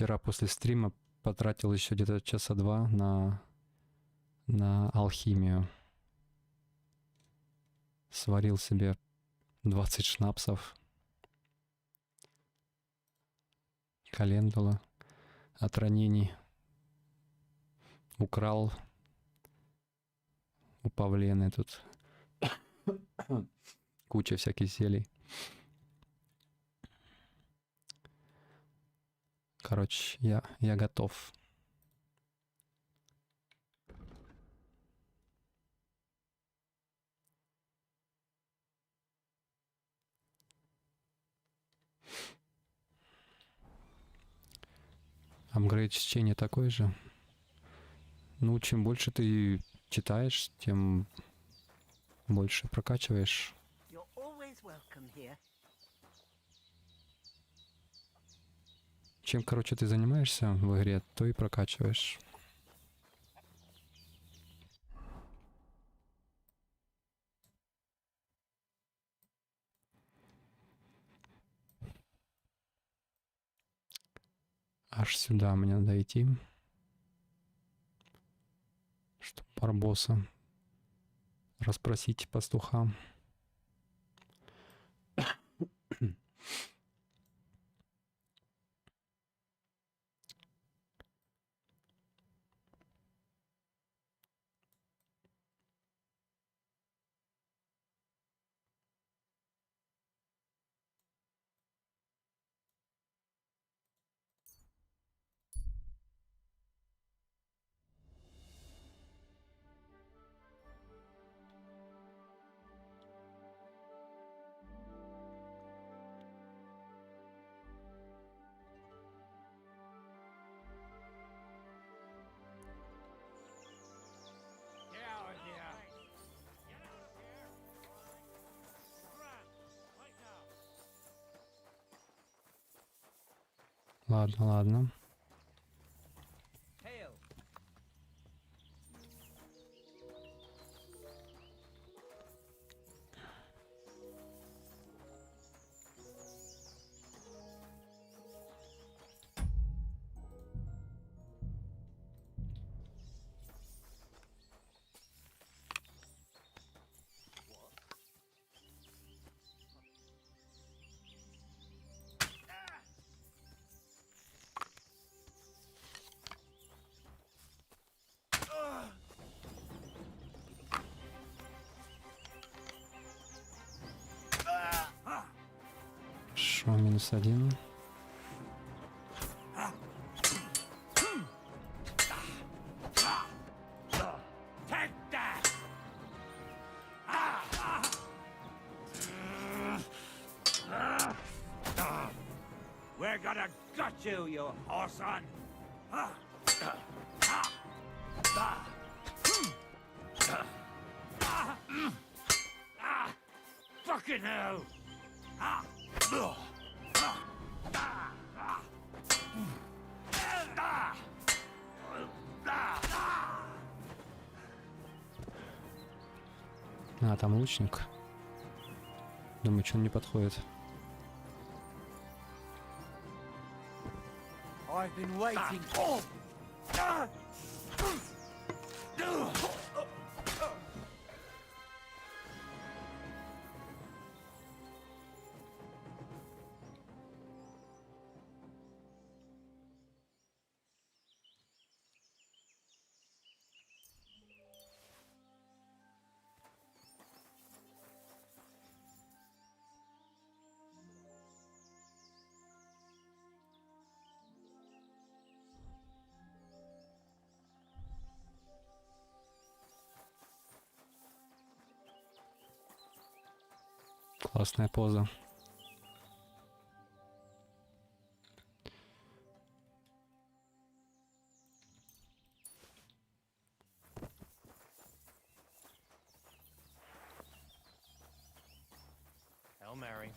вчера после стрима потратил еще где-то часа 2 на алхимию. Сварил себе 20 шнапсов. Календула от ранений. Украл у Павлены тут куча всяких зелий. Короче, я готов. Апгрейд чтения такой же. Ну, чем больше ты читаешь, тем больше прокачиваешь. Чем, короче, ты занимаешься в игре, то и прокачиваешь. Аж сюда мне надо идти. Чтобы барбоса расспросить пастуха. Ладно, ладно. Шо, -1. We're gonna gut you, you horse-on! Fucking hell! А, там лучник. Думаю, что он не подходит. I've been waiting. Классная поза. Hail Mary.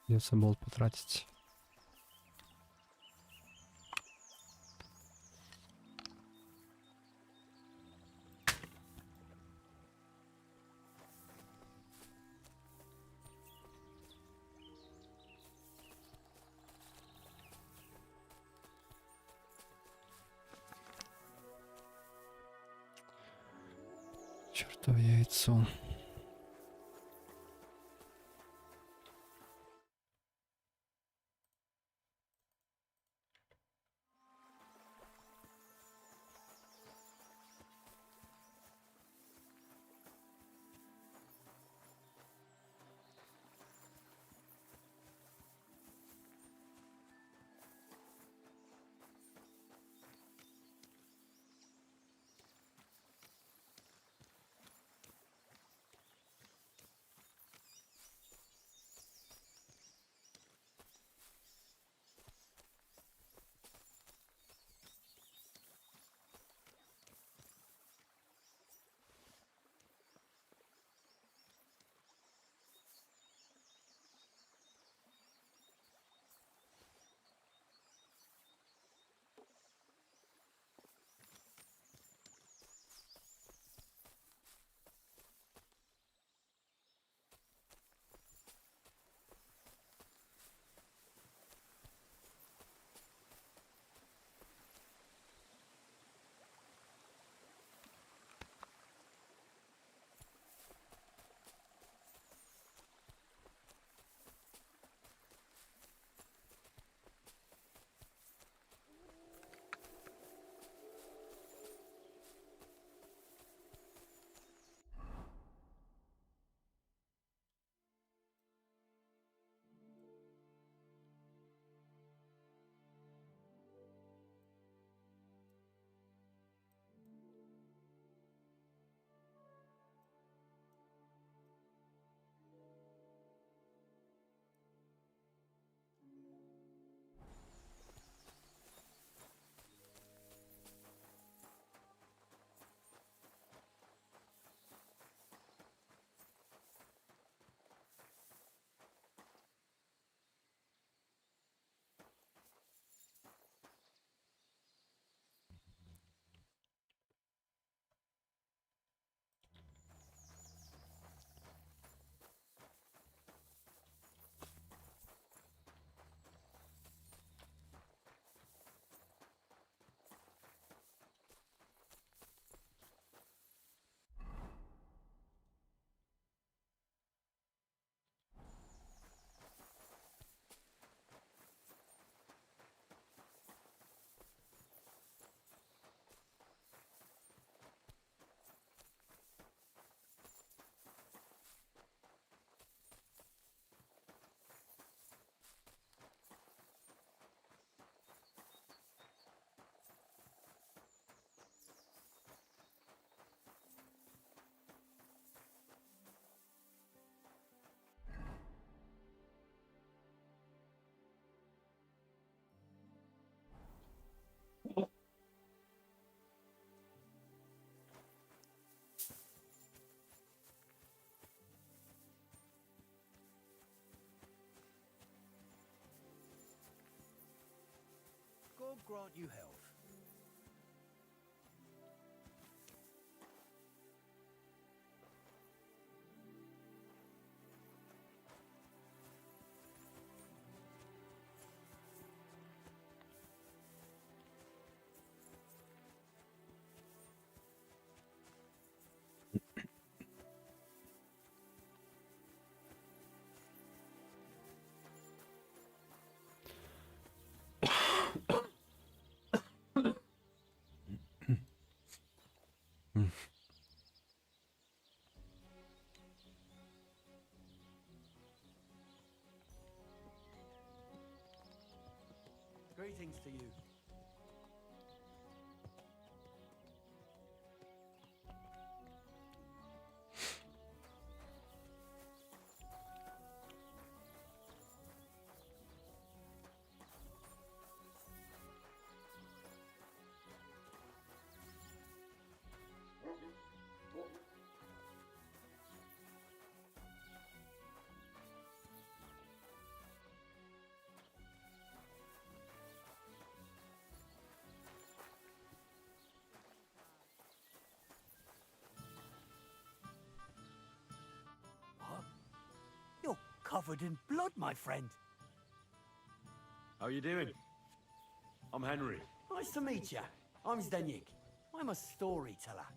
Придется болт потратить. Чёртово яйцо. God grant you health. Greetings to you. covered in blood, my friend. How you doing? I'm Henry. Nice to meet you. I'm Zdeněk. I'm a storyteller.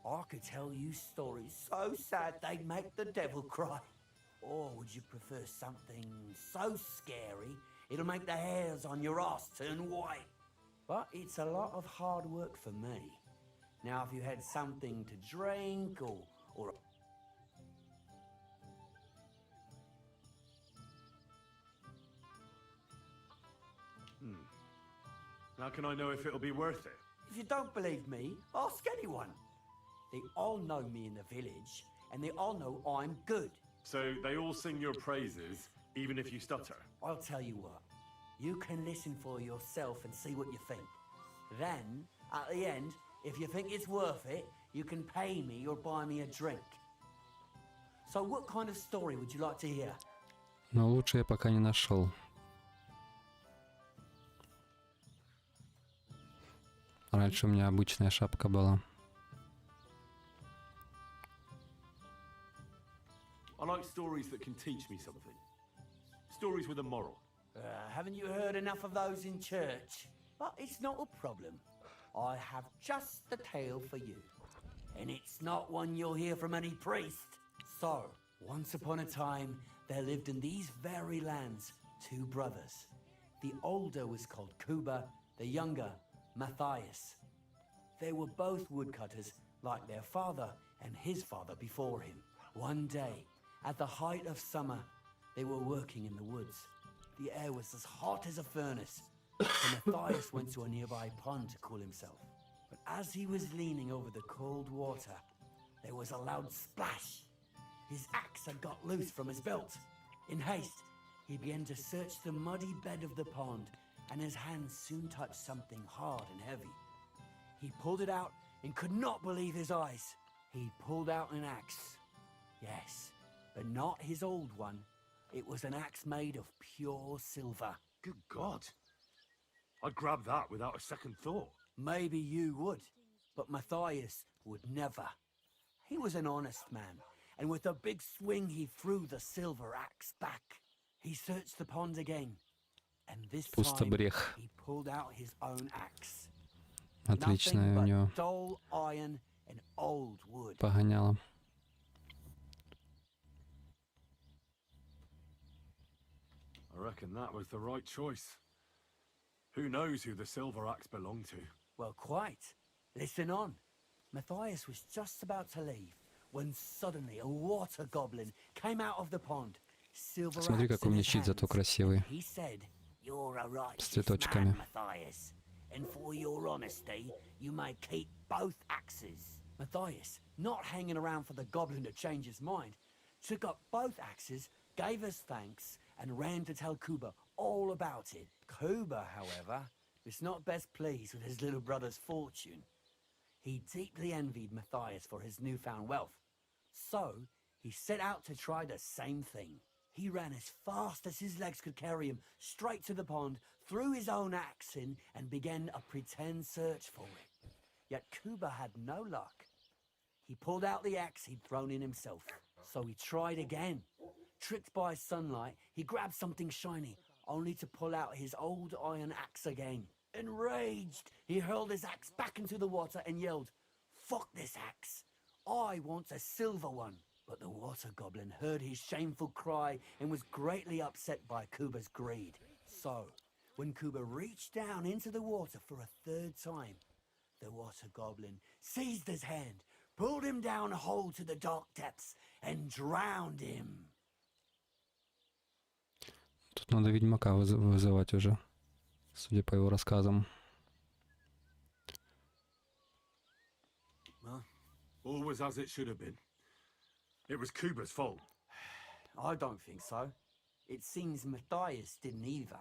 I could tell you stories so sad they'd make the devil cry. Or would you prefer something so scary it'll make the hairs on your ass turn white? But it's a lot of hard work for me. Now, if you had something to drink or How can I know if it'll be worth it? if you don't believe me, ask anyone. They all know me in the village, and they all know I'm good. So they all sing your praises, even if you stutter? I'll tell you what, you can listen for yourself and see what you think. Then, at the end, if you think it's worth it, you can pay me or buy me a drink. So what kind of story would you like to hear? Но лучше я пока не нашел. Раньше у меня обычная шапка была. I like stories that can teach me something. Stories with a moral. Haven't you heard enough of those in church? But it's not a problem. I have just the tale for you. And it's not one you'll hear from any priest. So, once upon a time, there lived in these very lands 2 brothers. The older was called Kuba, the younger, Matthias. They were both woodcutters, like their father and his father before him. One day, at the height of summer, they were working in the woods. The air was as hot as a furnace, so Matthias went to a nearby pond to cool himself. But as he was leaning over the cold water, there was a loud splash. His axe had got loose from his belt. In haste, he began to search the muddy bed of the pond, and his hands soon touched something hard and heavy. He pulled it out and could not believe his eyes. He pulled out an axe. Yes, but not his old one. It was an axe made of pure silver. Good God. I'd grab that without a second thought. Maybe you would, but Matthias would never. He was an honest man, and with a big swing he threw the silver axe back. He searched the pond again, and this time Пустобрех. he pulled out his own axe. Отличное у Nothing него but dull iron and old wood. погоняло. I reckon that was the right choice. Who knows who the silver axe belonged to? Well, quite. Listen on. Matthias was just about to leave when suddenly a water goblin came out of the pond. Silver Смотри, axe какой in у меня his щит зато hands. красивый. He said, "You're a righteous цветочками. man, Matthias, and for your honesty, you may keep both axes." Matthias, not hanging around for the goblin to change his mind, took up both axes, gave us thanks, and ran to tell Kuba all about it. Kuba, however, was not best pleased with his little brother's fortune. He deeply envied Matthias for his newfound wealth. So, he set out to try the same thing. He ran as fast as his legs could carry him straight to the pond, threw his own axe in, and began a pretend search for it. Yet Kuba had no luck. He pulled out the axe he'd thrown in himself. So he tried again. Tricked by sunlight, he grabbed something shiny, only to pull out his old iron axe again. Enraged, he hurled his axe back into the water and yelled, "Fuck this axe! I want a silver one!" But the water goblin heard his shameful cry and was greatly upset by Kuba's greed. So, when Kuba reached down into the water for a 3rd time, the water goblin seized his hand, pulled him down whole to the dark depths, and drowned him. Тут надо ведьмака вызывать уже, судя по его рассказам. Well, all was as it should have been. It was Kuba's fault. I don't think so. It seems Matthias didn't either.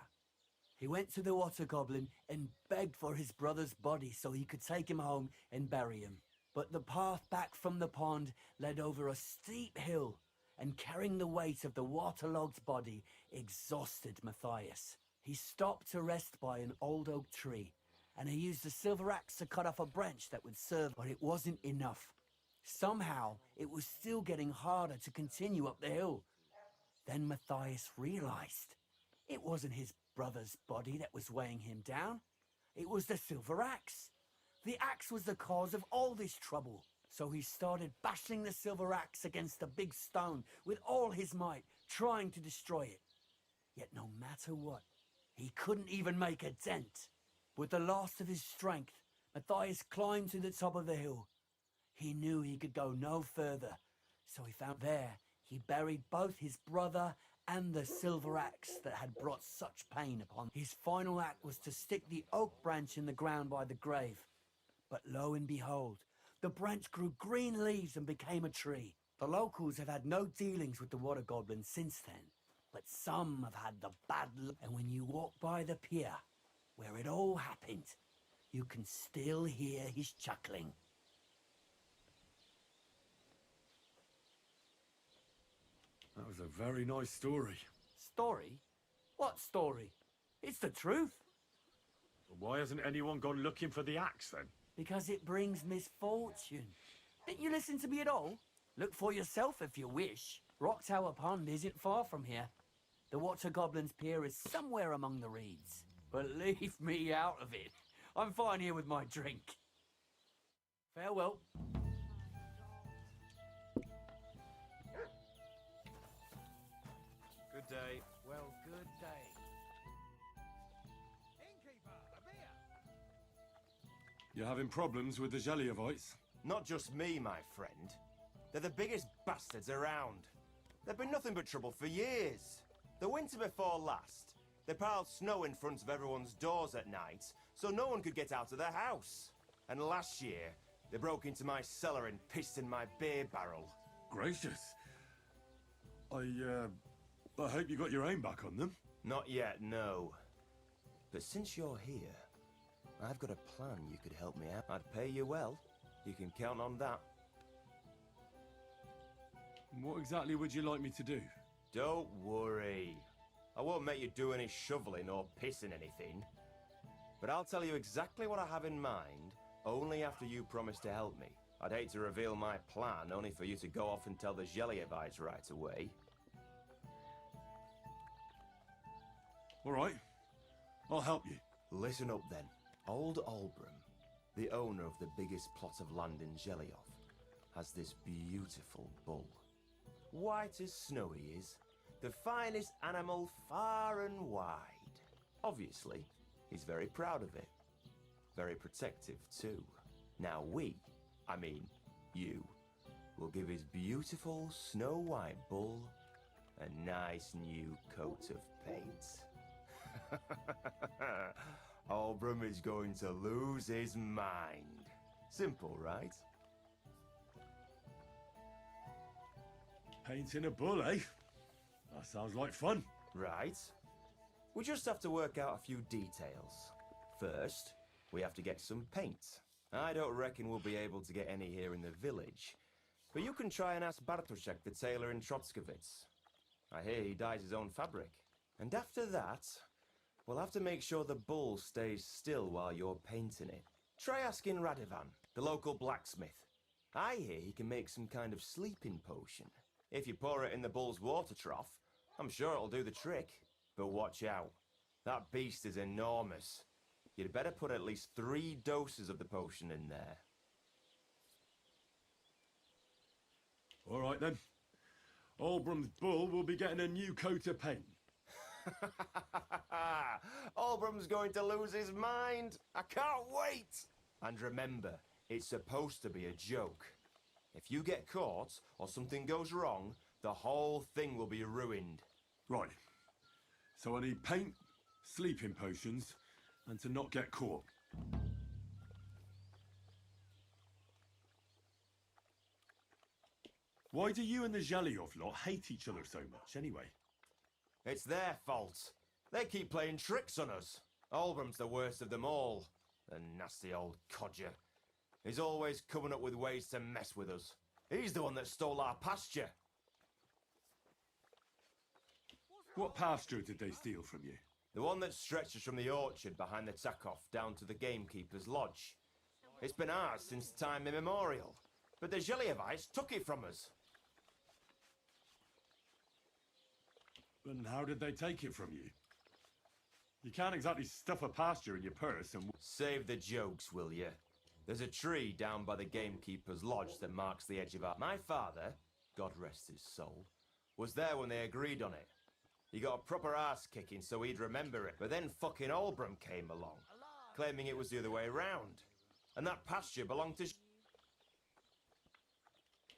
He went to the water goblin and begged for his brother's body so he could take him home and bury him. But the path back from the pond led over a steep hill, and carrying the weight of the waterlogged body exhausted Matthias. He stopped to rest by an old oak tree, and he used a silver axe to cut off a branch that would serve, but it wasn't enough. Somehow, it was still getting harder to continue up the hill. Then Matthias realized it wasn't his brother's body that was weighing him down. It was the silver axe. The axe was the cause of all this trouble. So he started bashing the silver axe against the big stone with all his might, trying to destroy it. Yet no matter what, he couldn't even make a dent. With the last of his strength, Matthias climbed to the top of the hill. He knew he could go no further, so he found there he buried both his brother and the silver axe that had brought such pain upon him. His final act was to stick the oak branch in the ground by the grave. But lo and behold, the branch grew green leaves and became a tree. The locals have had no dealings with the water goblin since then, but some have had the bad luck. And when you walk by the pier where it all happened, you can still hear his chuckling. That was a very nice story. Story? What story? It's the truth. Why hasn't anyone gone looking for the axe then? Because it brings misfortune. Didn't you listen to me at all? Look for yourself if you wish. Rock Tower Pond isn't far from here. The Water Goblin's Pier is somewhere among the reeds. But leave me out of it. I'm fine here with my drink. Farewell. Good day. Well, good day. Innkeeper, a beer! You're having problems with the Jelliavites? Not just me, my friend. They're the biggest bastards around. They've been nothing but trouble for years. The winter before last, they piled snow in front of everyone's doors at night, so no one could get out of their house. And last year, they broke into my cellar and pissed in my beer barrel. Gracious. I hope you got your aim back on them. Not yet, no. But since you're here, I've got a plan you could help me out. I'd pay you well. You can count on that. What exactly would you like me to do? Don't worry. I won't make you do any shoveling or pissing anything. But I'll tell you exactly what I have in mind, only after you promise to help me. I'd hate to reveal my plan, only for you to go off and tell the Jelliavites right away. All right. I'll help you. Listen up then. Old Albram, the owner of the biggest plot of land in Jelioff, has this beautiful bull. White as snow he is, the finest animal far and wide. Obviously, he's very proud of it. Very protective too. Now you, will give his beautiful snow-white bull a nice new coat of paint. Albram is going to lose his mind. Simple, right? Painting a bull, eh? That sounds like fun. Right. We just have to work out a few details. First, we have to get some paint. I don't reckon we'll be able to get any here in the village, but you can try and ask Bartoszek, the tailor in Trotskovitz. I hear he dyes his own fabric. And after that, we'll have to make sure the bull stays still while you're painting it. Try asking Radovan, the local blacksmith. I hear he can make some kind of sleeping potion. If you pour it in the bull's water trough, I'm sure it'll do the trick. But watch out. That beast is enormous. You'd better put at least 3 doses of the potion in there. All right then. Albram's bull will be getting a new coat of paint. Albram's going to lose his mind. I can't wait. And remember, it's supposed to be a joke. If you get caught or something goes wrong, the whole thing will be ruined. Right. So I need paint, sleeping potions, and to not get caught. Why do you and the Jelliov lot hate each other so much, anyway? It's their fault. They keep playing tricks on us. Albram's the worst of them all. The nasty old codger. He's always coming up with ways to mess with us. He's the one that stole our pasture. What pasture did they steal from you? The one that stretches from the orchard behind the Takov down to the gamekeeper's lodge. It's been ours since time immemorial, but the Jelliavites took it from us. But how did they take it from you? You can't exactly stuff a pasture in your purse and... Save the jokes, will you? There's a tree down by the gamekeeper's lodge that marks the edge of our... My father, God rest his soul, was there when they agreed on it. He got a proper ass kicking so he'd remember it. But then fucking Albram came along, claiming it was the other way around. And that pasture belonged to...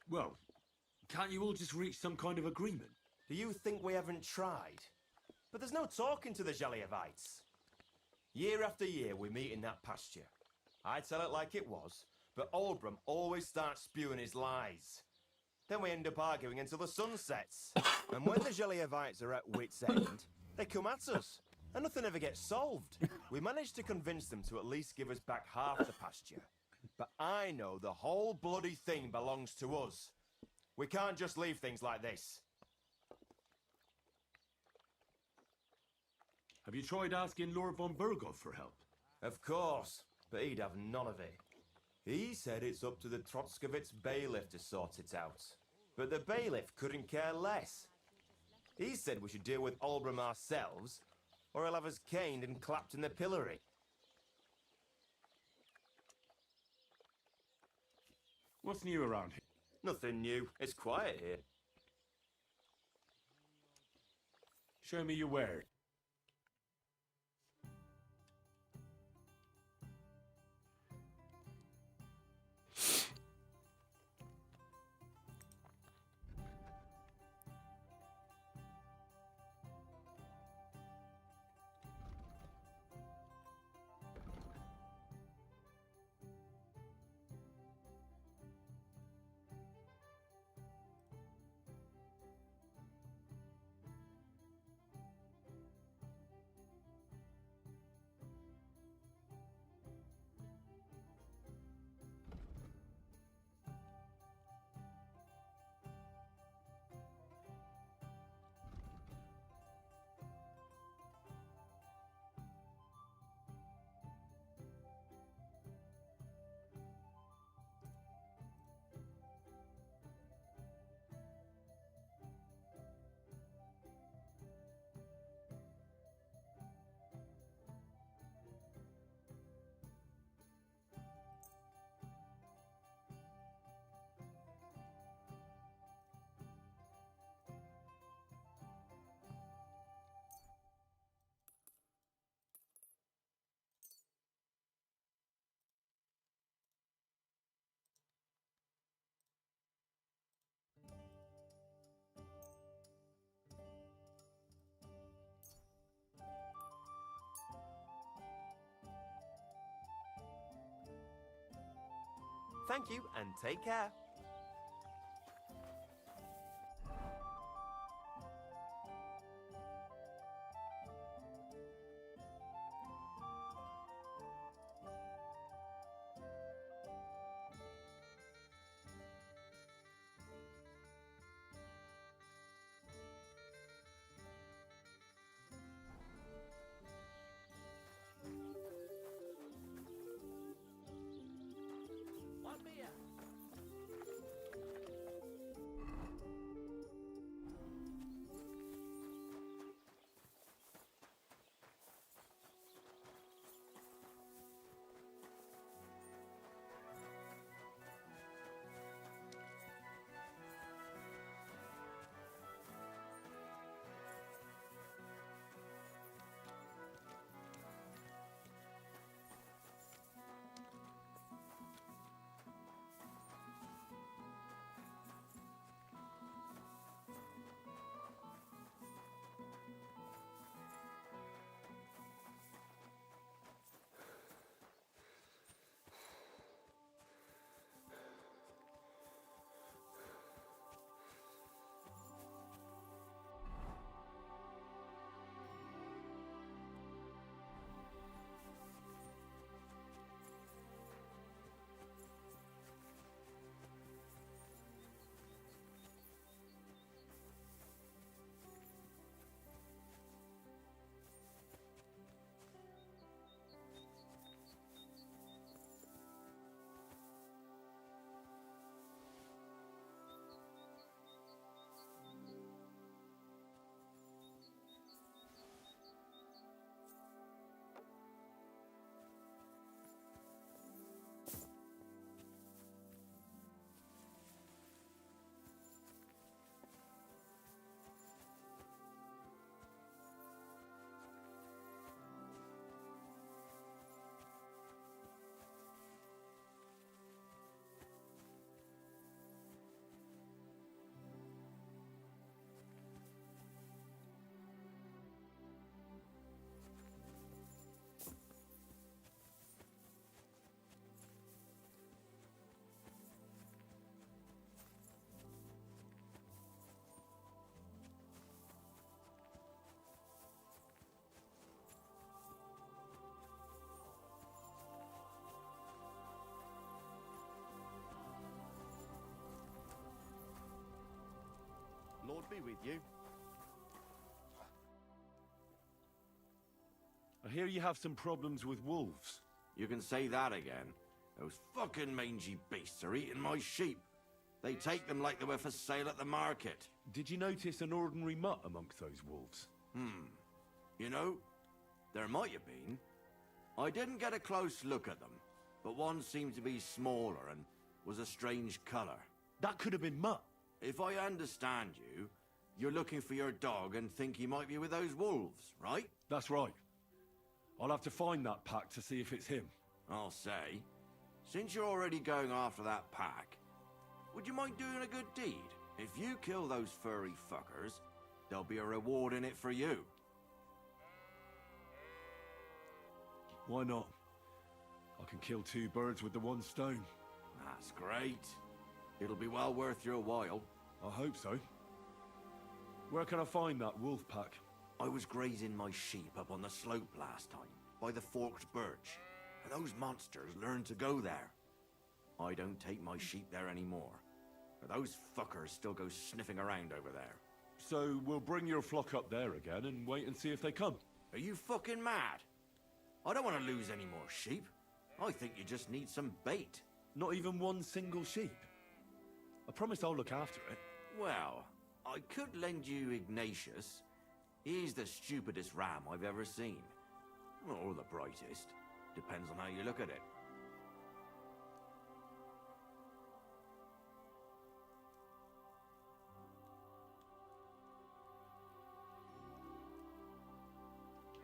Well, can't you all just reach some kind of agreement? Do you think we haven't tried? But there's no talking to the Jalevites. Year after year we meet in that pasture. I tell it like it was, but Albram always starts spewing his lies. Then we end up arguing until the sun sets. And when the Jalevites are at wit's end, they come at us. And nothing ever gets solved. We managed to convince them to at least give us back half the pasture. But I know the whole bloody thing belongs to us. We can't just leave things like this. Have you tried asking Lord von Burgov for help? Of course, but he'd have none of it. He said it's up to the Trotskovitz bailiff to sort it out. But the bailiff couldn't care less. He said we should deal with Albram ourselves, or he'll have us caned and clapped in the pillory. What's new around here? Nothing new. It's quiet here. Show me your wares. Thank you, and take care. One beer. be with you. I hear you have some problems with wolves. You can say that again. Those fucking mangy beasts are eating my sheep. They take them like they were for sale at the market. Did you notice an ordinary mutt amongst those wolves? You know, there might have been. I didn't get a close look at them, but one seemed to be smaller and was a strange colour. That could have been Mutt. If I understand you, you're looking for your dog and think he might be with those wolves, right? That's right. I'll have to find that pack to see if it's him. I'll say, since you're already going after that pack, would you mind doing a good deed? If you kill those furry fuckers, there'll be a reward in it for you. Why not? I can kill 2 birds with the 1 stone. That's great. It'll be well worth your while. I hope so. Where can I find that wolf pack? I was grazing my sheep up on the slope last time, by the forked birch, and those monsters learned to go there. I don't take my sheep there anymore, but those fuckers still go sniffing around over there. So we'll bring your flock up there again and wait and see if they come. Are you fucking mad? I don't want to lose any more sheep. I think you just need some bait. Not even 1 single sheep. I promise I'll look after it. Well, I could lend you Ignatius. He's the stupidest ram I've ever seen. Or the brightest. Depends on how you look at it.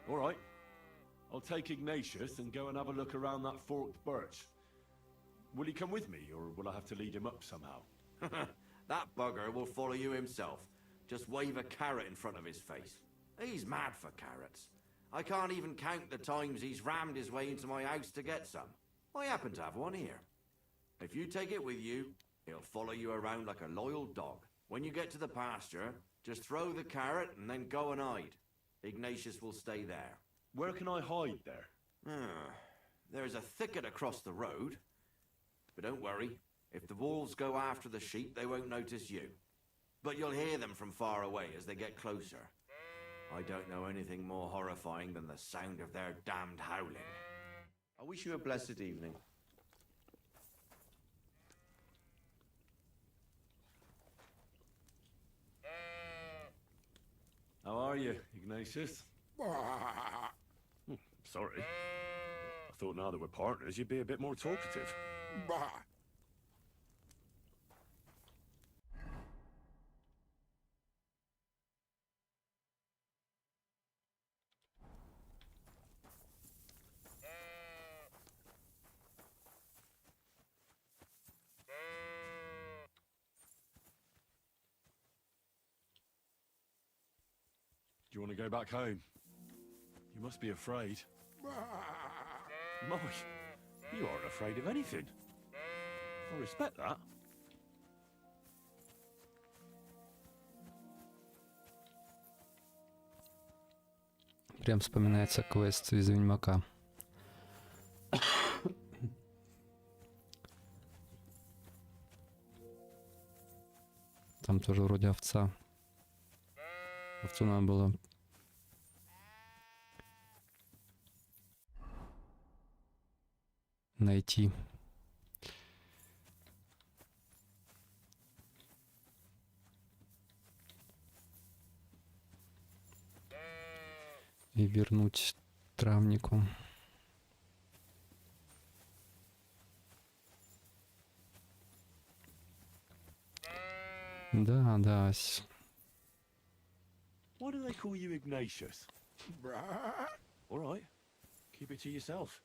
All right. I'll take Ignatius and go and have a look around that forked birch. Will he come with me, or will I have to lead him up somehow? That bugger will follow you himself. Just wave a carrot in front of his face. He's mad for carrots. I can't even count the times he's rammed his way into my house to get some. I happen to have one here. If you take it with you, he'll follow you around like a loyal dog. When you get to the pasture, just throw the carrot and then go and hide. Ignatius will stay there. Where can I hide there? There's a thicket across the road. But don't worry, if the wolves go after the sheep, they won't notice you. But you'll hear them from far away as they get closer. I don't know anything more horrifying than the sound of their damned howling. I wish you a blessed evening. How are you, Ignatius? Sorry. I thought now that we're partners, you'd be a bit more talkative. Do you want to go back home? You must be afraid. Mike, you aren't afraid of anything. I respect that. Прям вспоминается квест из Ведьмака. Там тоже вроде овца. Овцу надо было найти. И вернуть травнику. Да, да. Why do they call you Ignatius? All right, keep it to yourself.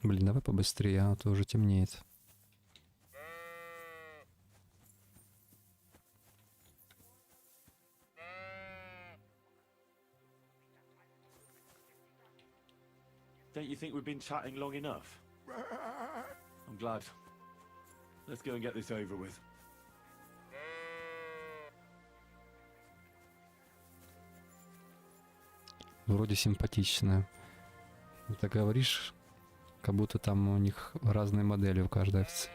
Блин, давай побыстрее, а то уже темнеет. Don't you think we've been chatting long enough? I'm glad. Let's go and get this over with. Вроде симпатично. Ты говоришь, как будто там у них разные модели у каждой овцы.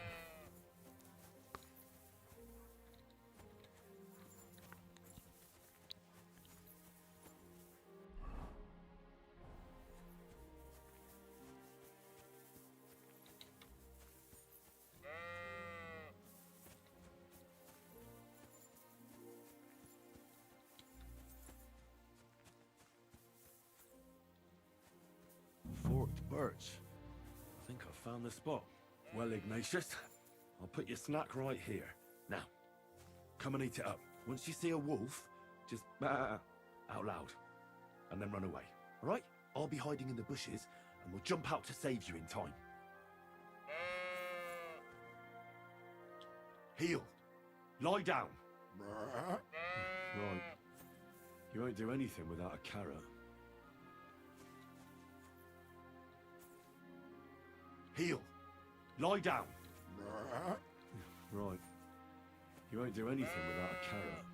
Forked birch. I think I found the spot. Well, Ignatius, I'll put your snack right here. Now, come and eat it up. Once you see a wolf, just out loud, and then run away. All right? I'll be hiding in the bushes, and we'll jump out to save you in time. Heel. Lie down. Right. You won't do anything without a carrot. Heel. Lie down. Right. You won't do anything without a carrot.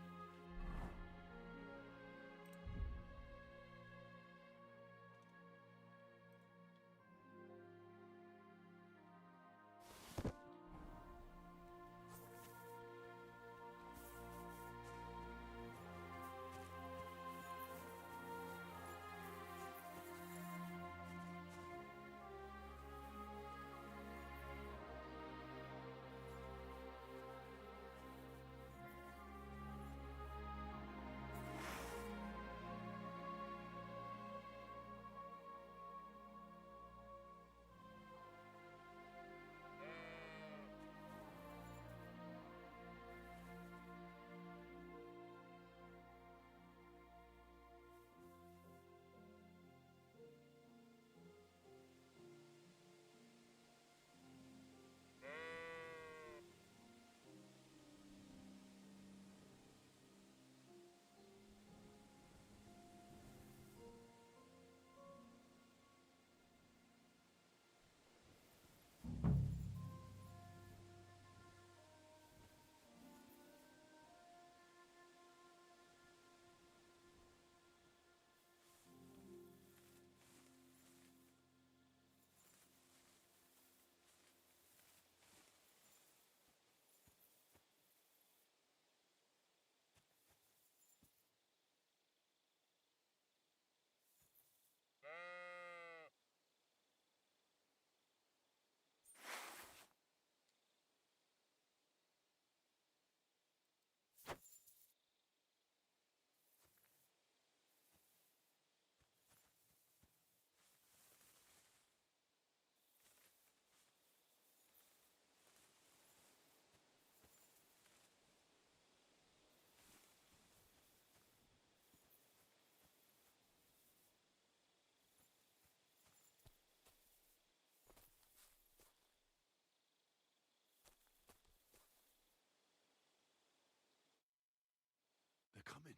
They're coming.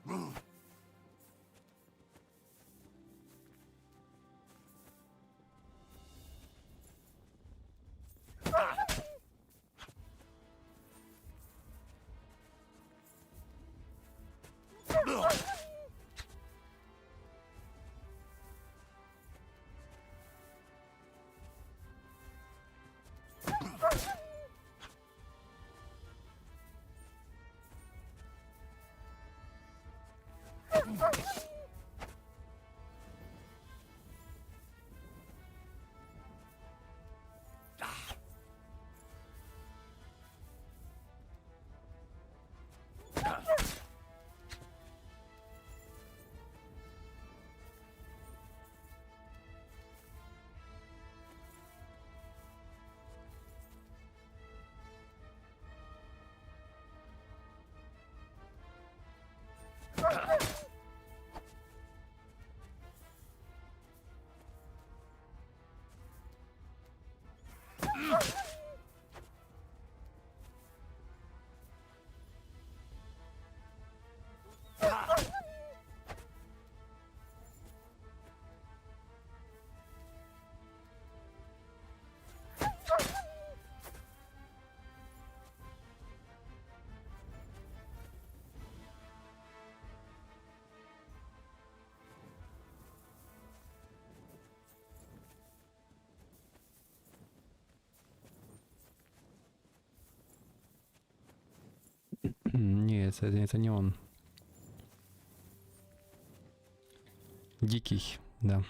Move. разумеется, это не он. Дикий, да.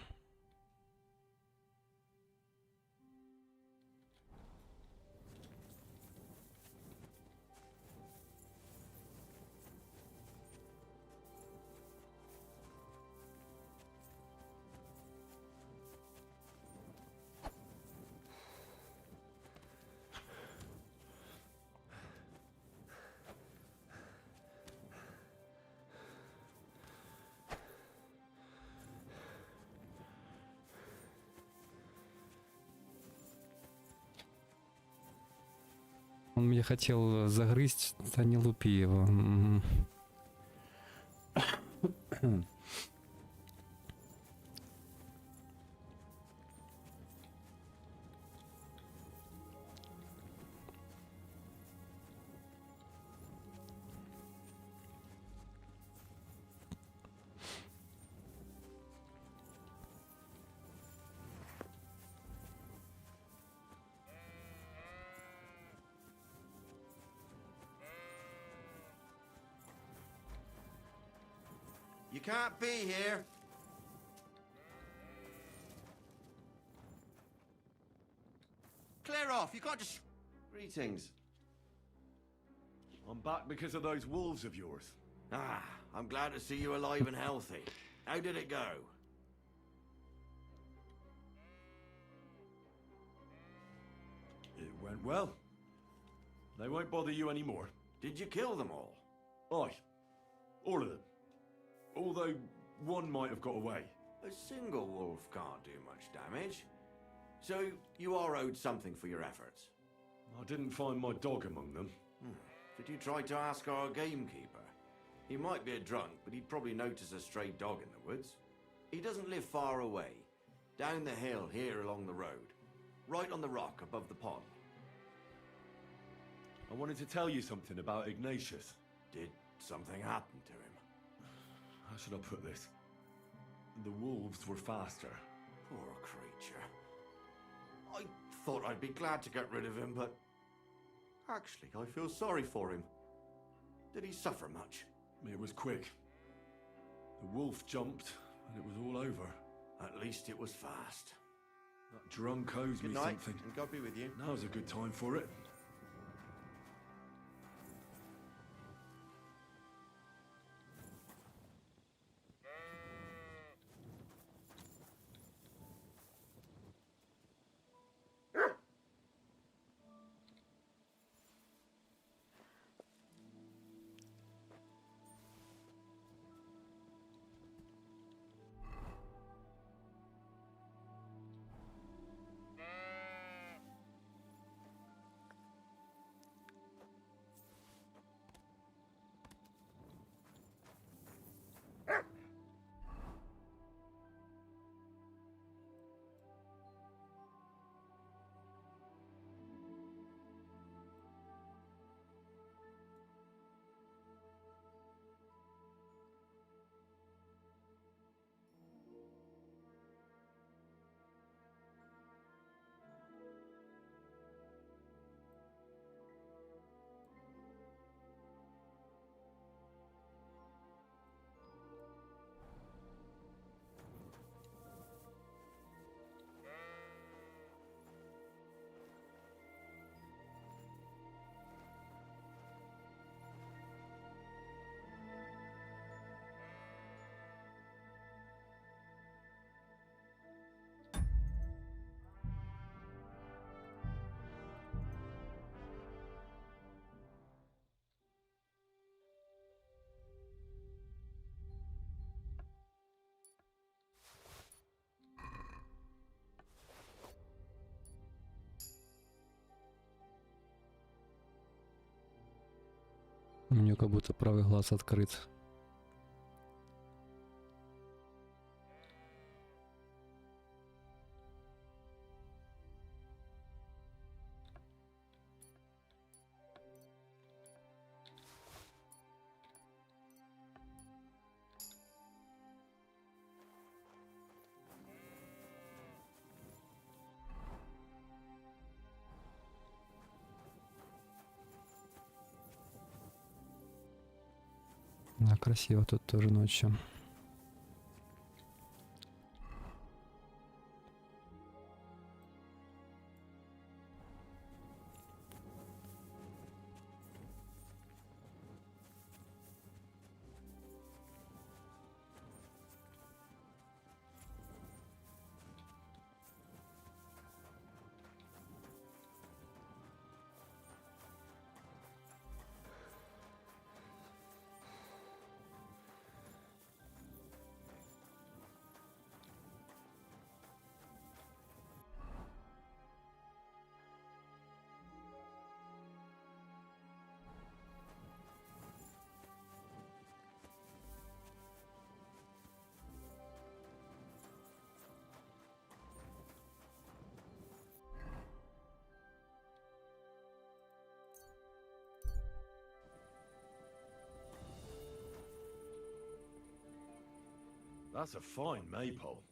Он меня хотел загрызть, да не лупи его. You can't be here. Clear off. You can't just... Greetings. I'm back because of those wolves of yours. Ah, I'm glad to see you alive and healthy. How did it go? It went well. They won't bother you anymore. Did you kill them all? Aye. All of them. Although one might have got away. A single wolf can't do much damage. So you are owed something for your efforts. I didn't find my dog among them. Did you try to ask our gamekeeper? He might be a drunk, but he'd probably notice a stray dog in the woods. He doesn't live far away. Down the hill here along the road. Right on the rock above the pond. I wanted to tell you something about Ignatius. Did something happen to him? How should I put this? The wolves were faster. Poor creature. I thought I'd be glad to get rid of him, but... Actually, I feel sorry for him. Did he suffer much? It was quick. The wolf jumped, and it was all over. At least it was fast. That drunk owes me Good night, something. and God be with you. Now's a good time for it. У нее как будто правый глаз открыт. красиво тут тоже ночью. That's a fine maypole.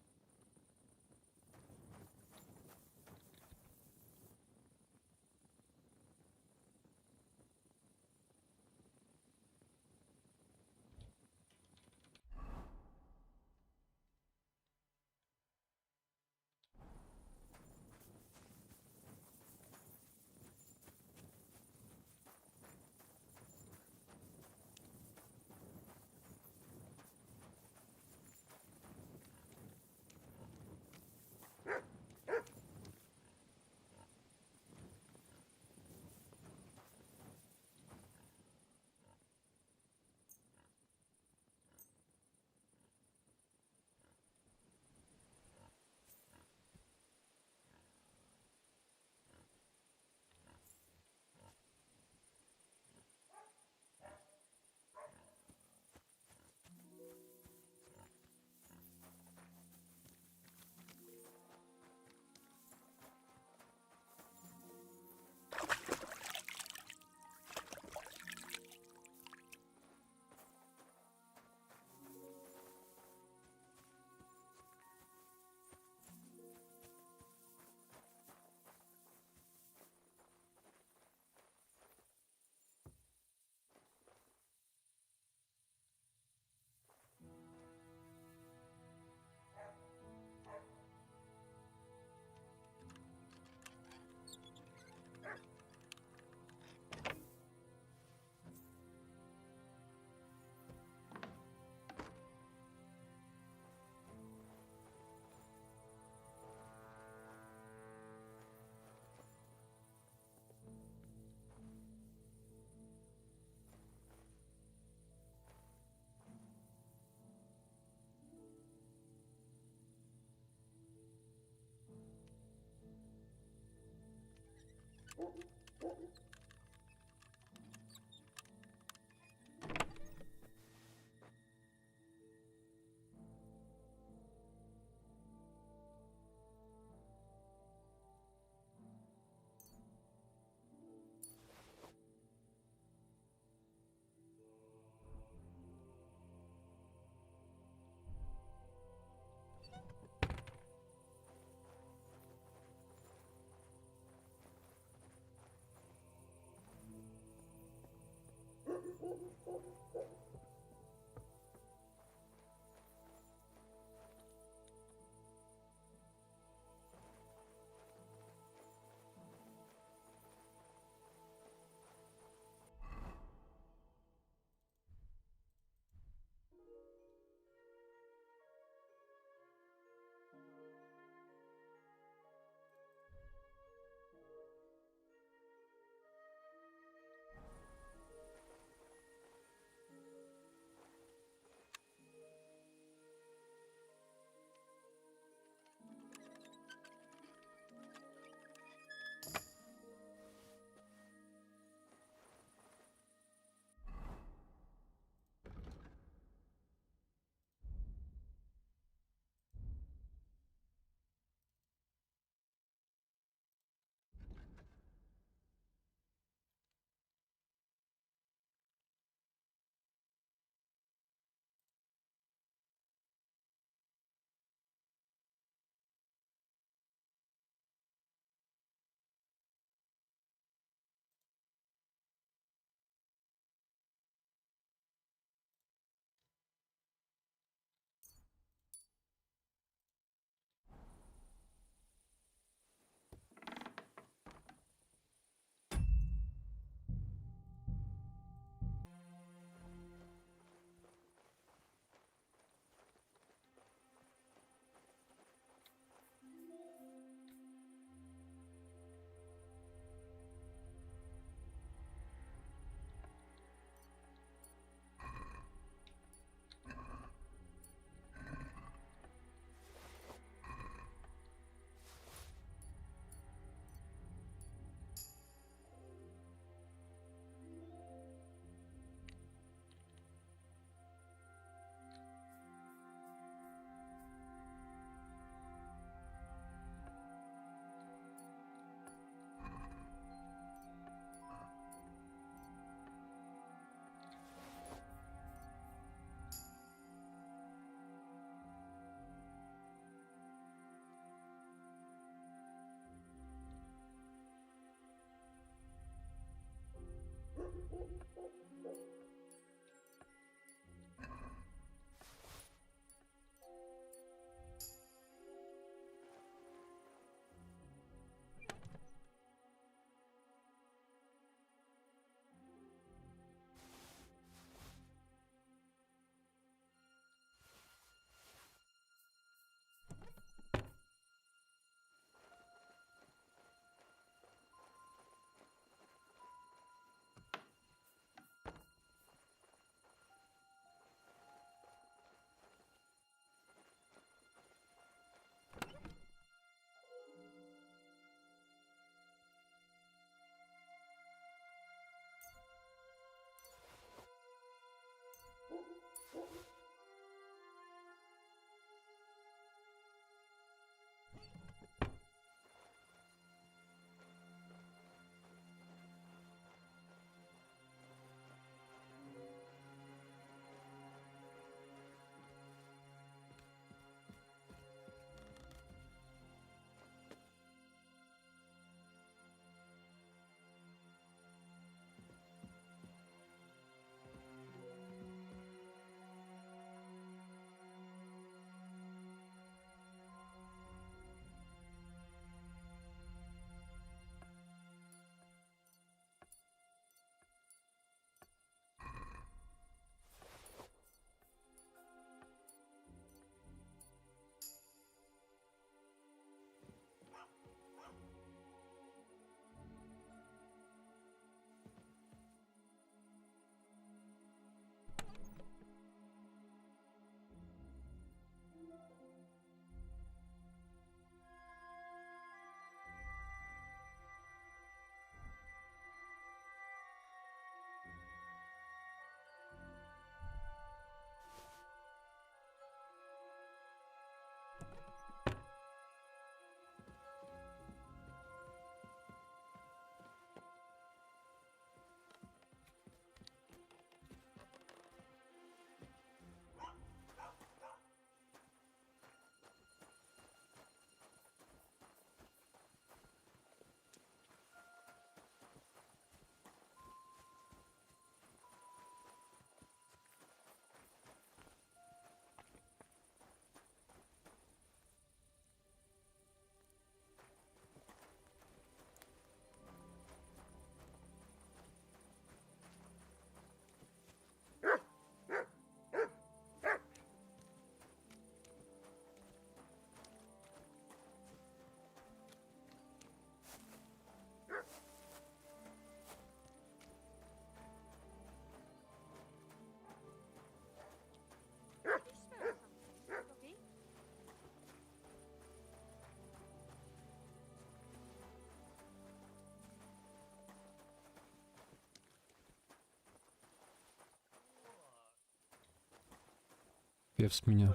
Певс меня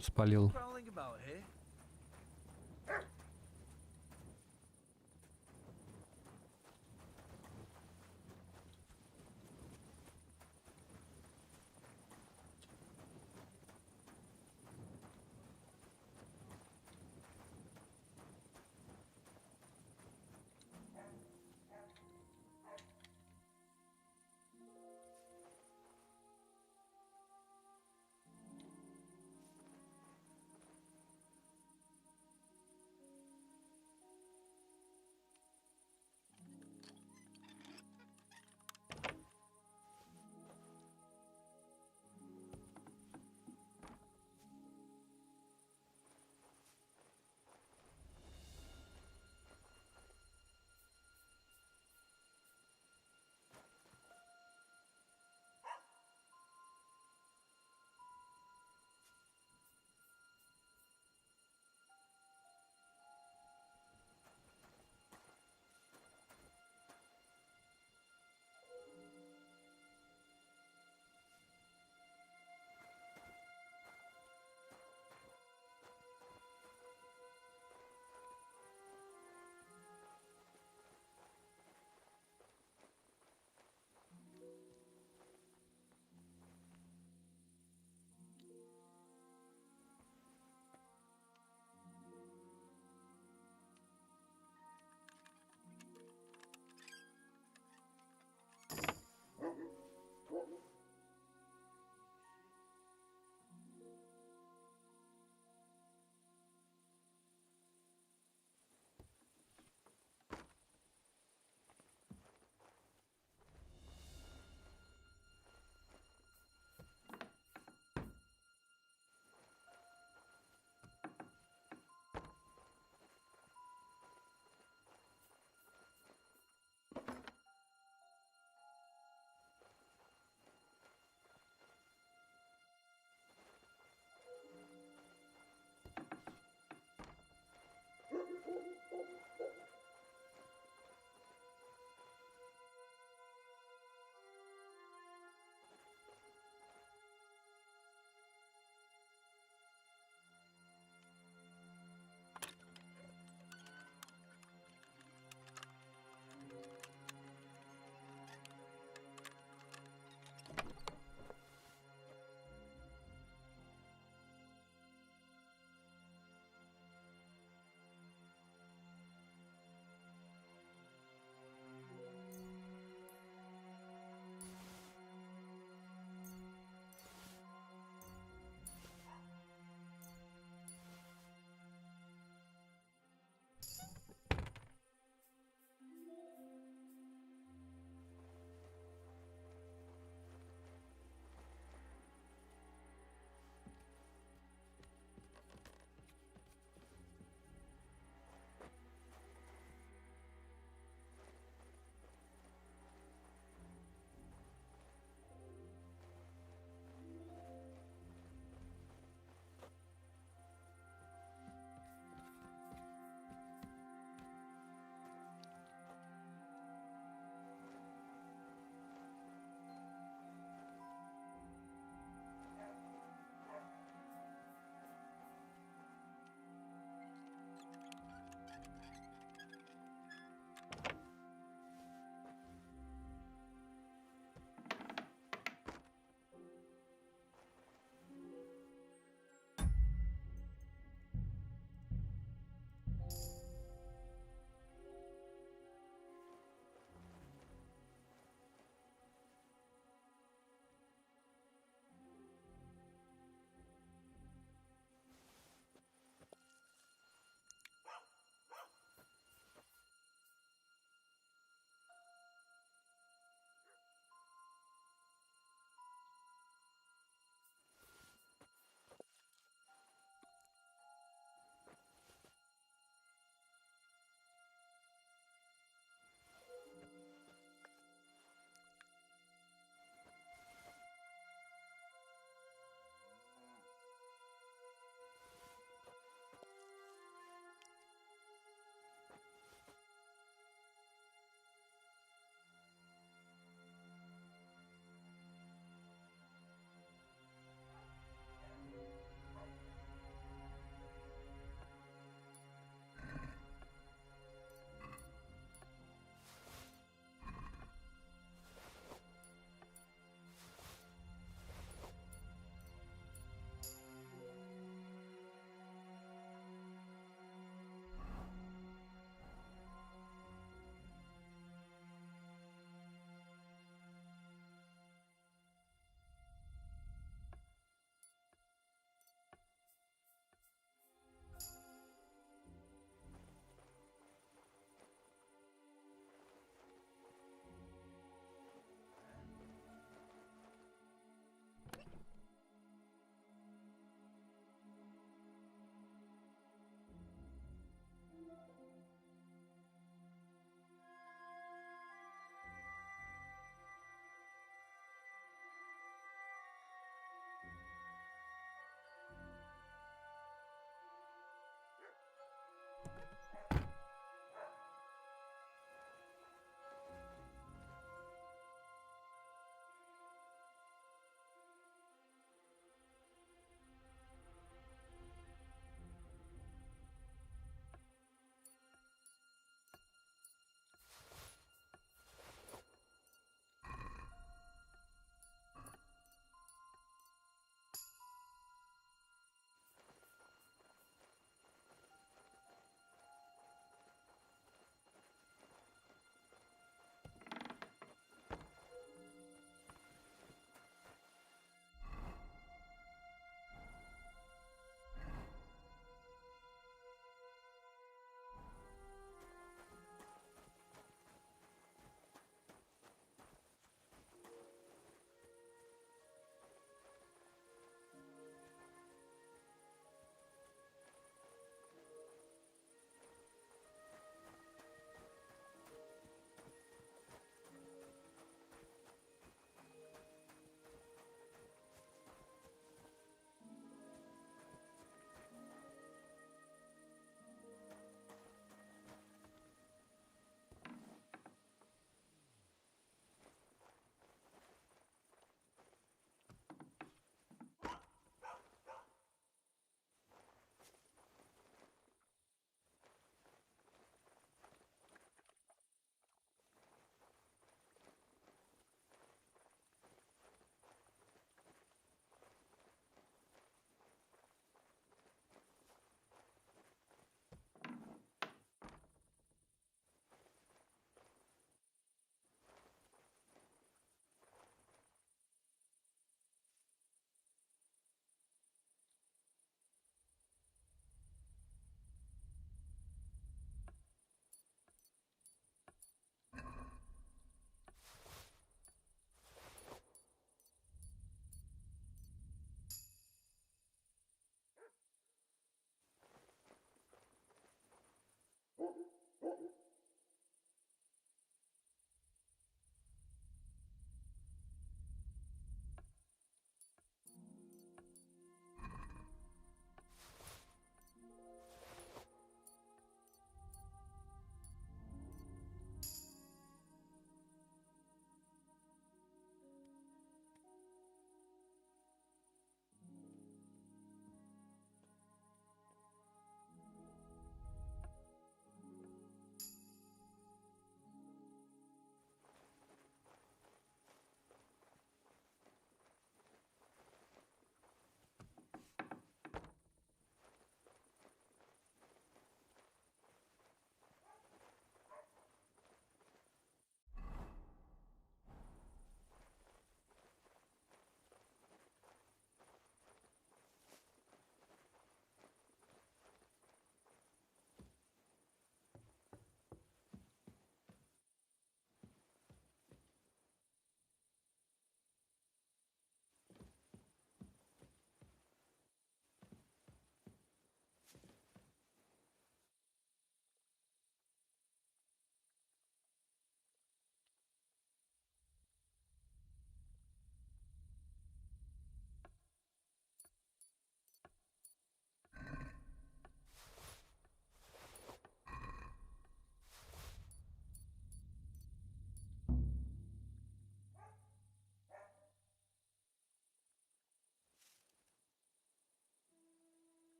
спалил. Prowling about here?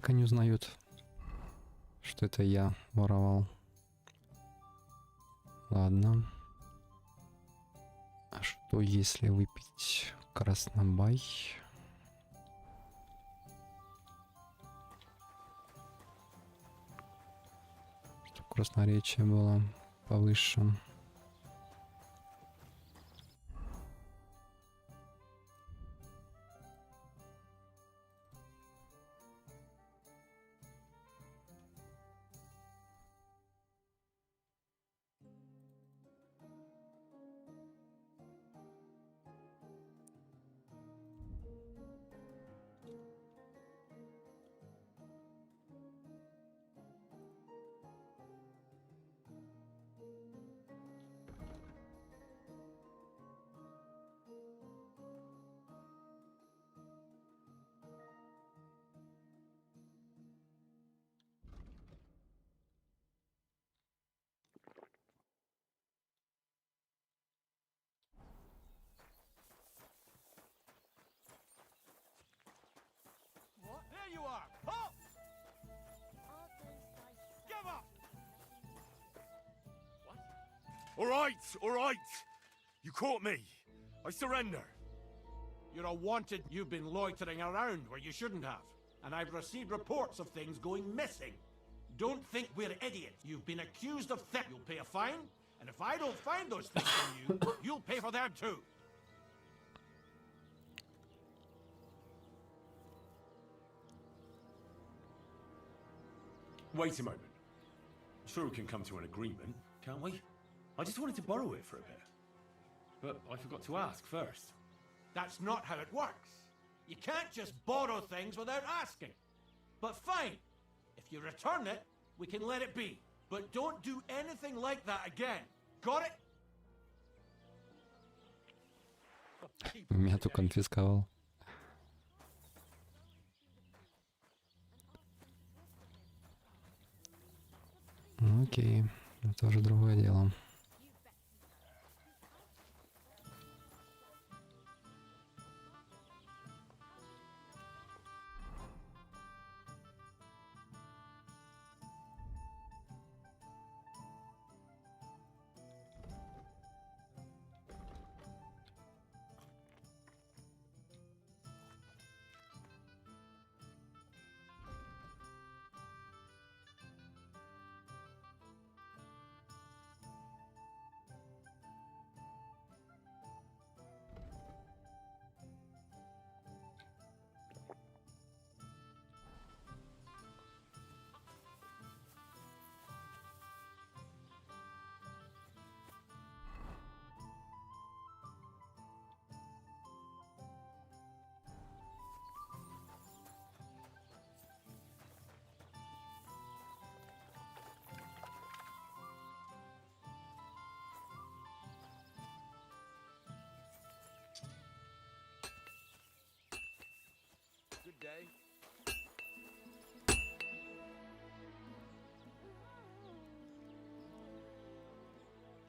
как они узнают, что это я воровал? Ладно. А что если выпить краснобай? Чтобы красноречие было повыше. There you are! Halt! Give up! All right! You caught me. I surrender. You're a wanted. You've been loitering around where you shouldn't have. And I've received reports of things going missing. Don't think we're idiots. You've been accused of theft. You'll pay a fine. And if I don't find those things from you, you'll pay for them too. Wait a moment. I'm sure we can come to an agreement, can't we? I just wanted to borrow it for a bit. But I forgot to ask first. That's not how it works. You can't just borrow things without asking. But fine. If you return it, we can let it be. But don't do anything like that again. Got it? Меня тут конфисковал. Ну, окей, это уже другое дело. Good day.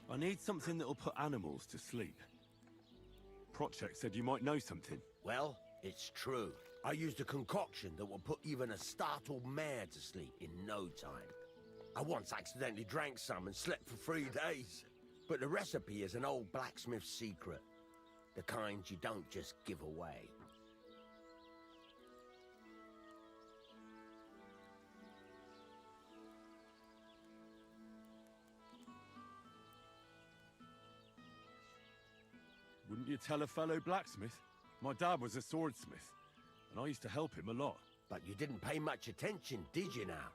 I need something that'll put animals to sleep. Project said you might know something. Well, it's true. I used a concoction that will put even a startled mare to sleep in no time. I once accidentally drank some and slept for 3 days. But the recipe is an old blacksmith's secret. The kind you don't just give away. Wouldn't you tell a fellow blacksmith? My dad was a swordsmith, and I used to help him a lot. But you didn't pay much attention, did you now?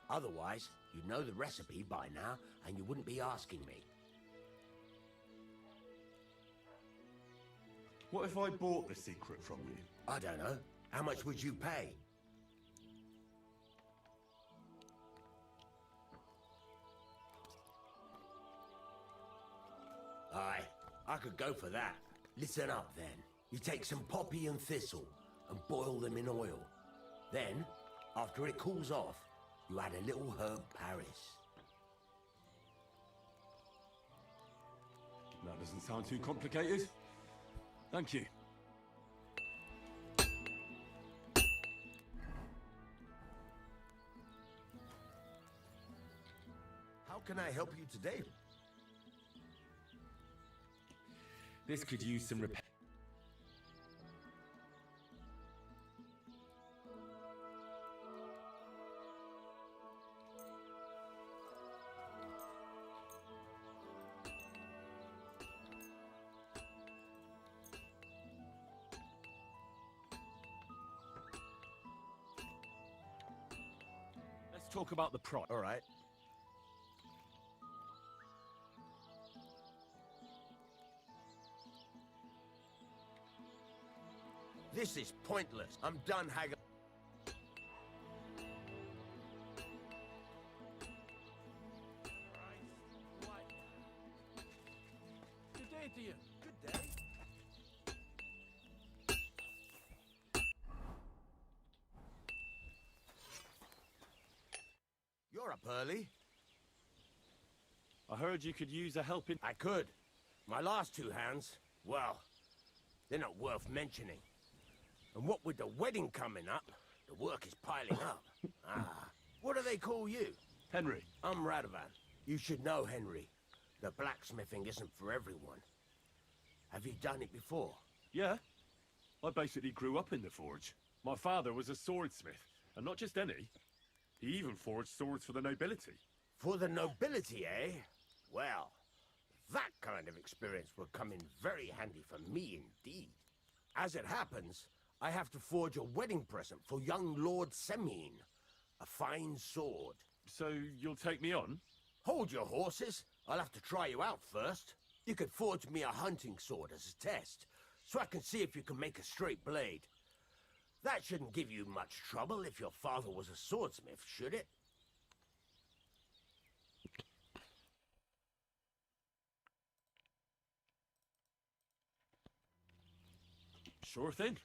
Otherwise, you'd know the recipe by now, and you wouldn't be asking me. What if I bought the secret from you? I don't know. How much would you pay? Aye, I could go for that. Listen up then. You take some poppy and thistle and boil them in oil. Then, after it cools off, you add a little herb Paris. That doesn't sound too complicated. Thank you. How can I help you today? This could use some repair. Let's talk about the price. All right. This is pointless. I'm done haggling. Good day to you. Good day. You're up early. I heard you could use a helping. I could. My last two hands, well, they're not worth mentioning. And what with the wedding coming up, the work is piling up. What do they call you? Henry. I'm Radovan. You should know, Henry. The blacksmithing isn't for everyone. Have you done it before? Yeah. I basically grew up in the forge. My father was a swordsmith, and not just any. He even forged swords for the nobility. For the nobility, eh? Well, that kind of experience will come in very handy for me indeed. As it happens, I have to forge a wedding present for young Lord Semine. A fine sword. So you'll take me on? Hold your horses. I'll have to try you out first. You could forge me a hunting sword as a test, so I can see if you can make a straight blade. That shouldn't give you much trouble if your father was a swordsmith, should it? Sure thing.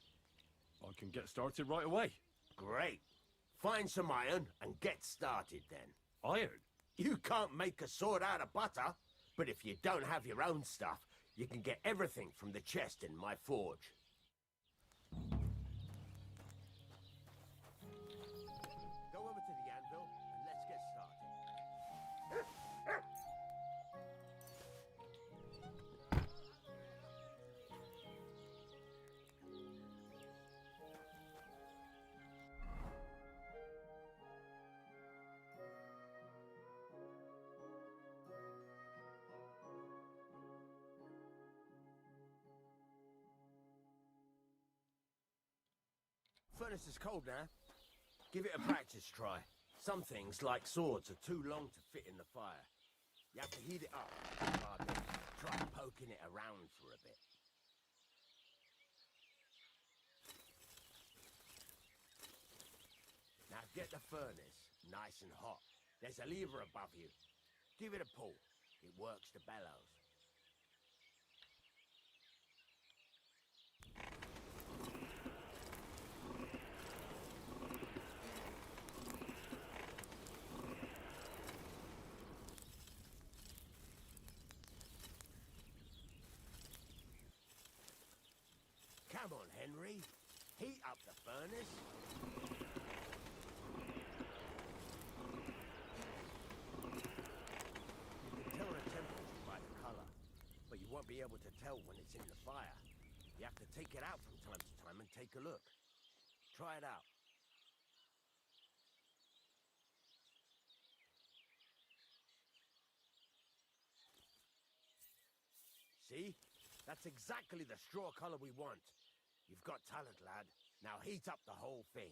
I can get started right away. Great. Find some iron and get started then. Iron? You can't make a sword out of butter, but if you don't have your own stuff, you can get everything from the chest in my forge. Go over to the anvil and let's get started. Furnace is cold now. Give it a practice try. Some things, like swords, are too long to fit in the fire. You have to heat it up. Try poking it around for a bit. Now get the furnace nice and hot. There's a lever above you. Give it a pull. It works the bellows. Come on, Henry. Heat up the furnace. You can tell the temperature by the color, but you won't be able to tell when it's in the fire. You have to take it out from time to time and take a look. Try it out. See? That's exactly the straw color we want. You've got talent, lad. Now heat up the whole thing.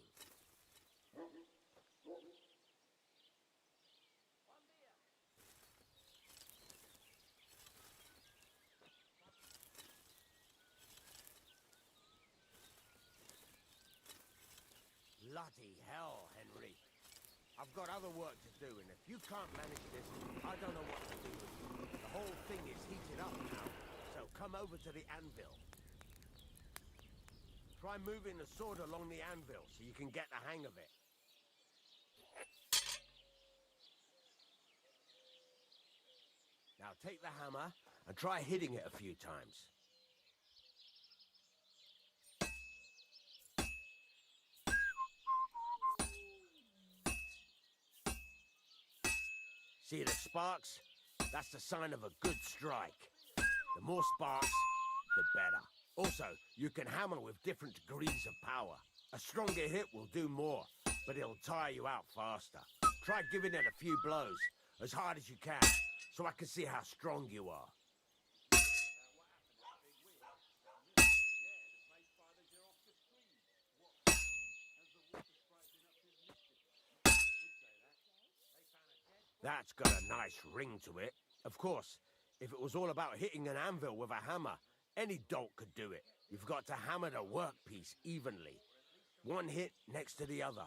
Bloody hell, Henry. I've got other work to do, and if you can't manage this, I don't know what to do with you. The whole thing is heated up now, so come over to the anvil. Try moving the sword along the anvil so you can get the hang of it. Now take the hammer and try hitting it a few times. See the sparks? That's the sign of a good strike. The more sparks, the better. Also, you can hammer with different degrees of power. A stronger hit will do more, but it'll tire you out faster. Try giving it a few blows, as hard as you can, so I can see how strong you are. That's got a nice ring to it. Of course, if it was all about hitting an anvil with a hammer, any dolt could do it. You've got to hammer the workpiece evenly. One hit next to the other.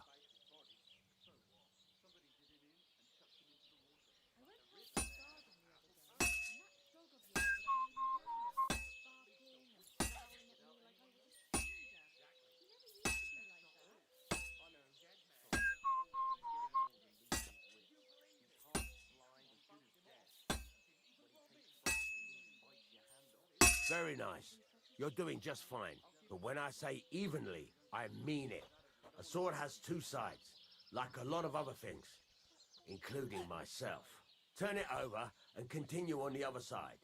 Very nice. You're doing just fine. But when I say evenly, I mean it. A sword has two sides, like a lot of other things, including myself. Turn it over and continue on the other side.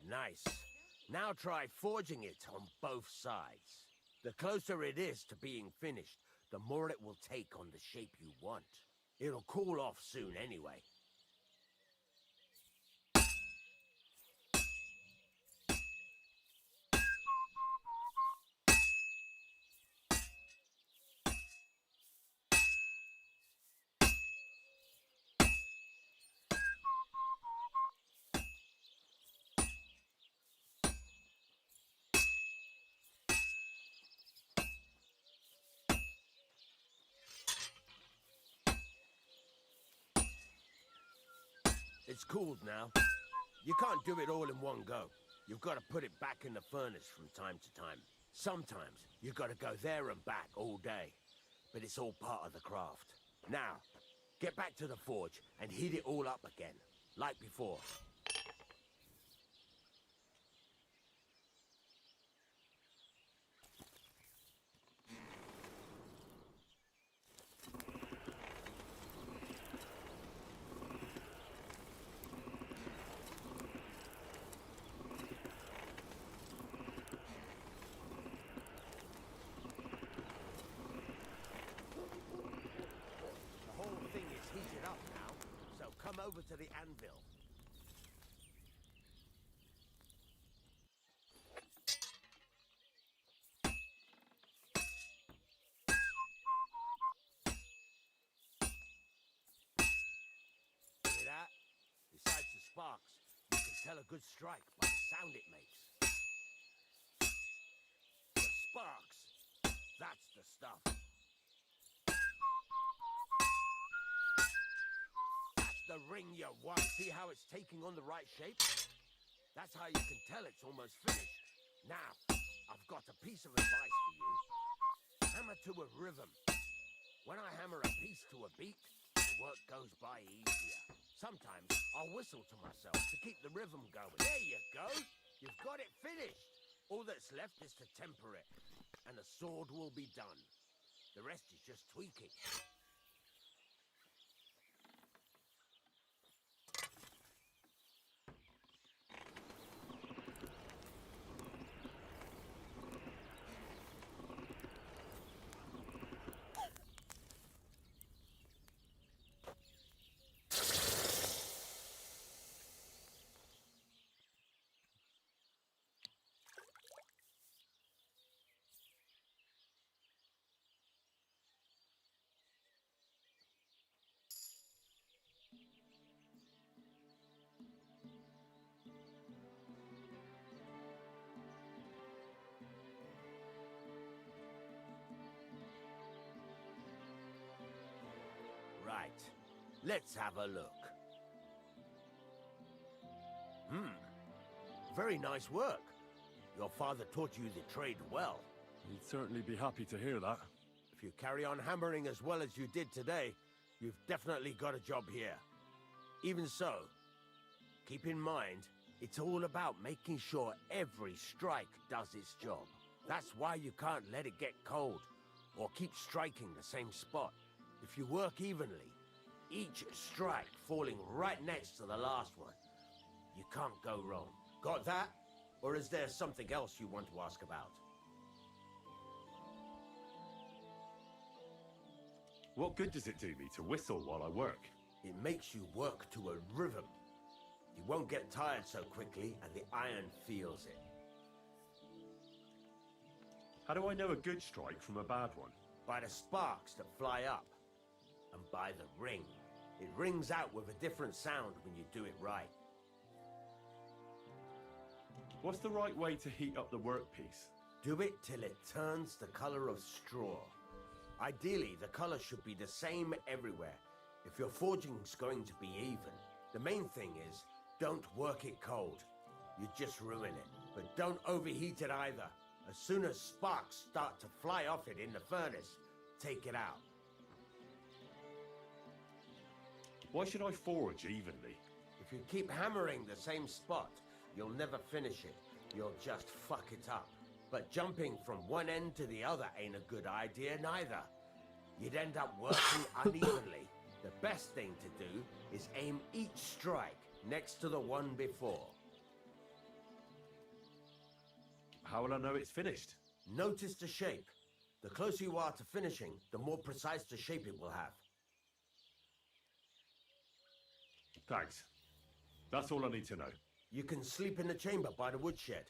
Nice. Now try forging it on both sides. The closer it is to being finished, the more it will take on the shape you want. It'll cool off soon anyway. It's cooled now. You can't do it all in one go. You've got to put it back in the furnace from time to time. Sometimes you've got to go there and back all day. But it's all part of the craft. Now, get back to the forge and heat it all up again, like before. Come over to the anvil. Hear that? Besides the sparks, you can tell a good strike by the sound it makes. The sparks, that's the stuff. The ring you want. See how it's taking on the right shape? That's how you can tell it's almost finished. Now, I've got a piece of advice for you. Hammer to a rhythm. When I hammer a piece to a beat, the work goes by easier. Sometimes I'll whistle to myself to keep the rhythm going. There you go. You've got it finished. All that's left is to temper it, and the sword will be done. The rest is just tweaking. Right, let's have a look. Very nice work. Your father taught you the trade well. He'd certainly be happy to hear that. If you carry on hammering as well as you did today, you've definitely got a job here. Even so, Keep in mind, it's all about making sure every strike does its job. That's why you can't let it get cold, or keep striking the same spot. If you work evenly, each strike falling right next to the last one, you can't go wrong. Got that? Or is there something else you want to ask about? What good does it do me to whistle while I work? It makes you work to a rhythm. You won't get tired so quickly, and the iron feels it. How do I know a good strike from a bad one? By the sparks that fly up, and by the ring. It rings out with a different sound when you do it right. What's the right way to heat up the workpiece? Do it till it turns the color of straw. Ideally, the color should be the same everywhere, if your forging's going to be even. The main thing is, don't work it cold. You just ruin it. But don't overheat it either. As soon as sparks start to fly off it in the furnace, take it out. Why should I forge evenly? If you keep hammering the same spot, you'll never finish it. You'll just fuck it up. But jumping from one end to the other ain't a good idea neither. You'd end up working unevenly. The best thing to do is aim each strike next to the one before. How will I know it's finished? Notice the shape. The closer you are to finishing, the more precise the shape it will have. Thanks. That's all I need to know. You can sleep in the chamber by the woodshed.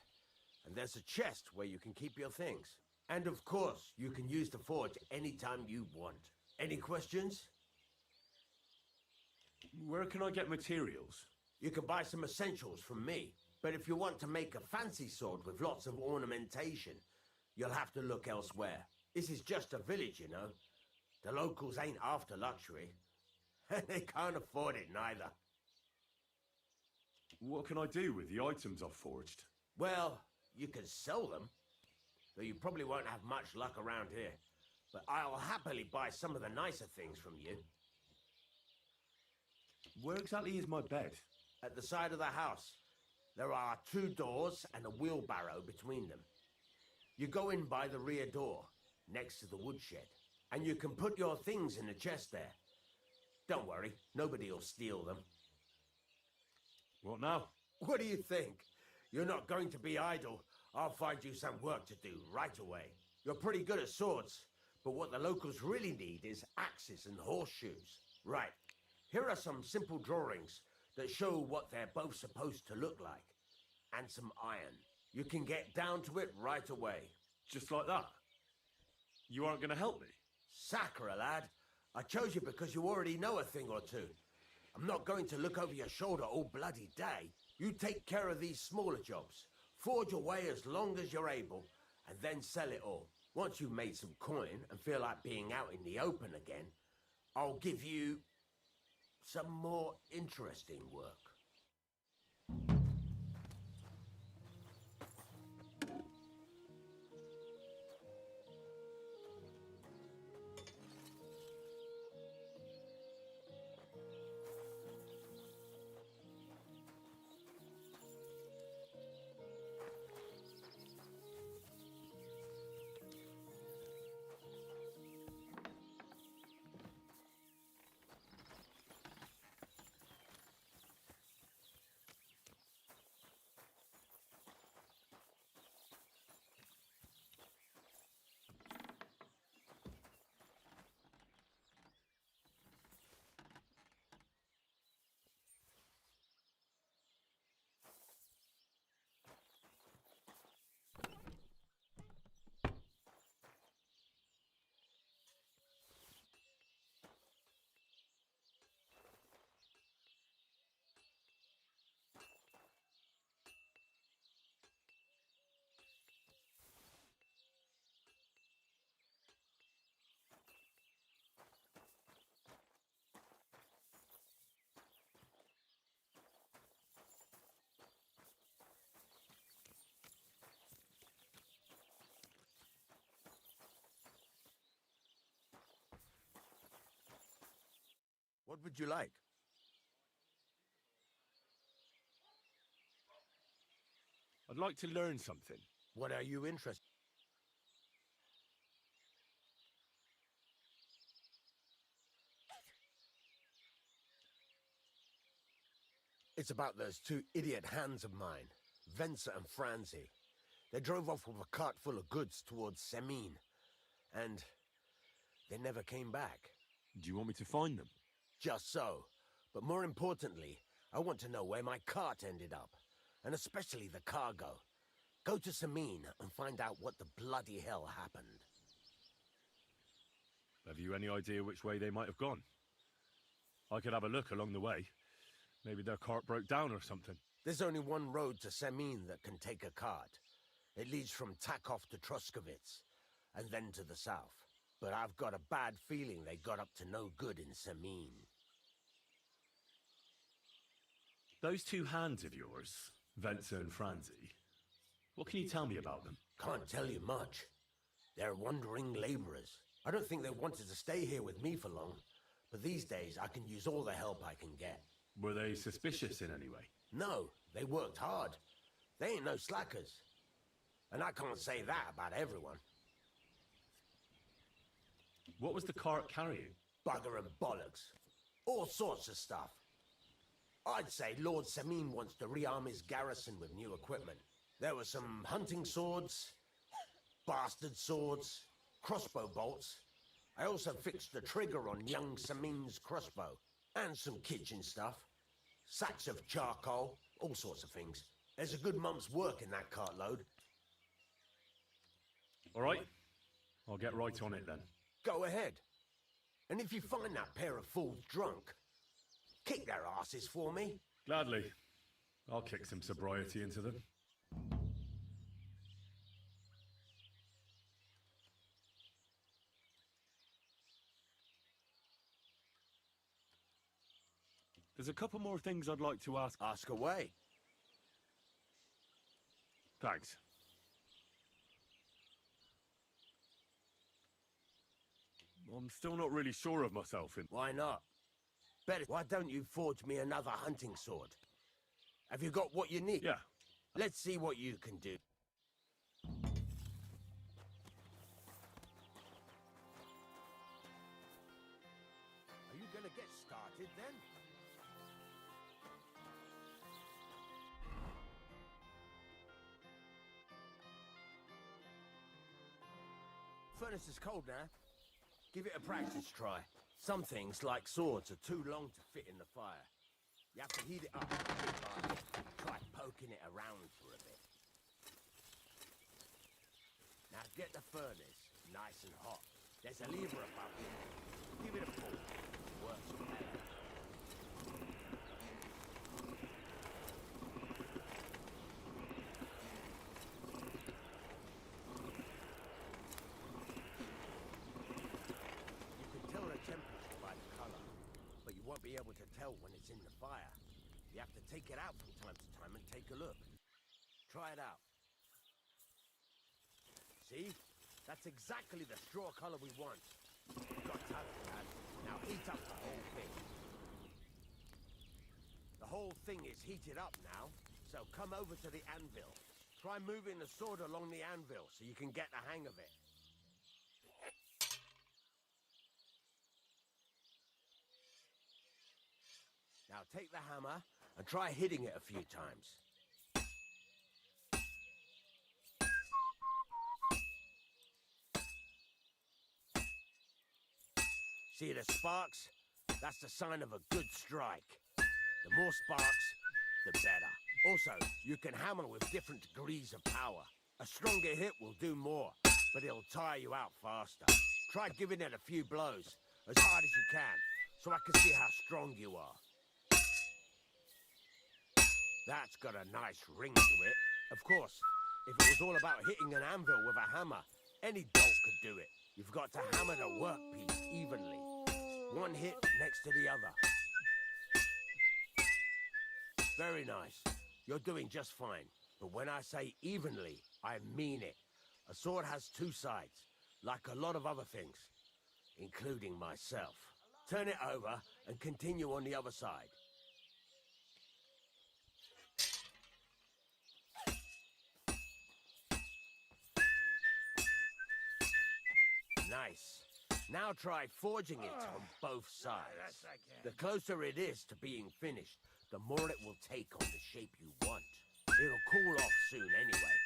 And there's a chest where you can keep your things. And of course, you can use the forge anytime you want. Any questions? Where can I get materials? You can buy some essentials from me. But if you want to make a fancy sword with lots of ornamentation, you'll have to look elsewhere. This is just a village, you know. The locals ain't after luxury. And they can't afford it neither. What can I do with the items I've forged? Well, you can sell them, though you probably won't have much luck around here. But I'll happily buy some of the nicer things from you. Where exactly is my bed? At the side of the house, there are 2 doors and a wheelbarrow between them. You go in by the rear door, next to the woodshed, and you can put your things in the chest there. Don't worry, nobody will steal them. What now? What do you think? You're not going to be idle. I'll find you some work to do right away. You're pretty good at swords, but what the locals really need is axes and horseshoes. Right, here are some simple drawings that show what they're both supposed to look like. And some iron. You can get down to it right away. Just like that? You aren't going to help me? Sacre, lad. I chose you because you already know a thing or two. I'm not going to look over your shoulder all bloody day. You take care of these smaller jobs. Forge away as long as you're able, and then sell it all. Once you've made some coin and feel like being out in the open again, I'll give you some more interesting work. What would you like? like to learn something. What are you interested? It's about those two idiot hands of mine, Venser and Franzi. They drove off with a cart full of goods towards Semin, and they never came back. Do you want me to find them? Just so. But more importantly, I want to know where my cart ended up, and especially the cargo. Go to Semin and find out what the bloody hell happened. Have you any idea which way they might have gone? I could have a look along the way. Maybe their cart broke down or something. There's only one road to Semin that can take a cart. It leads from Takov to Troskovitz, and then to the south. But I've got a bad feeling they got up to no good in Semin. Those two hands of yours, Venser and Franzi, what can you tell me about them? Can't tell you much. They're wandering laborers. I don't think they wanted to stay here with me for long, but these days I can use all the help I can get. Were they suspicious in any way? No, they worked hard. They ain't no slackers. And I can't say that about everyone. What was the cart carrying? Bugger and bollocks. All sorts of stuff. I'd say Lord Semin wants to rearm his garrison with new equipment. There were some hunting swords, bastard swords, crossbow bolts. I also fixed the trigger on young Semin's crossbow. And some kitchen stuff. Sacks of charcoal, all sorts of things. There's a good month's work in that cartload. All right, I'll get right on it then. Go ahead. And if you find that pair of fools drunk, kick their asses for me. Gladly. I'll kick some sobriety into them. There's a couple more things I'd like to ask. Ask away. Thanks. I'm still not really sure of myself in... Why not? Better. Why don't you forge me another hunting sword? Have you got what you need? Yeah. Let's see what you can do. Are you gonna get started then? Furnace is cold now. Give it a practice try. Some things, like swords, are too long to fit in the fire. You have to heat it up. Try poking it around for a bit. Now get the furnace nice and hot. There's a lever above it. Give it a pull. Works better. Be able to tell when it's in the fire. You have to take it out from time to time and take a look. Try it out. See? That's exactly the straw color we want. Got talent, lad. Now heat up the whole thing. The whole thing is heated up now, so come over to the anvil. Try moving the sword along the anvil so you can get the hang of it. Now take the hammer and try hitting it a few times. See the sparks? That's the sign of a good strike. The more sparks, the better. Also, you can hammer with different degrees of power. A stronger hit will do more, but it'll tire you out faster. Try giving it a few blows, as hard as you can, so I can see how strong you are. That's got a nice ring to it. Of course, if it was all about hitting an anvil with a hammer, any dolt could do it. You've got to hammer the workpiece evenly. One hit next to the other. Very nice. You're doing just fine. But when I say evenly, I mean it. A sword has two sides, like a lot of other things, including myself. Turn it over and continue on the other side. Nice. Now try forging it on both sides. The closer it is to being finished, the more it will take on the shape you want. It'll cool off soon anyway.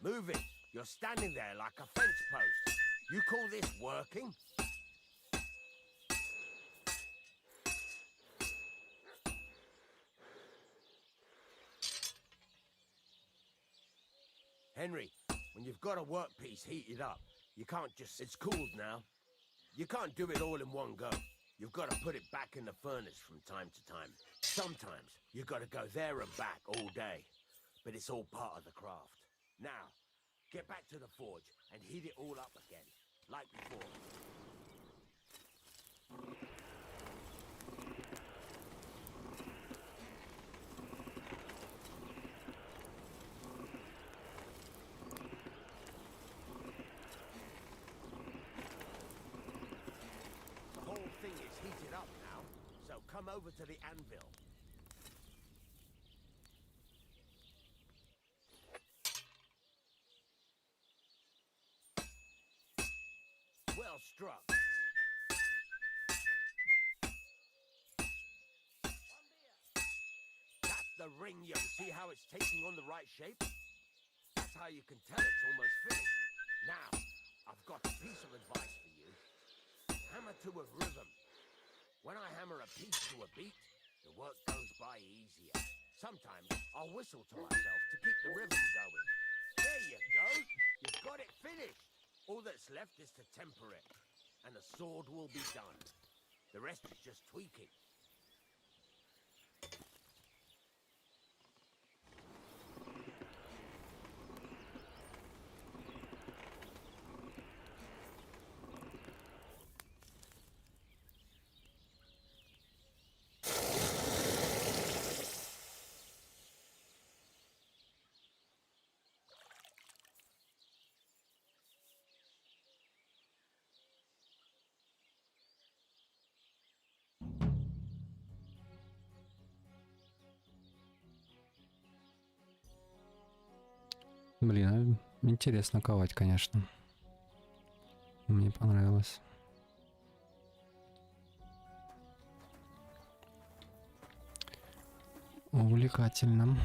Move it. You're standing there like a fence post. You call this working? Henry, when you've got a workpiece heated up, you can't just... It's cooled now. You can't do it all in one go. You've got to put it back in the furnace from time to time. Sometimes you've got to go there and back all day. But it's all part of the craft. Now, get back to the forge and heat it all up again, like before. The whole thing is heated up now, so come over to the anvil. Well struck. That's the ring, you see how it's taking on the right shape? That's how you can tell it's almost finished. Now, I've got a piece of advice for you. Hammer to a rhythm. When I hammer a piece to a beat, the work goes by easier. Sometimes I'll whistle to myself to keep the rhythm going. There you go. You've got it finished. All that's left is to temper it, and the sword will be done. The rest is just tweaking. Блин, интересно ковать, конечно. Мне понравилось. Увлекательно.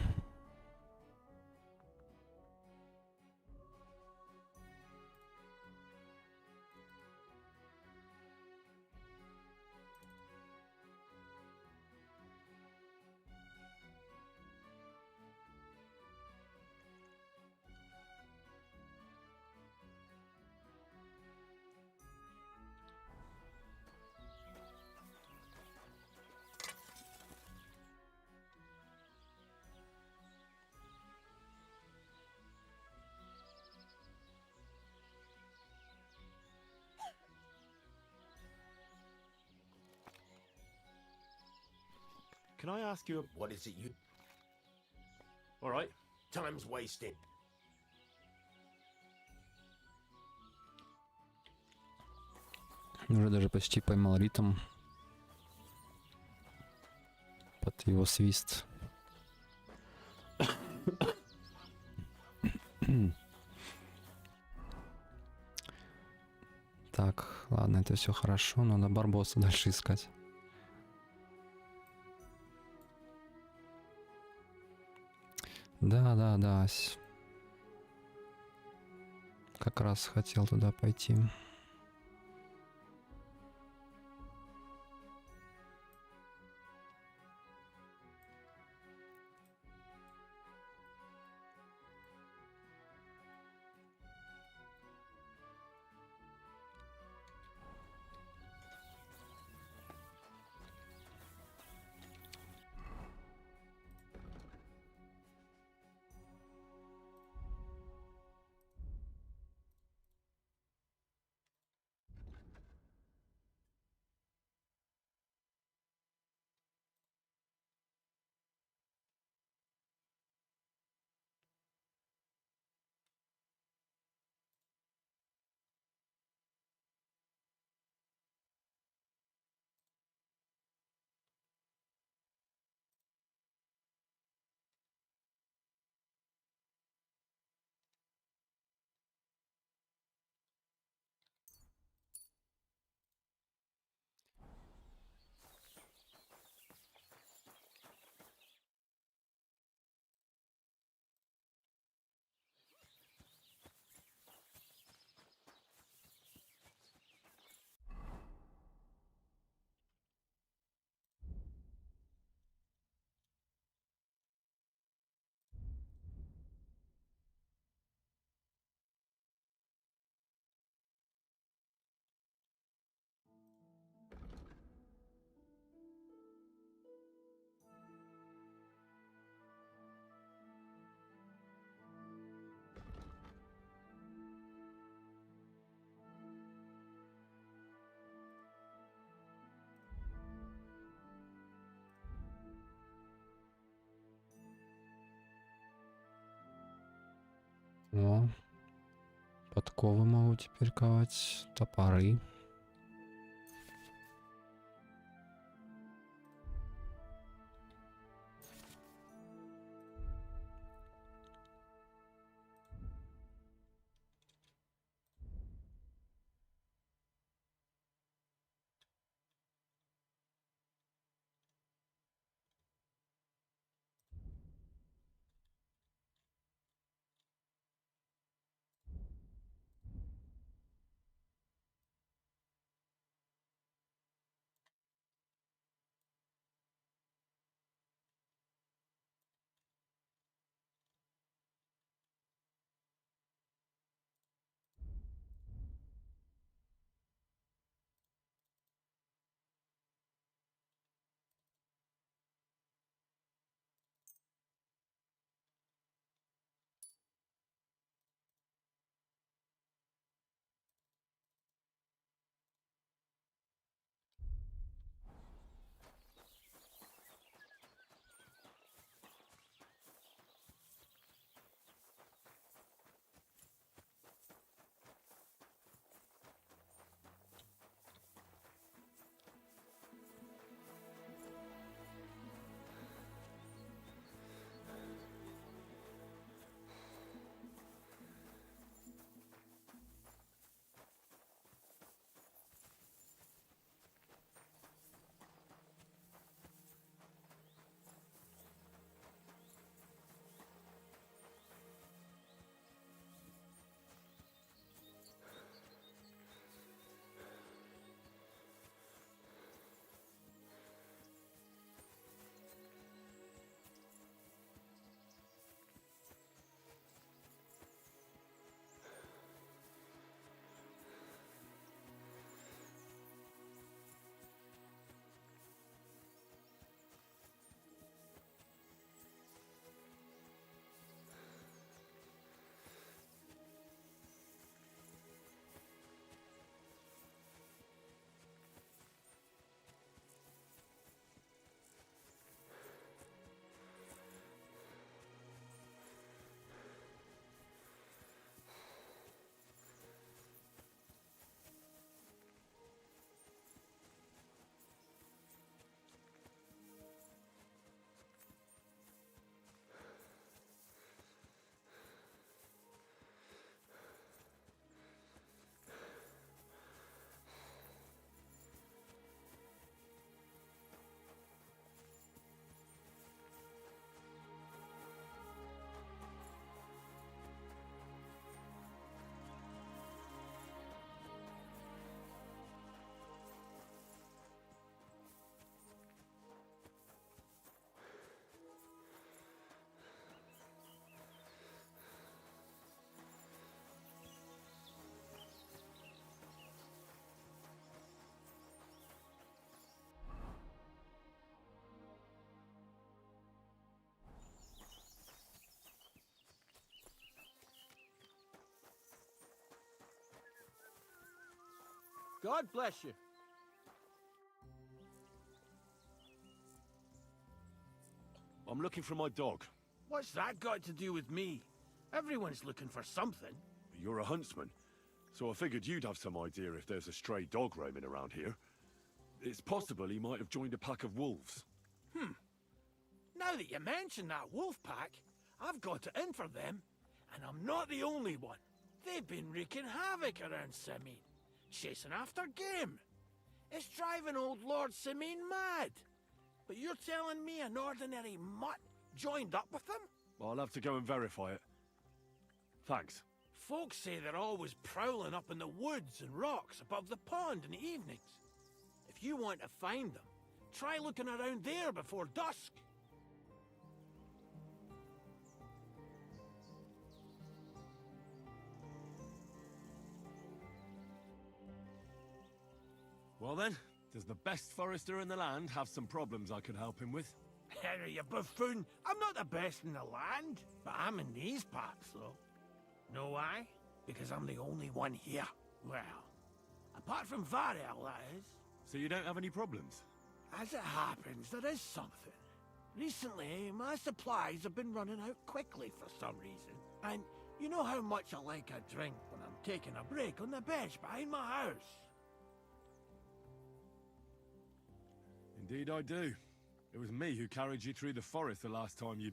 Can I ask you a... What is it you... All right. Time's wasted. Уже даже почти поймал ритм под его свист. Так, ладно, это все хорошо, надо барбоса дальше искать. Да. Как раз хотел туда пойти. О, подковы могу теперь ковать, топоры. God bless you. I'm looking for my dog. What's that got to do with me? Everyone's looking for something. You're a huntsman, so I figured you'd have some idea if there's a stray dog roaming around here. It's possible he might have joined a pack of wolves. Now that you mention that wolf pack, I've got it in for them, and I'm not the only one. They've been wreaking havoc around Simine, chasing after game. It's driving old Lord Simine mad. But you're telling me an ordinary mutt joined up with them? I'll have to go and verify it. Thanks. Folks say they're always prowling up in the woods and rocks above the pond in the evenings. If you want to find them, try looking around there before dusk. Well then, does the best forester in the land have some problems I could help him with? Henry, you buffoon! I'm not the best in the land, but I'm in these parts, though. Know why? Because I'm the only one here. Well, apart from Varel, that is. So you don't have any problems? As it happens, there is something. Recently, my supplies have been running out quickly for some reason, and You know how much I like a drink when I'm taking a break on the bench behind my house. Indeed I do. It was me who carried you through the forest the last time you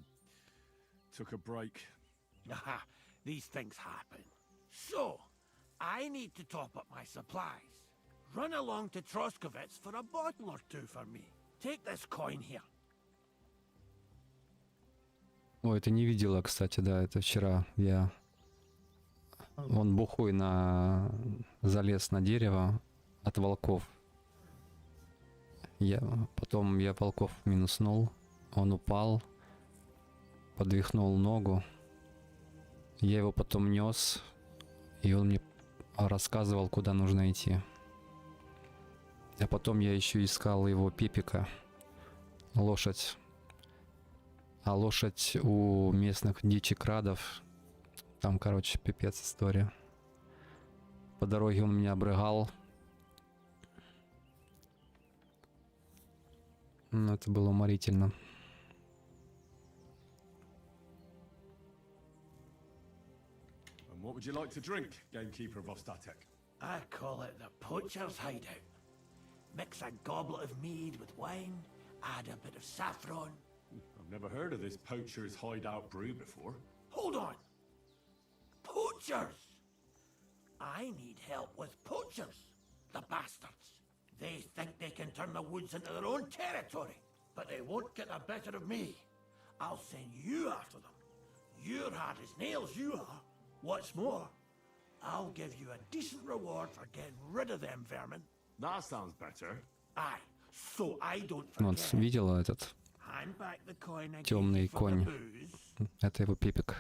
took a break. Aha, these things happen. So, I need to top up my supplies. Run along to Troskovitz for a bottle or two for me. Take this coin here. Ой, это не видела, кстати, да, это вчера я... Он бухой залез на дерево от волков. Потом я волков минуснул, он упал, подвихнул ногу. Я его потом нес, и он мне рассказывал, куда нужно идти. А потом я еще искал его Пепика, лошадь. А лошадь у местных дичекрадов, там, короче, пипец история. По дороге он меня обрыгал. Ну, это было уморительно. And what would you like to drink, gamekeeper of Ostatek? I call it the poacher's hideout. Mix a goblet of mead with wine, add a bit of saffron. I've never heard of this poacher's hideout brew before. Hold on! Poachers! I need help with poachers, the bastards. They think they can turn the woods into their own territory, but they won't get the better of me. I'll send you after them. You're hard as nails, you are. What's more, I'll give you a decent reward for getting rid of them vermin. That sounds better. Aye, so I don't Вот, forget. видела этот Hand back the coin I gave темный you for the конь. booze. Это его Пепик.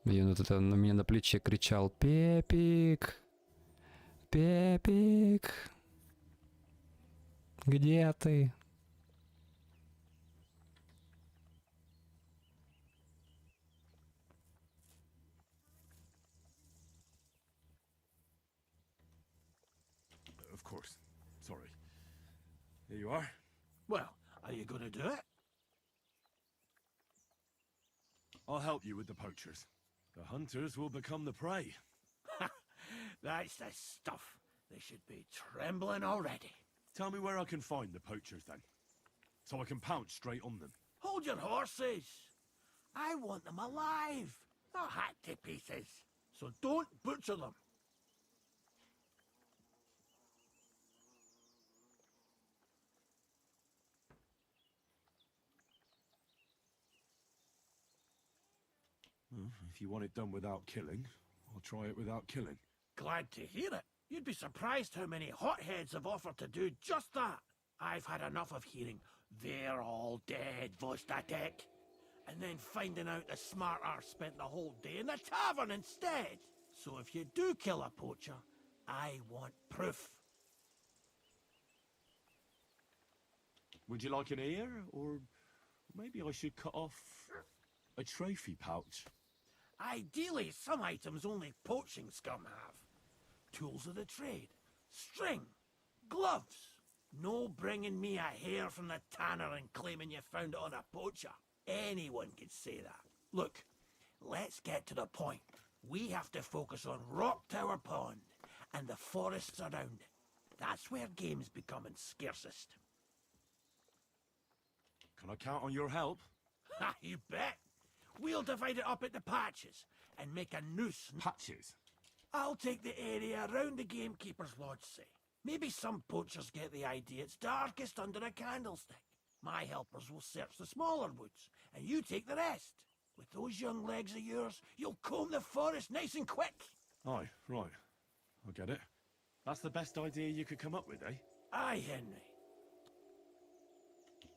И он вот это на меня на плече кричал: Пепик! Пепик! Где ты? Of course. Sorry. Here you are. Well, are you gonna do it? I'll help you with the poachers. The hunters will become the prey. That's the stuff. They should be trembling already. Tell me where I can find the poachers then, so I can pounce straight on them. Hold your horses. I want them alive, not hacked to pieces. So don't butcher them. If you want it done without killing, I'll try it without killing. Glad to hear it. You'd be surprised how many hotheads have offered to do just that. I've had enough of hearing, "They're all dead, Vostatek," and then finding out the smart arse spent the whole day in the tavern instead. So if you do kill a poacher, I want proof. Would you like an ear, or maybe I should cut off a trophy pouch? Ideally, some items only poaching scum have. Tools of the trade, string, gloves. No bringing me a hair from the tanner and claiming you found it on a poacher. Anyone could say that. Look, let's get to the point. We have to focus on Rock Tower Pond and the forests around it. That's where game's becoming scarcest. Can I count on your help? Ha, you bet. We'll divide it up into patches and make a noose. Patches? I'll take the area around the gamekeeper's lodge, say. Maybe some poachers get the idea it's darkest under a candlestick. My helpers will search the smaller woods, and you take the rest. With those young legs of yours, you'll comb the forest nice and quick. Aye, right. I get it. That's the best idea you could come up with, eh? Aye, Henry.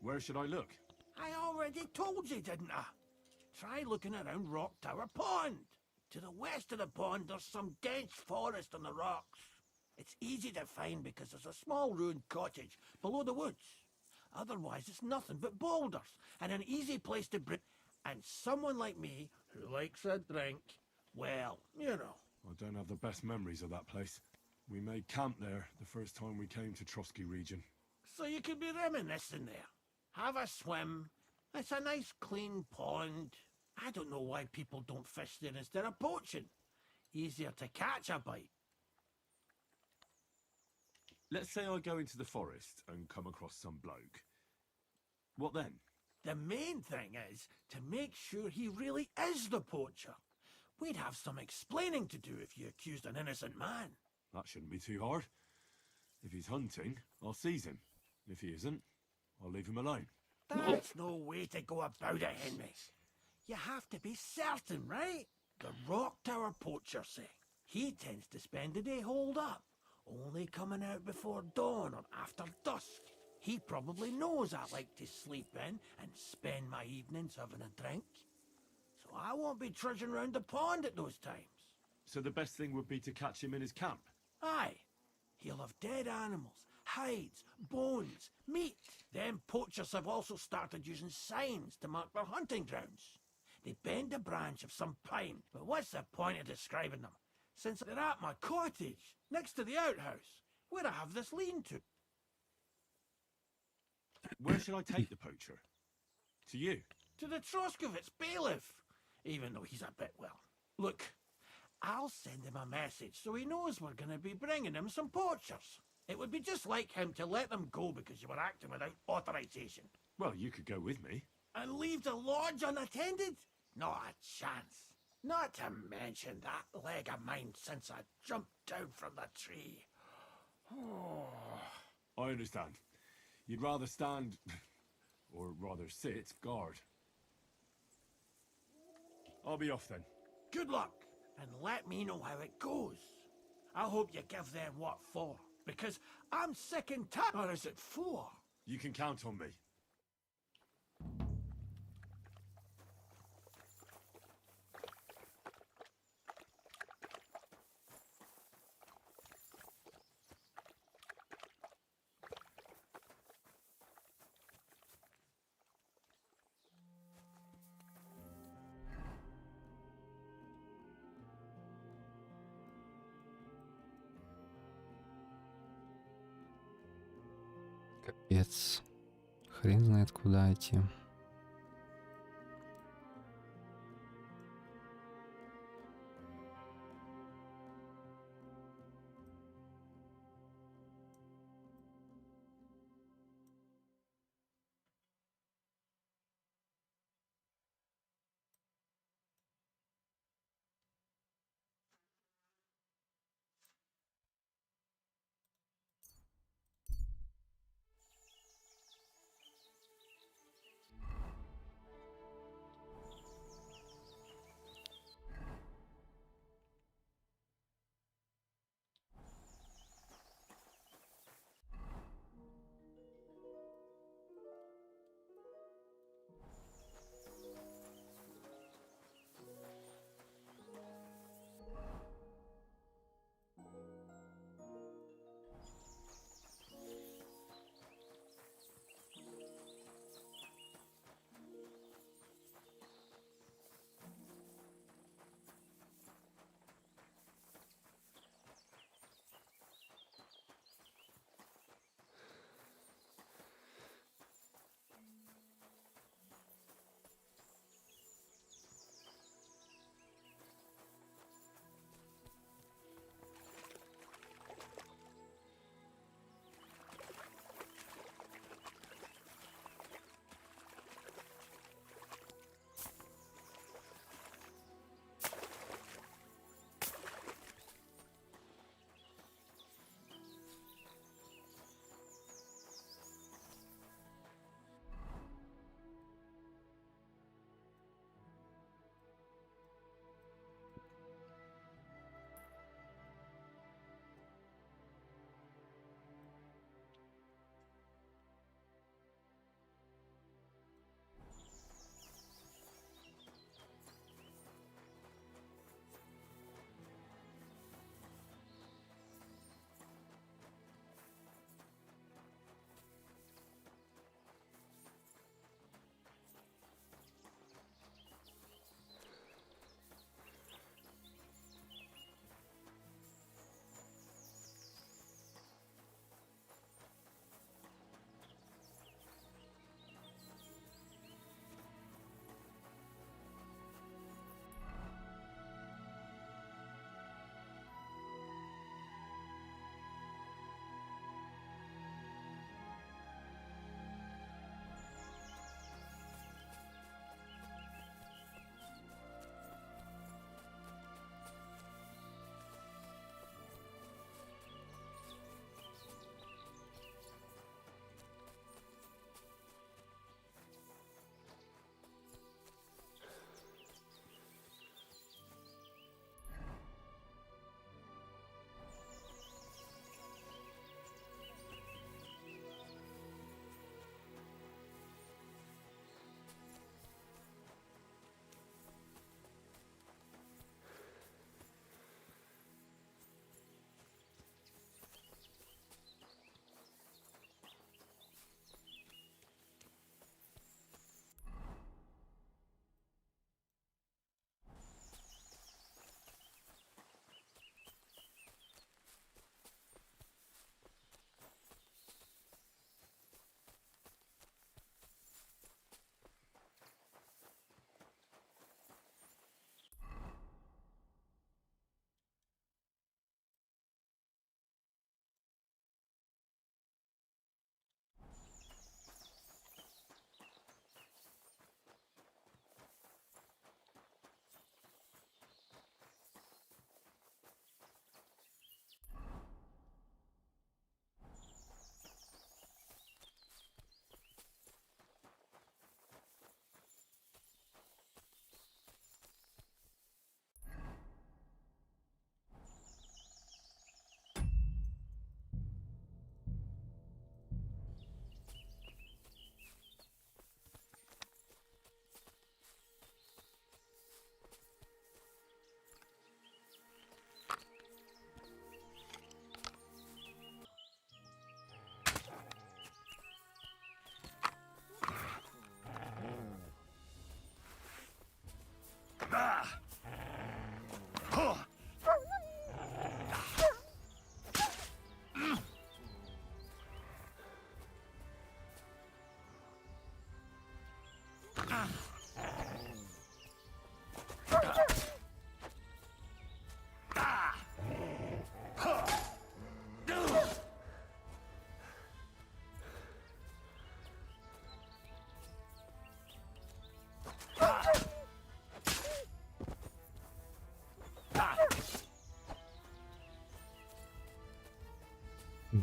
Where should I look? I already told you, didn't I? Try looking around Rock Tower Pond. To the west of the pond, there's some dense forest on the rocks. It's easy to find because there's a small ruined cottage below the woods. Otherwise, it's nothing but boulders and an easy place to bring. And someone like me, who likes a drink, well, you know. I don't have the best memories of that place. We made camp there the first time we came to Trotsky region. So you could be reminiscing there. Have a swim. It's a nice clean pond. I don't know why people don't fish there instead of poaching. Easier to catch a bite. Let's say I go into the forest and come across some bloke. What then? The main thing is to make sure he really is the poacher. We'd have some explaining to do if you accused an innocent man. That shouldn't be too hard. If he's hunting, I'll seize him. If he isn't, I'll leave him alone. That's no way to go about it, Henry. You have to be certain, right? The Rock Tower poacher say he tends to spend the day holed up, only coming out before dawn or after dusk. He probably knows I like to sleep in and spend my evenings having a drink. So I won't be trudging round the pond at those times. So the best thing would be to catch him in his camp? Aye. He'll have dead animals, hides, bones, meat. Them poachers have also started using signs to mark their hunting grounds. They bend a branch of some pine, but what's the point of describing them? Since they're at my cottage, next to the outhouse, where I have this lean-to. Where should I take the poacher? To you? To the Troskovitz bailiff, even though he's a bit, well. Look, I'll send him a message so he knows we're going to be bringing him some poachers. It would be just like him to let them go because you were acting without authorization. Well, you could go with me. And leave the lodge unattended? Not a chance. Not to mention that leg of mine since I jumped down from the tree. I understand. You'd rather stand, or rather sit, guard. I'll be off then. Good luck, and let me know how it goes. I hope you give them what for, because I'm sick and tired. Or is it for? You can count on me. Капец. Хрен знает, куда идти.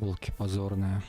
Булки позорные.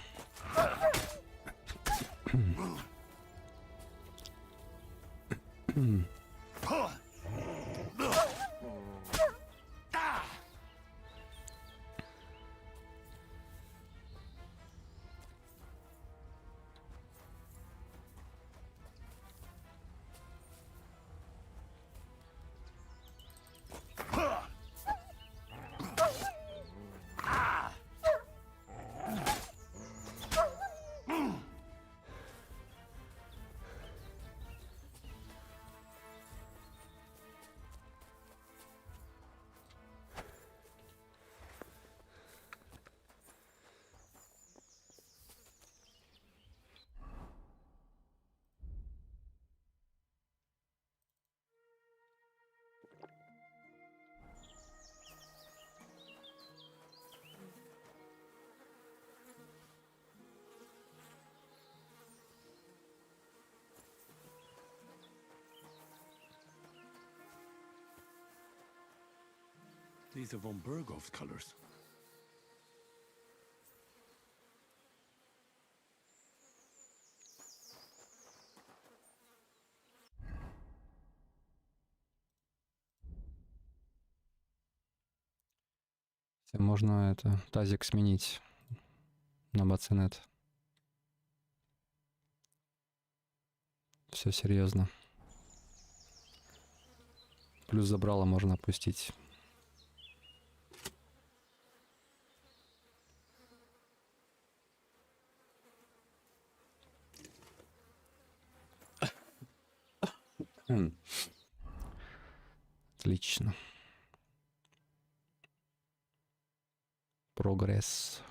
These are von Bergov's colors. Можно это тазик сменить на бацинет. Все серьезно. Плюс забрало можно опустить. Отлично. Прогресс.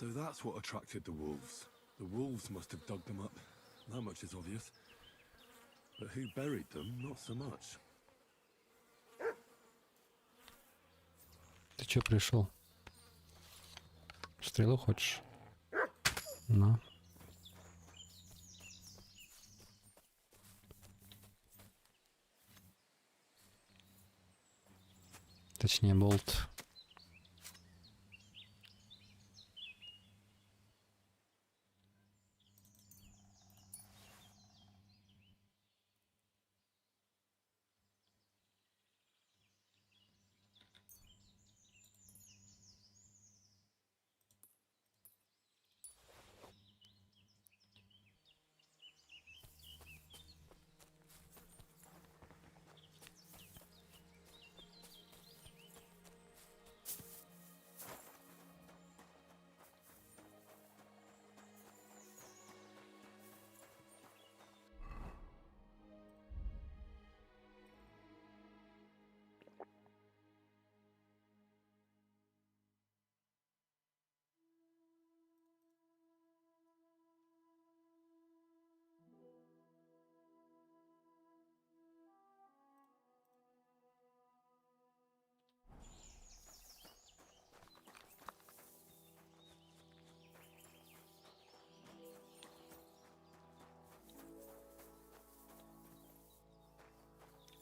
So that's what attracted the wolves. The wolves must have dug them up. That much is obvious. But who buried them, not so much. Ты чё пришел? Стрелу хочешь? На. Точнее, болт.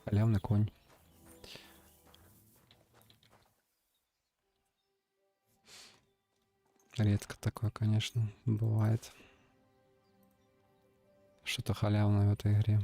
Халявный конь. Редко такое, конечно, бывает. Что-то халявное в этой игре.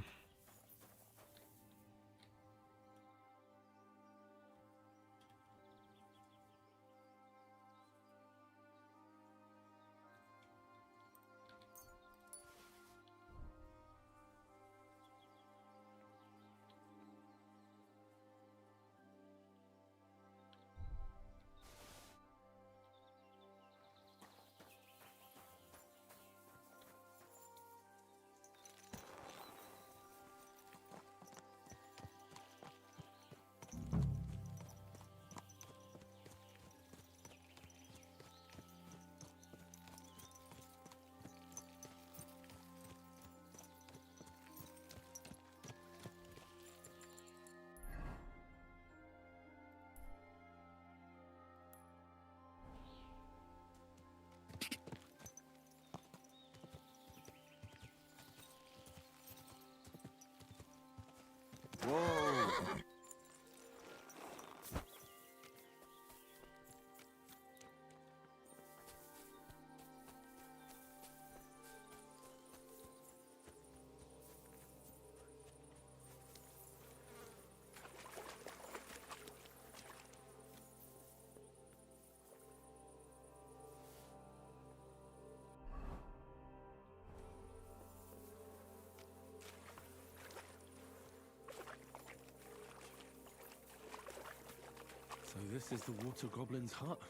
So this is the water goblin's hut?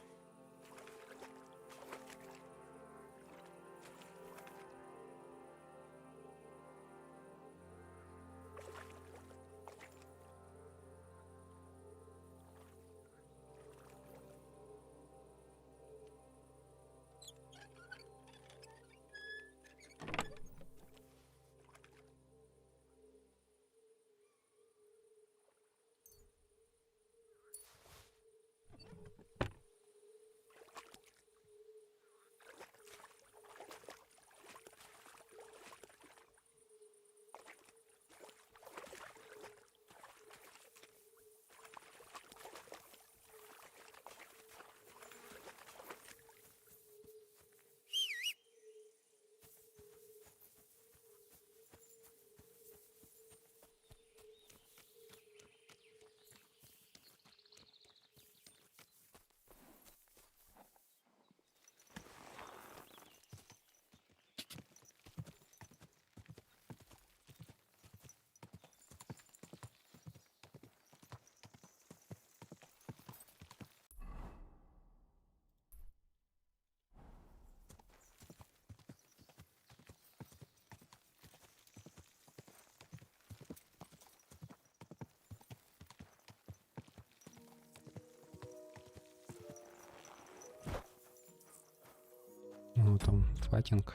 Ну там файтинг.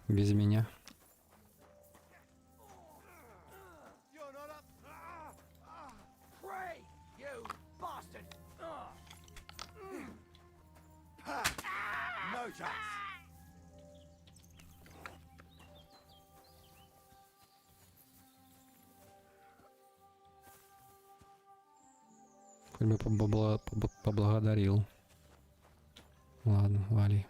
Без меня. Pray, you bastard! No chance. Хоть бы поблагодарил. Ладно, вали.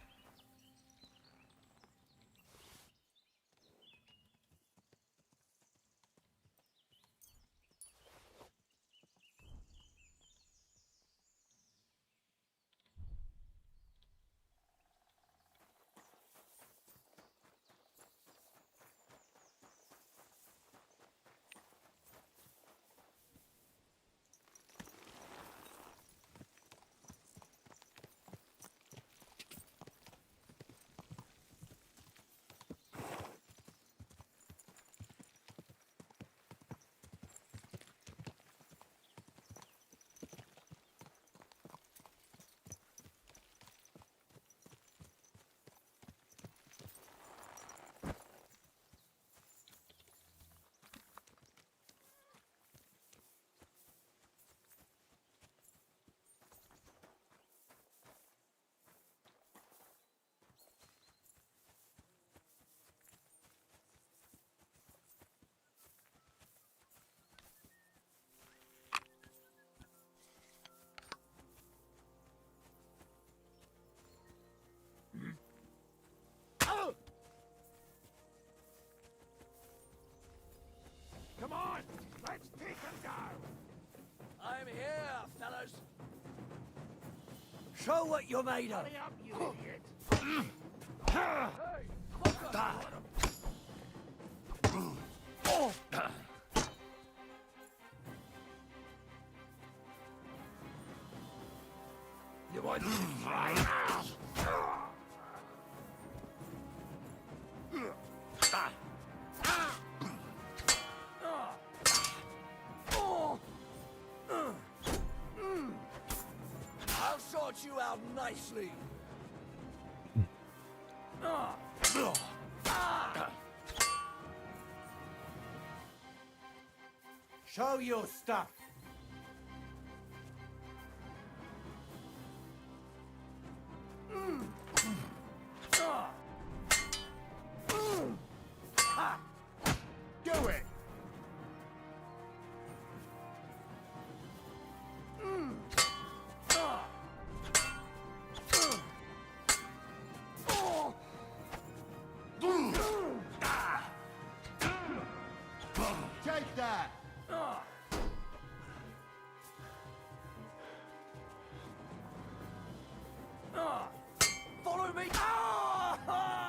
Come on, let's take him down. I'm here, fellas. Show what you're made of. Hurry up, you idiot. You want to try? I'll sort you out nicely. Show your stuff. Do it. Take that. Follow me.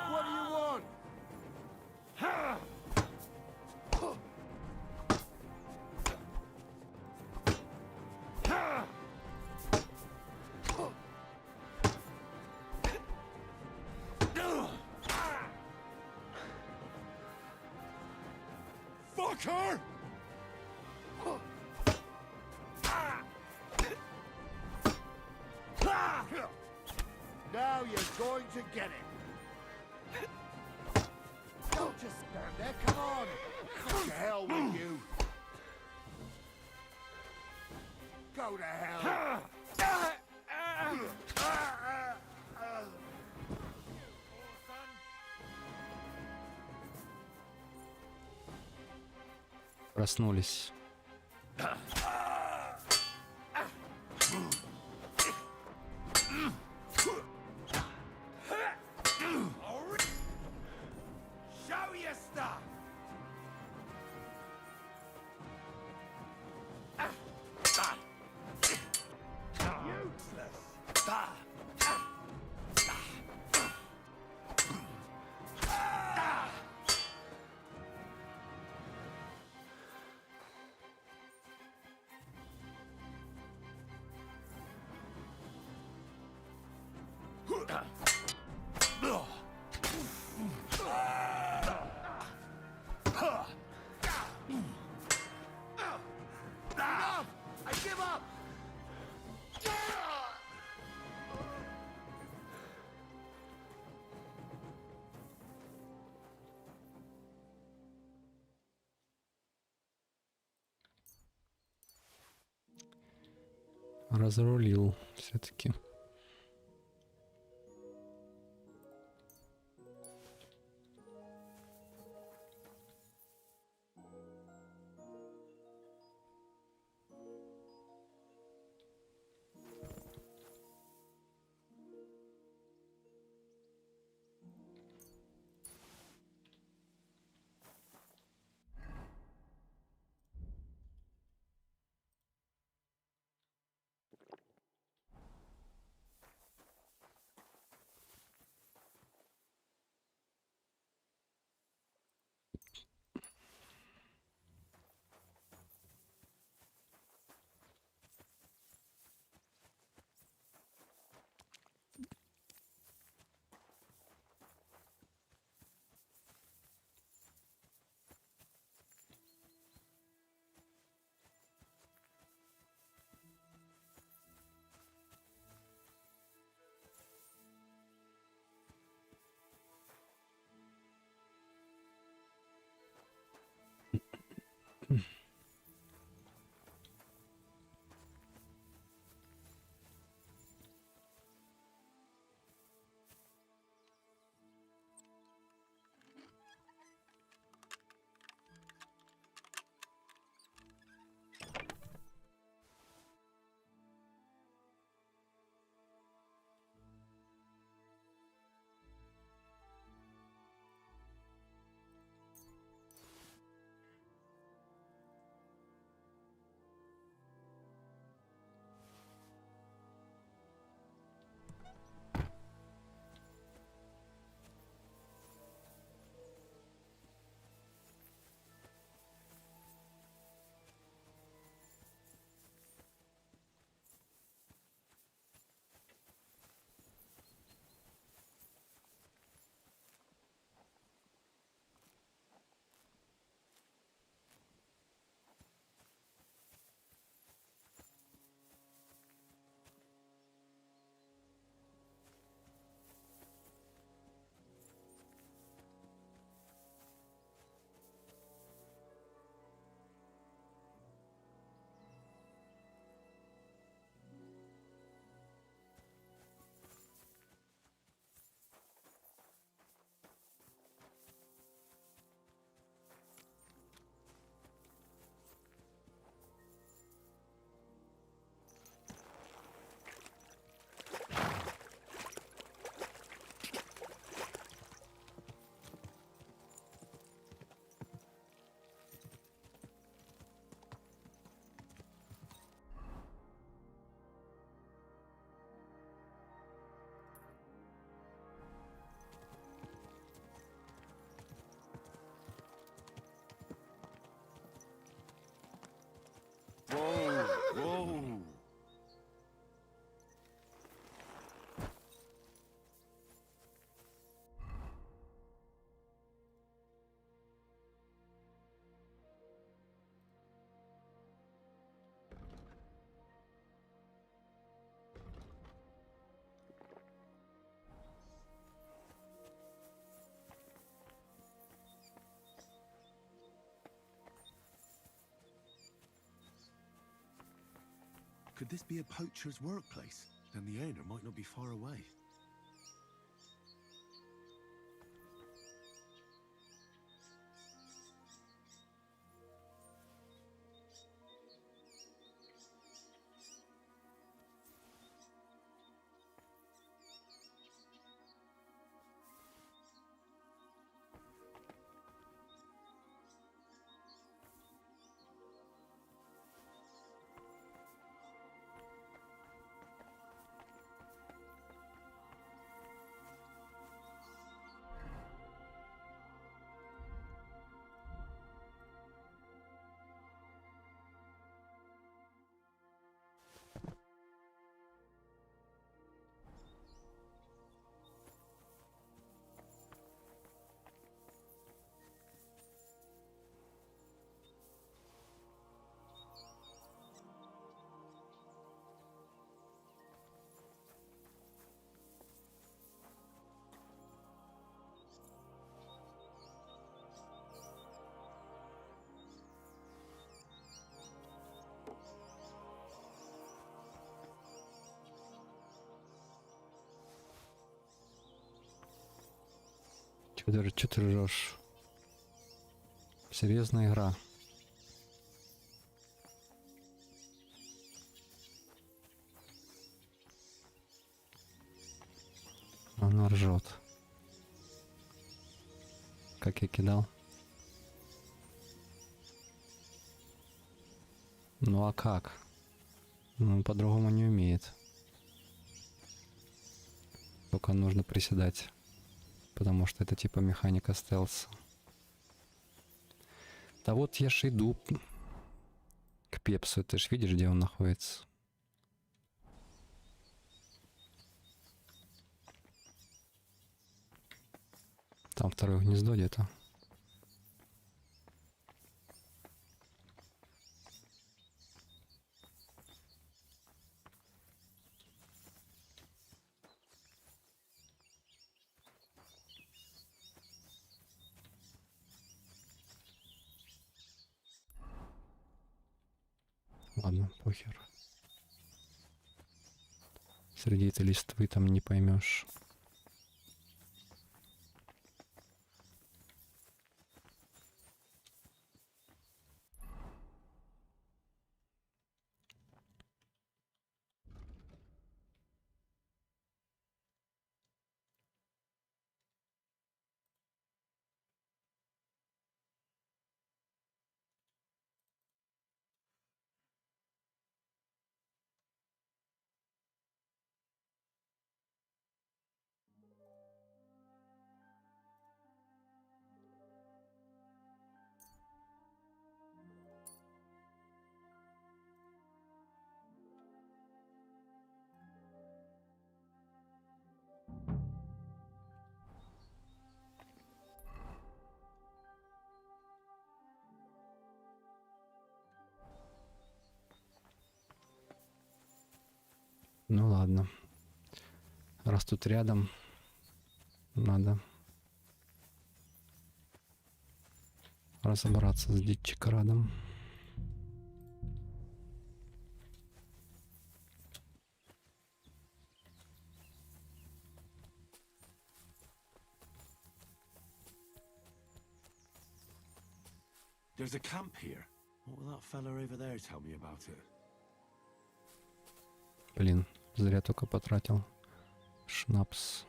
What do you want? Fucker! Now you're going to get it. Don't just stand there, come on! Go to hell with you! Go to hell! Проснулись. Show your stuff! Useless! Enough! I give up! Разрулил все-таки. Could this be a poacher's workplace? Then the owner might not be far away. Чё ты ржёшь? Серьезная игра. Она ржет. Как я кидал. Ну а как? Ну, по-другому не умеет. Только нужно приседать. Потому что это типа механика стелса. Да вот я ж иду к Пепсу. Ты ж видишь, где он находится? Там второе гнездо где-то. Ладно, похер. Среди этой листвы там не поймешь. Ну ладно. Раз тут рядом, надо разобраться с дичикрадом. There's a camp here. What will that fella over there tell me about it? Блин, зря только потратил шнапс.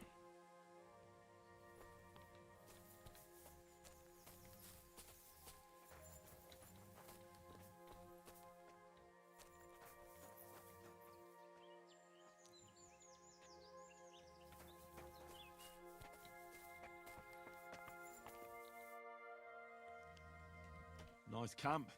Nice camp.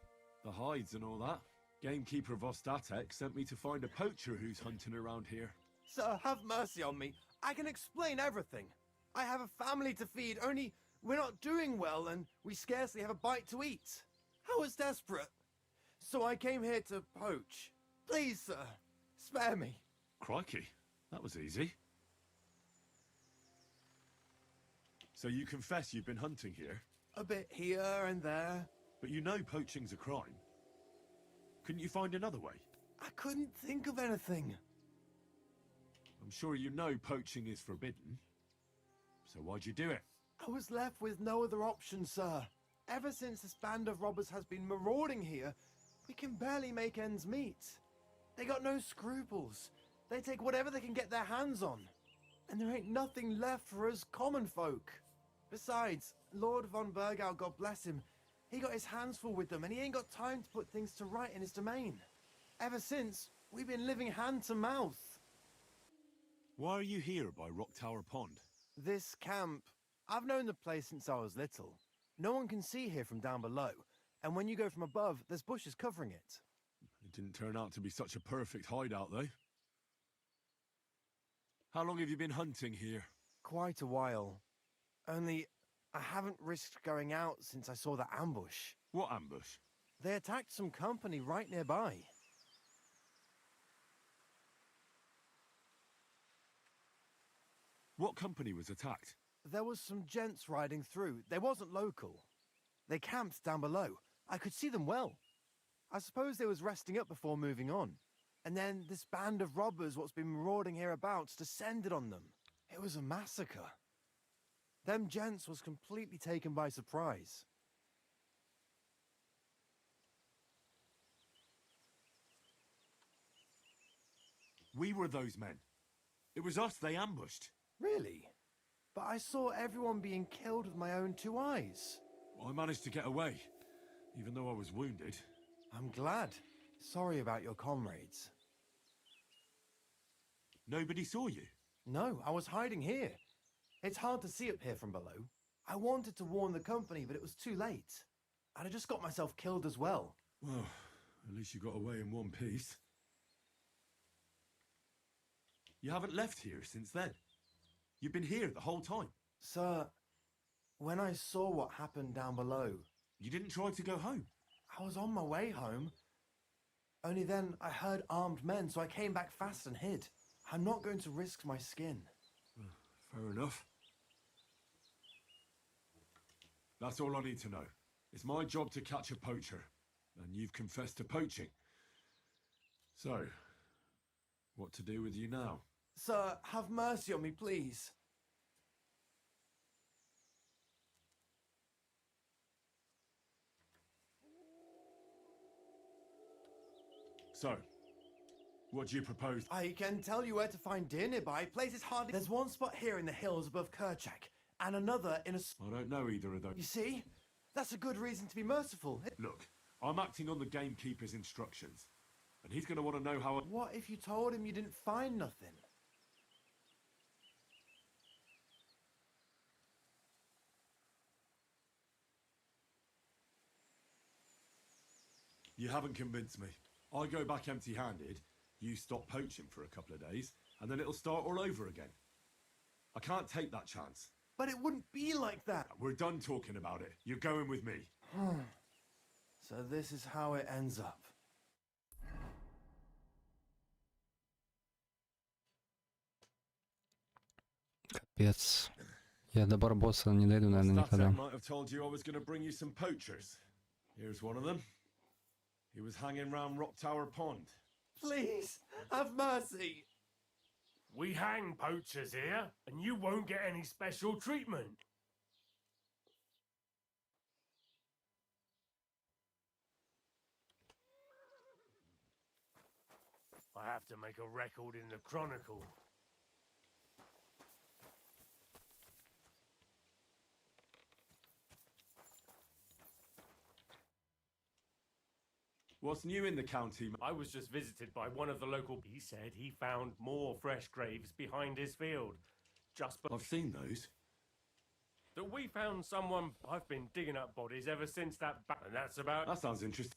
The hides and all that. Gamekeeper Vostatek sent me to find a poacher who's hunting around here. Sir, have mercy on me. I can explain everything. I have a family to feed, only we're not doing well and we scarcely have a bite to eat. I was desperate. So I came here to poach. Please, sir, spare me. Crikey, that was easy. So you confess you've been hunting here? A bit here and there. But you know poaching's a crime. Couldn't you find another way? I couldn't think of anything. I'm sure you know poaching is forbidden. So why'd you do it? I was left with no other option, sir. Ever since this band of robbers has been marauding here, we can barely make ends meet. They got no scruples. They take whatever they can get their hands on. And there ain't nothing left for us common folk. Besides, Lord von Burgau, God bless him, he got his hands full with them and he ain't got time to put things to right in his domain. Ever since, we've been living hand to mouth. Why are you here by Rock Tower Pond? This camp, I've known the place since I was little. No one can see here from down below, and when you go from above, there's bushes covering it. It didn't turn out to be such a perfect hideout, though. How long have you been hunting here? Quite a while. Only, I haven't risked going out since I saw that ambush. What ambush? They attacked some company right nearby. What company was attacked? There was some gents riding through. They wasn't local. They camped down below. I could see them well. I suppose they was resting up before moving on. And then this band of robbers what's been marauding hereabouts descended on them. It was a massacre. Them gents was completely taken by surprise. We were those men. It was us they ambushed. Really? But I saw everyone being killed with my own two eyes. I managed to get away, even though I was wounded. I'm glad. Sorry about your comrades. Nobody saw you? No, I was hiding here. It's hard to see up here from below. I wanted to warn the company, but it was too late. I'd have just got myself killed as well. Well, at least you got away in one piece. You haven't left here since then. You've been here the whole time. Sir, when I saw what happened down below... You didn't try to go home? I was on my way home. Only then I heard armed men, so I came back fast and hid. I'm not going to risk my skin. Fair enough. That's all I need to know. It's my job to catch a poacher, and you've confessed to poaching. So, what to do with you now? Sir, have mercy on me, please. So, what do you propose? I can tell you where to find deer nearby. Places hardly... There's one spot here in the hills above Kerchak, and another in a... I don't know either of those. You see? That's a good reason to be merciful. Look, I'm acting on the gamekeeper's instructions, and he's going to want to know how... What if you told him you didn't find nothing? You haven't convinced me. I go back empty-handed, you stop poaching for a couple of days, and then it'll start all over again. I can't take that chance. But it wouldn't be like that. We're done talking about it. You're going with me. So this is how it ends up. Капец. Я до барбоса не дойду, наверное, никогда. Statek might have told you I was going to bring you some poachers. Here's one of them. He was hanging round Rock Tower Pond. Please, have mercy. We hang poachers here, and you won't get any special treatment. I have to make a record in the Chronicle. What's new in the county? I was just visited by one of the local... He said he found more fresh graves behind his field. I've seen those. That we found someone... I've been digging up bodies ever since that... And that's about... That sounds interesting.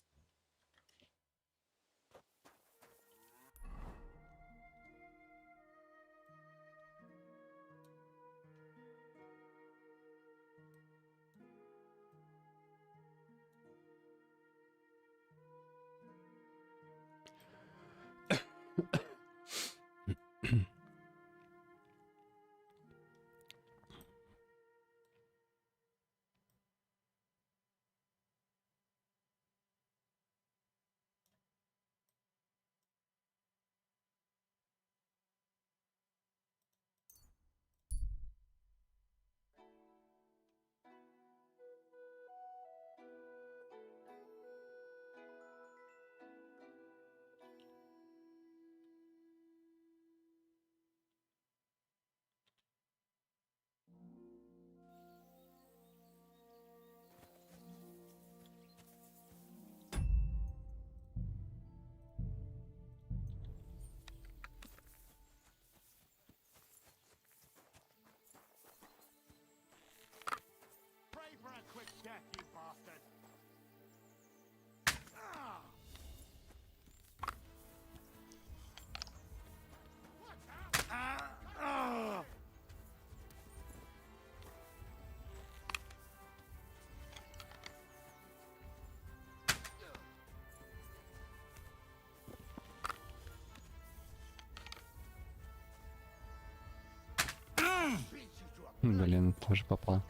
Блин, тоже попал.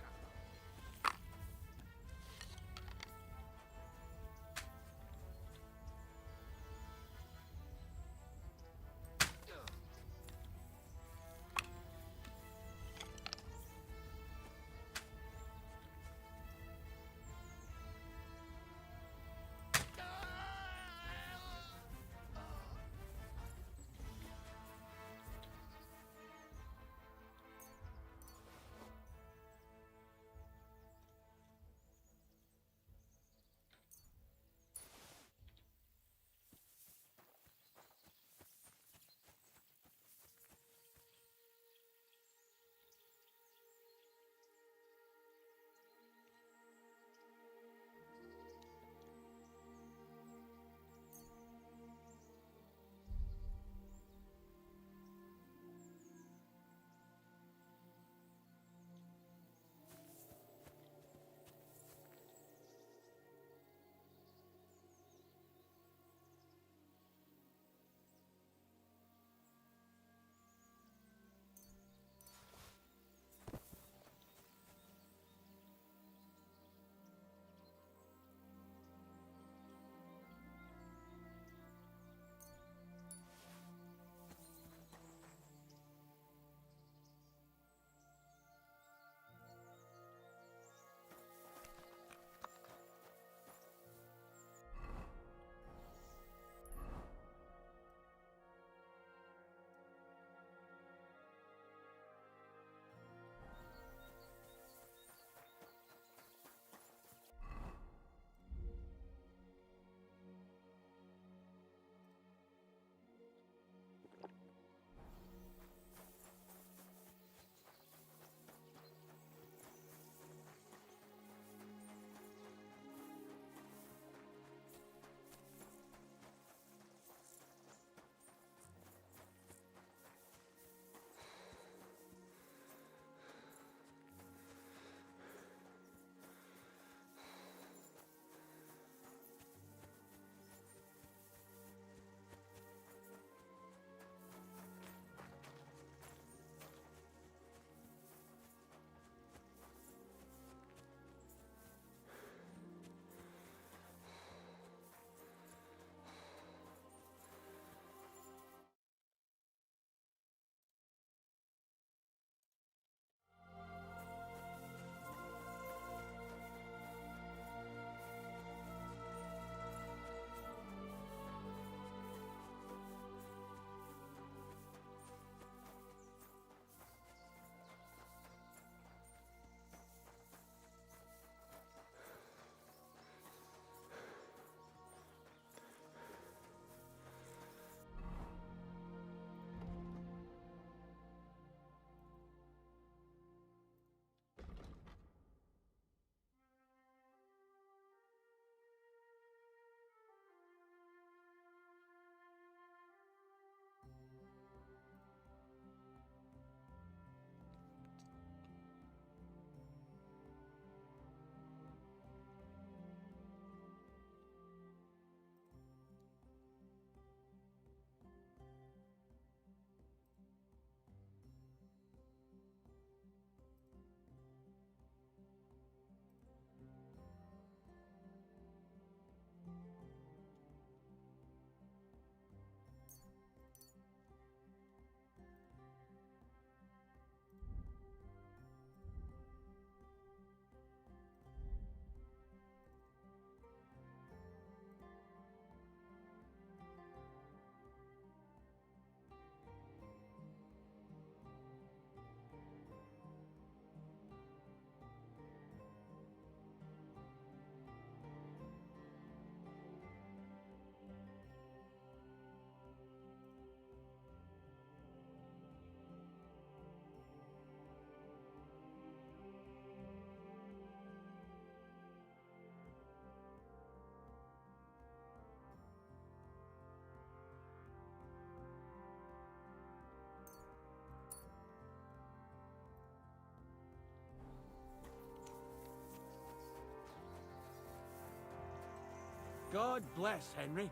God bless, Henry.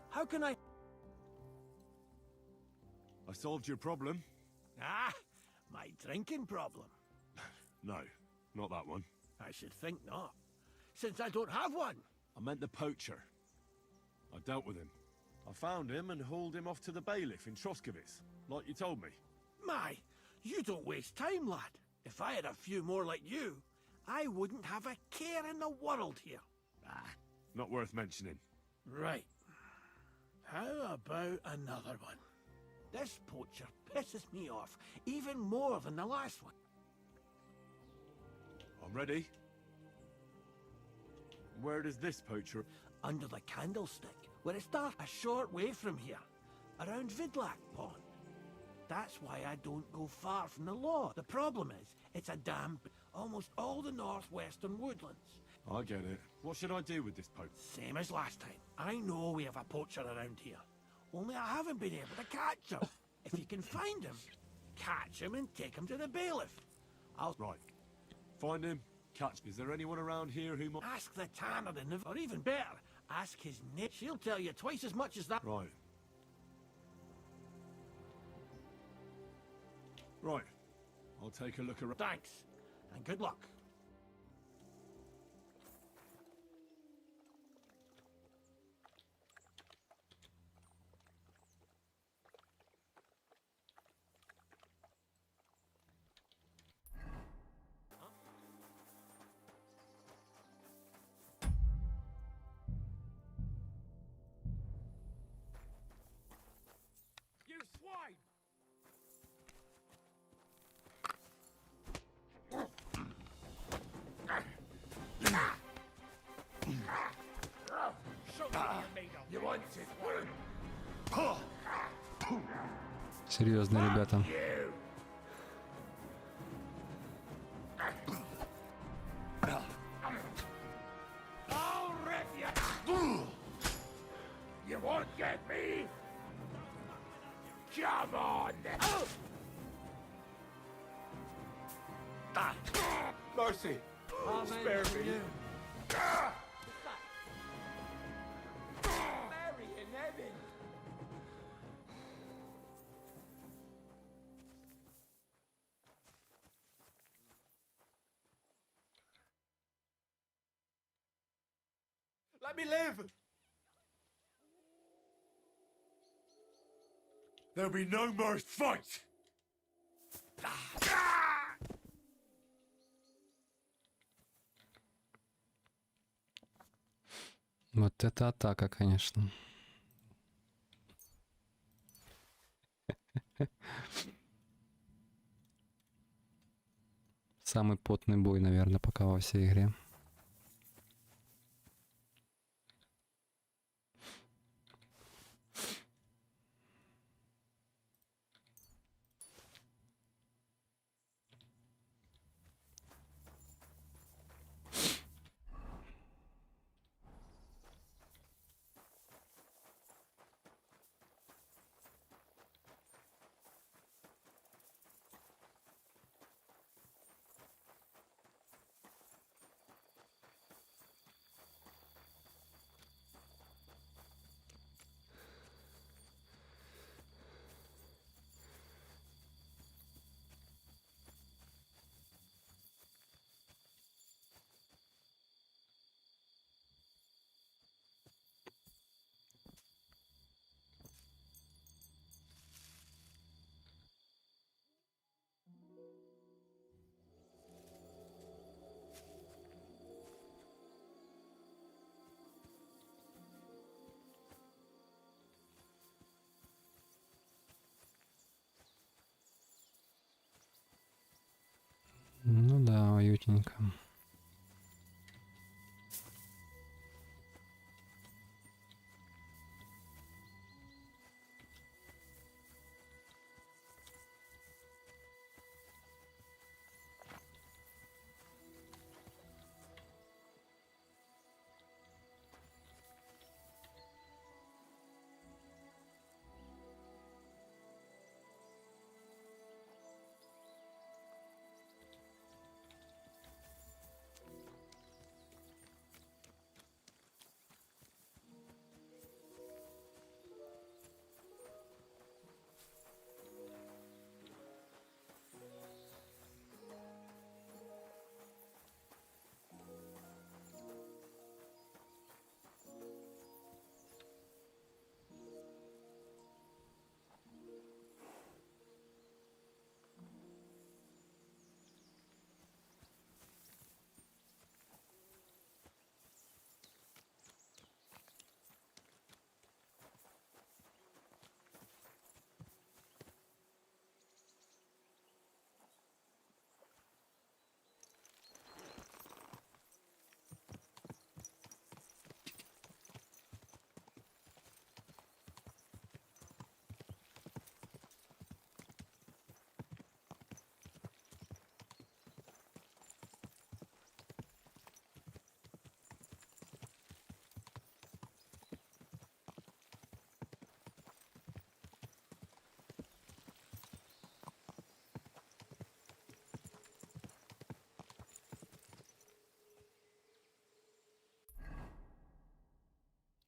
How can I... I solved your problem. Ah, my drinking problem. No, not that one. I should think not, since I don't have one. I meant the poacher. I dealt with him. I found him and hauled him off to the bailiff in Troskowitz, like you told me. My, you don't waste time, lad. If I had a few more like you, I wouldn't have a care in the world here. Not worth mentioning. Right. How about another one? This poacher pisses me off even more than the last one. I'm ready. Where does this poacher... Under the candlestick, where it starts a short way from here, around Vidlak Pond. That's why I don't go far from the law. The problem is, it's a damp, almost all the northwestern woodlands. I get it. What should I do with this poacher? Same as last time. I know we have a poacher around here. Only I haven't been able to catch him. If you can find him, catch him and take him to the bailiff. I'll... Right. Find him, catch... Is there anyone around here who might... Ask the tanner in the... Or even better, ask his name. She'll tell you twice as much as that. Right. Right. I'll take a look around. Thanks, and good luck. You swine! Show me what you're made of. You want it? Серьезно, ребята. I'll rip you! You won't get me! Come on! Mercy! Spare me! Mary in heaven! Let me live! There'll be no more fight! Вот это атака, конечно. Самый потный бой, наверное, пока во всей игре. Ну да, уютненько.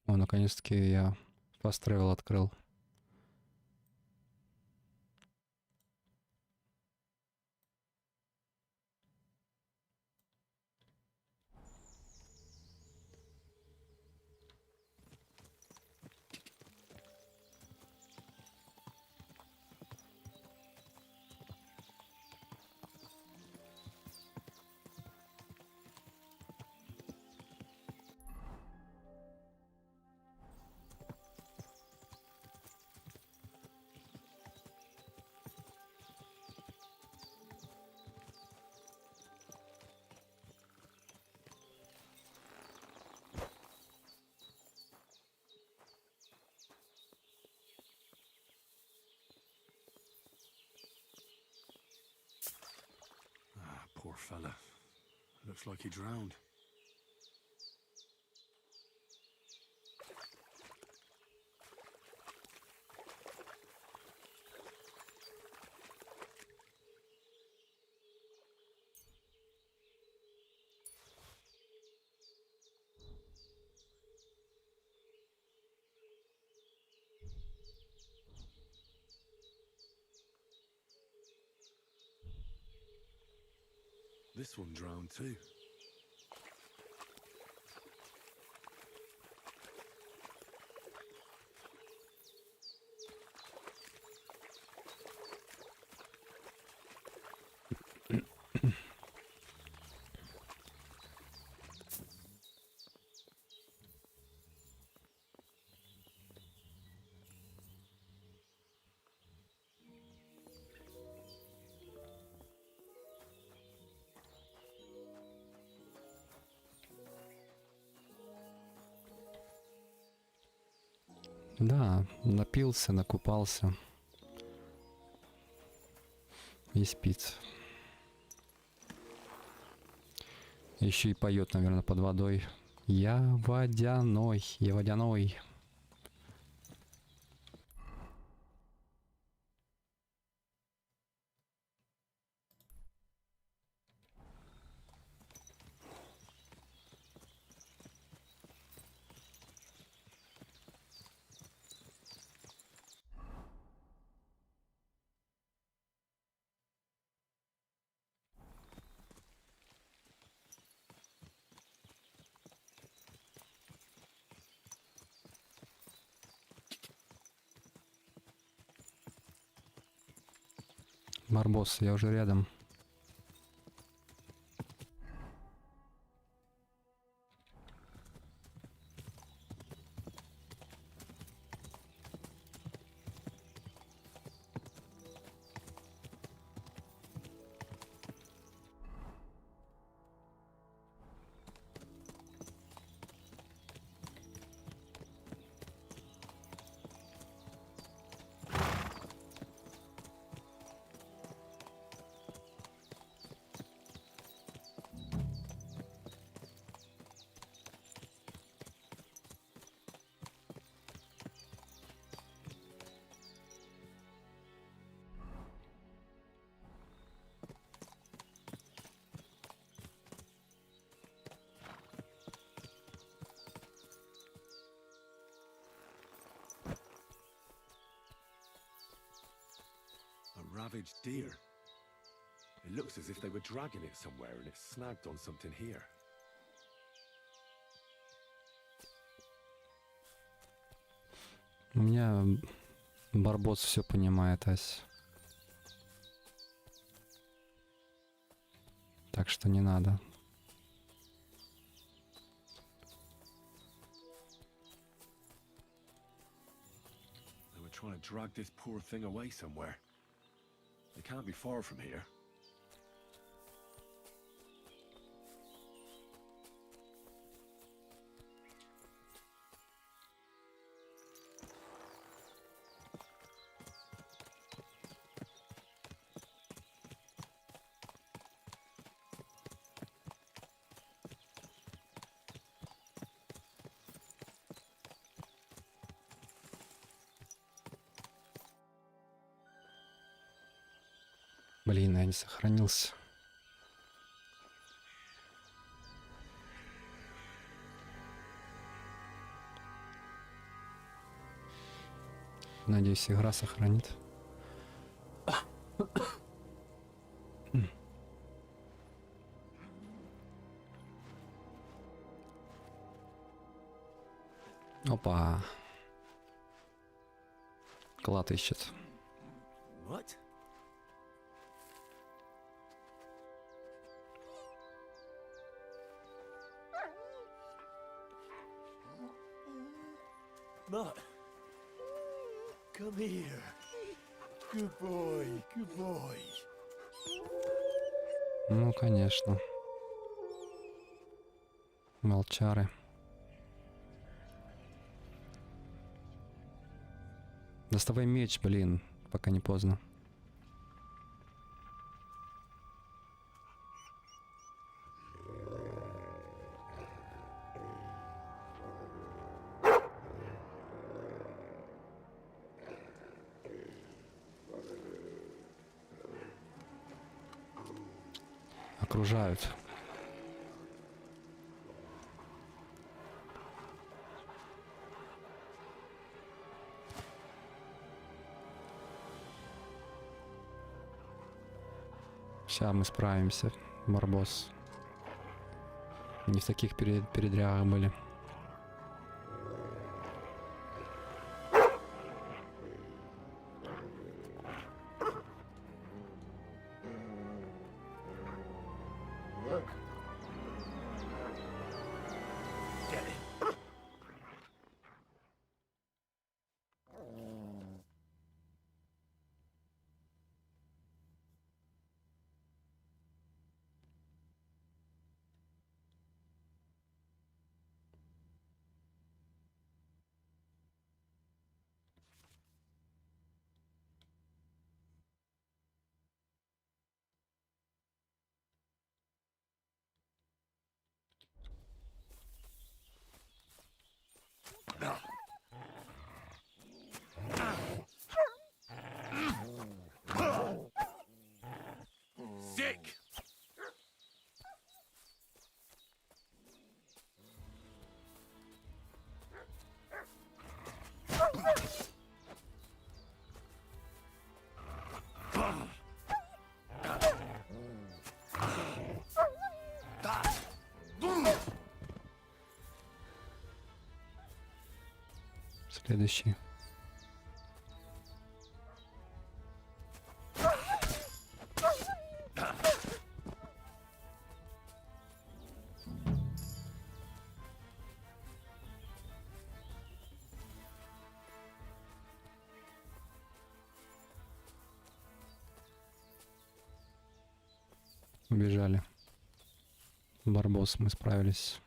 О, наконец-таки я fast travel открыл. Poor fella. Looks like he drowned. This one drowned too. Да, напился, накупался. И спит. Еще и поет, наверное, под водой. Я водяной, я водяной. Барбос, я уже рядом. Ravaged deer. It looks as if they were dragging it somewhere and it's snagged on something here. У меня Барбос все понимает, Ась. Так что не надо. They were trying to drag this poor thing away somewhere. They can't be far from here. Блин, я не сохранился. Надеюсь, игра сохранит. Опа. Клад ищет. What? Mutt, come here. Good boy, good boy. Ну, конечно. Молчары. Доставай меч, блин, пока не поздно. Окружают. Сейчас мы справимся, Барбос. Не в таких передрягах были. Sick! Следующий. Убежали. Барбос, мы справились.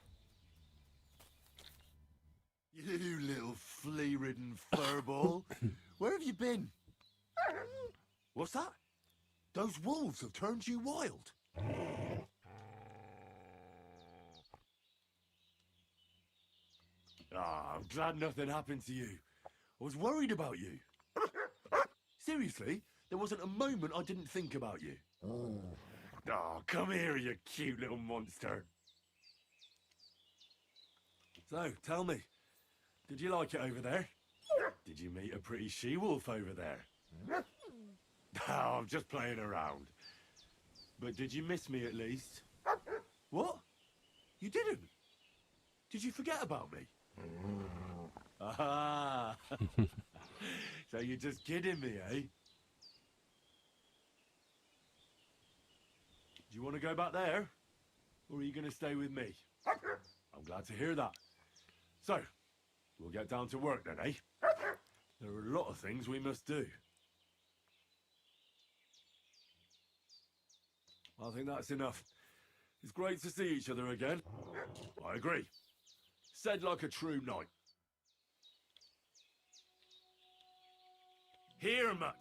You little flea-ridden furball. Where have you been? What's that? Those wolves have turned you wild. Ah, I'm glad nothing happened to you. I was worried about you. Seriously, there wasn't a moment I didn't think about you. Oh, come here, you cute little monster. So, tell me, did you like it over there? Did you meet a pretty she-wolf over there? Oh, I'm just playing around. But did you miss me at least? What? You didn't? Did you forget about me? Ah! So you're just kidding me, eh? Do you want to go back there? Or are you going to stay with me? I'm glad to hear that. So, we'll get down to work then, eh? There are a lot of things we must do. I think that's enough. It's great to see each other again. I agree. Said like a true knight. Here, Mutt.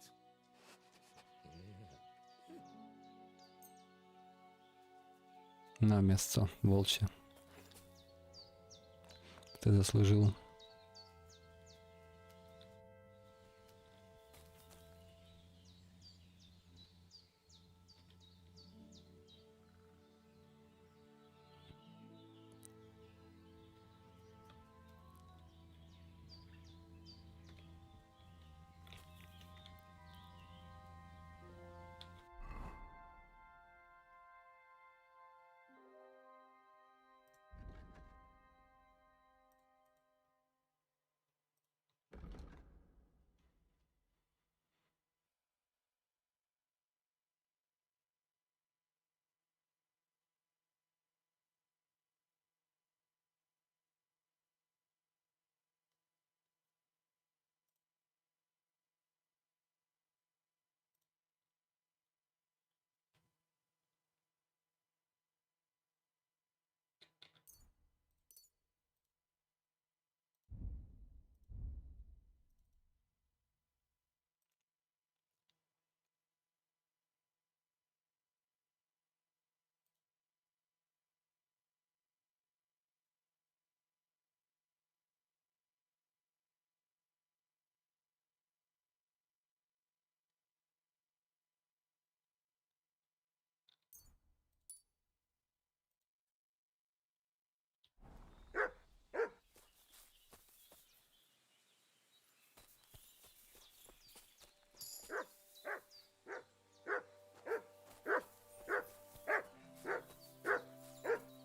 На место, волчье. Ты заслужил.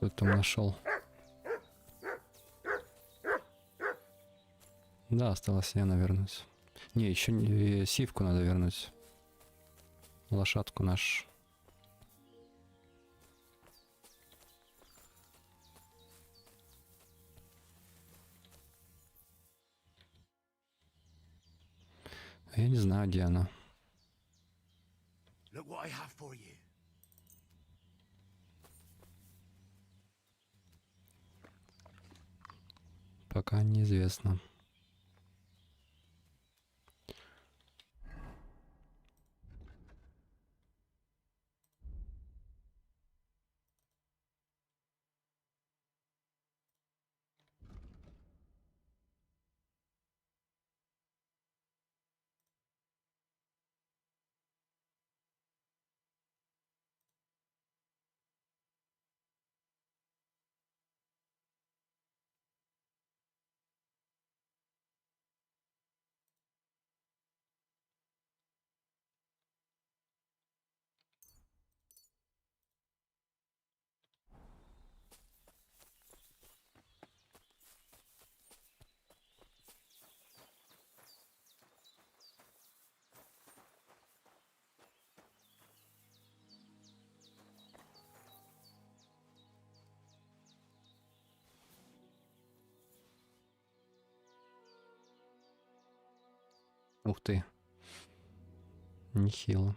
Что ты там нашел? Да, осталось я вернуть. Не, еще сивку надо вернуть. Лошадку нашу. Я не знаю, где она. Look what I have for you. Пока неизвестно. Ух ты. Нехило.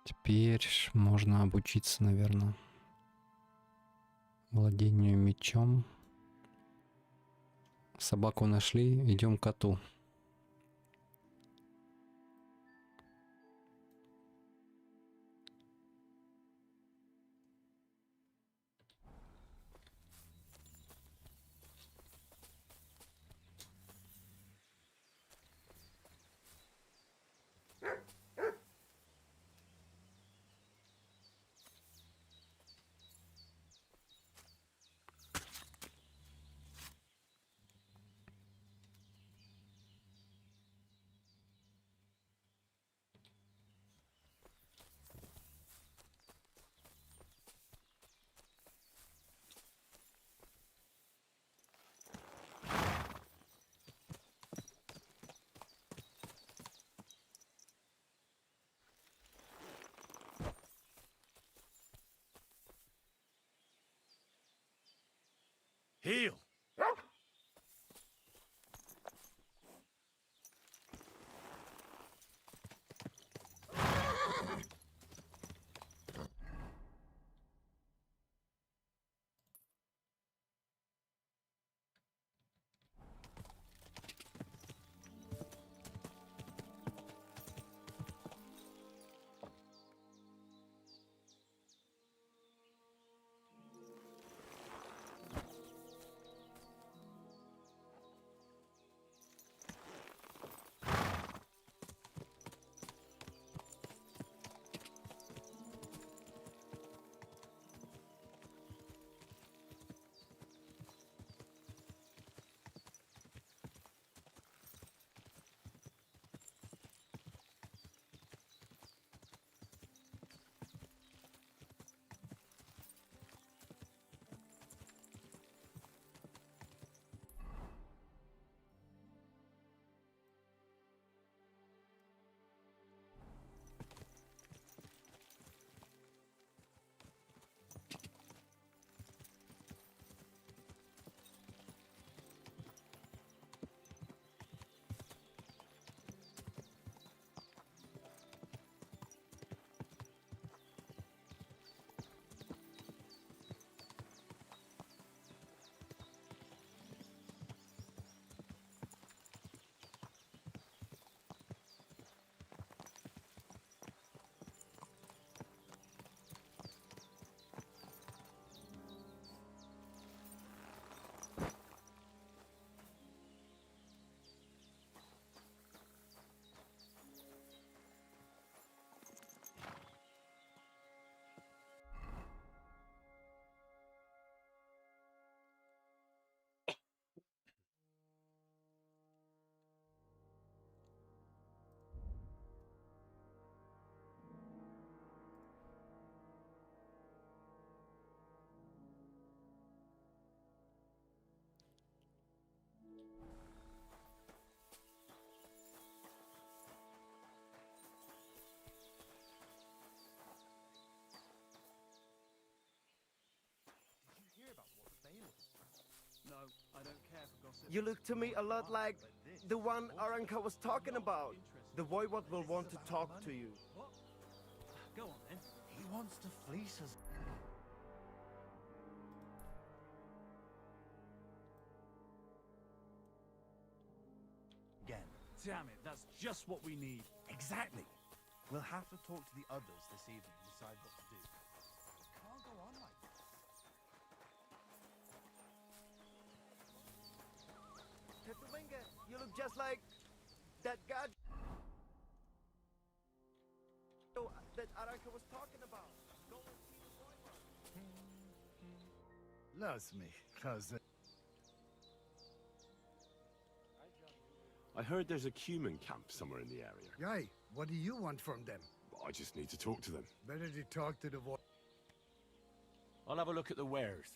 Теперь можно обучиться, наверное, владению мечом. Собаку нашли, идем к коту. Heel! You look to me a lot like the one Aranka was talking about. The boy what will want to talk to you. Go on then. He wants to fleece us. Again. Damn it, that's just what we need. Exactly. We'll have to talk to the others this evening and decide what to do. Can't go on like this. Tetumenga, you look just like that guy that Aranka was talking about. Go and see the boy one. Loves me, cousin. I heard there's a cumin camp somewhere in the area. Yay, what do you want from them? I just need to talk to them. Better to talk to the boy. I'll have a look at the wares.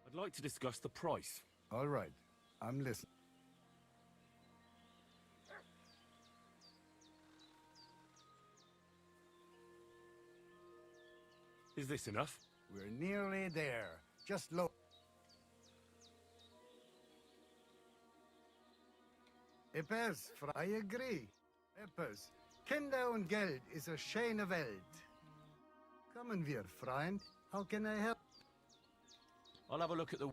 I'd like to discuss the price. All right, I'm listening. Is this enough? We're nearly there. Just low. Eppes, I agree. Eppes, Kinder und Geld ist a schöne Welt. Kommen wir, Freund. How can I help? I'll have a look at the...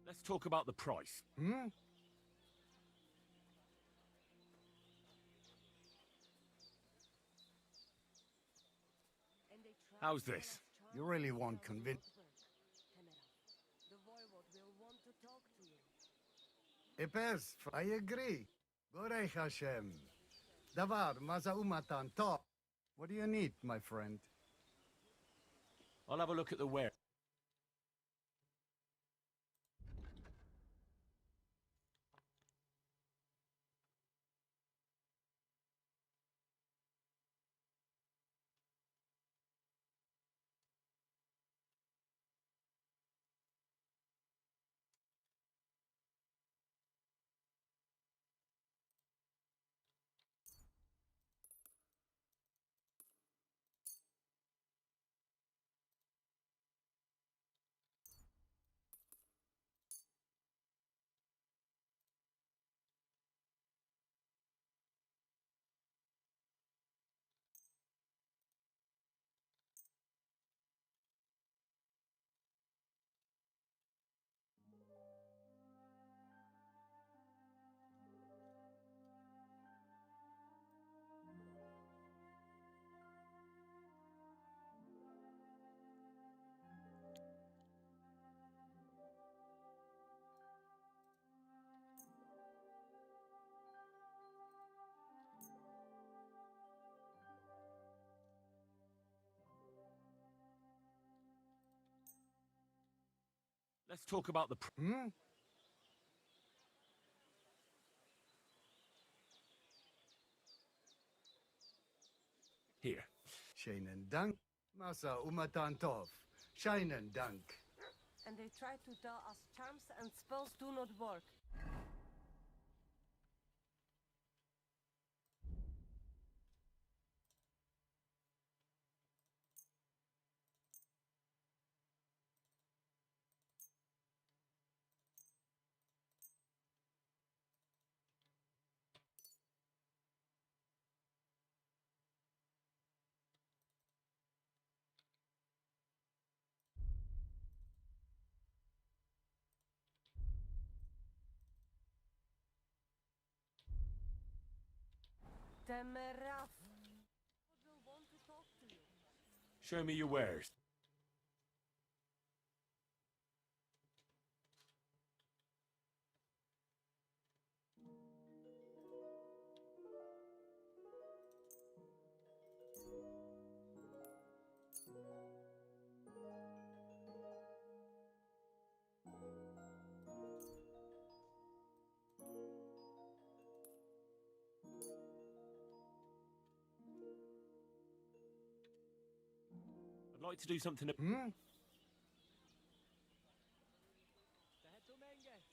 Let's talk about the price. Hmm? How's this? You really won't convince. Eppes, I agree. Borech Hashem. Davar, maza umatan, top. What do you need, my friend? I'll have a look at the ware. Let's talk about the... Hmm? Here. Scheinen Dank. Masa umatan tov. Scheinen Dank. And they try to tell us charms and spells do not work. Temeraf. Will want to talk to you. Show me your wares. I'd like to do something.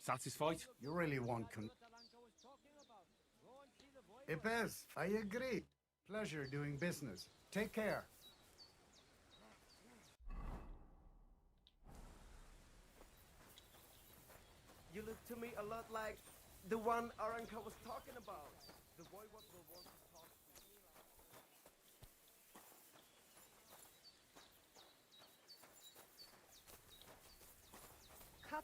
Satisfied? You really want Epes, I agree. Pleasure doing business. Take care. You look to me a lot like the one Aranka was talking about. The boy what will want to talk to me like...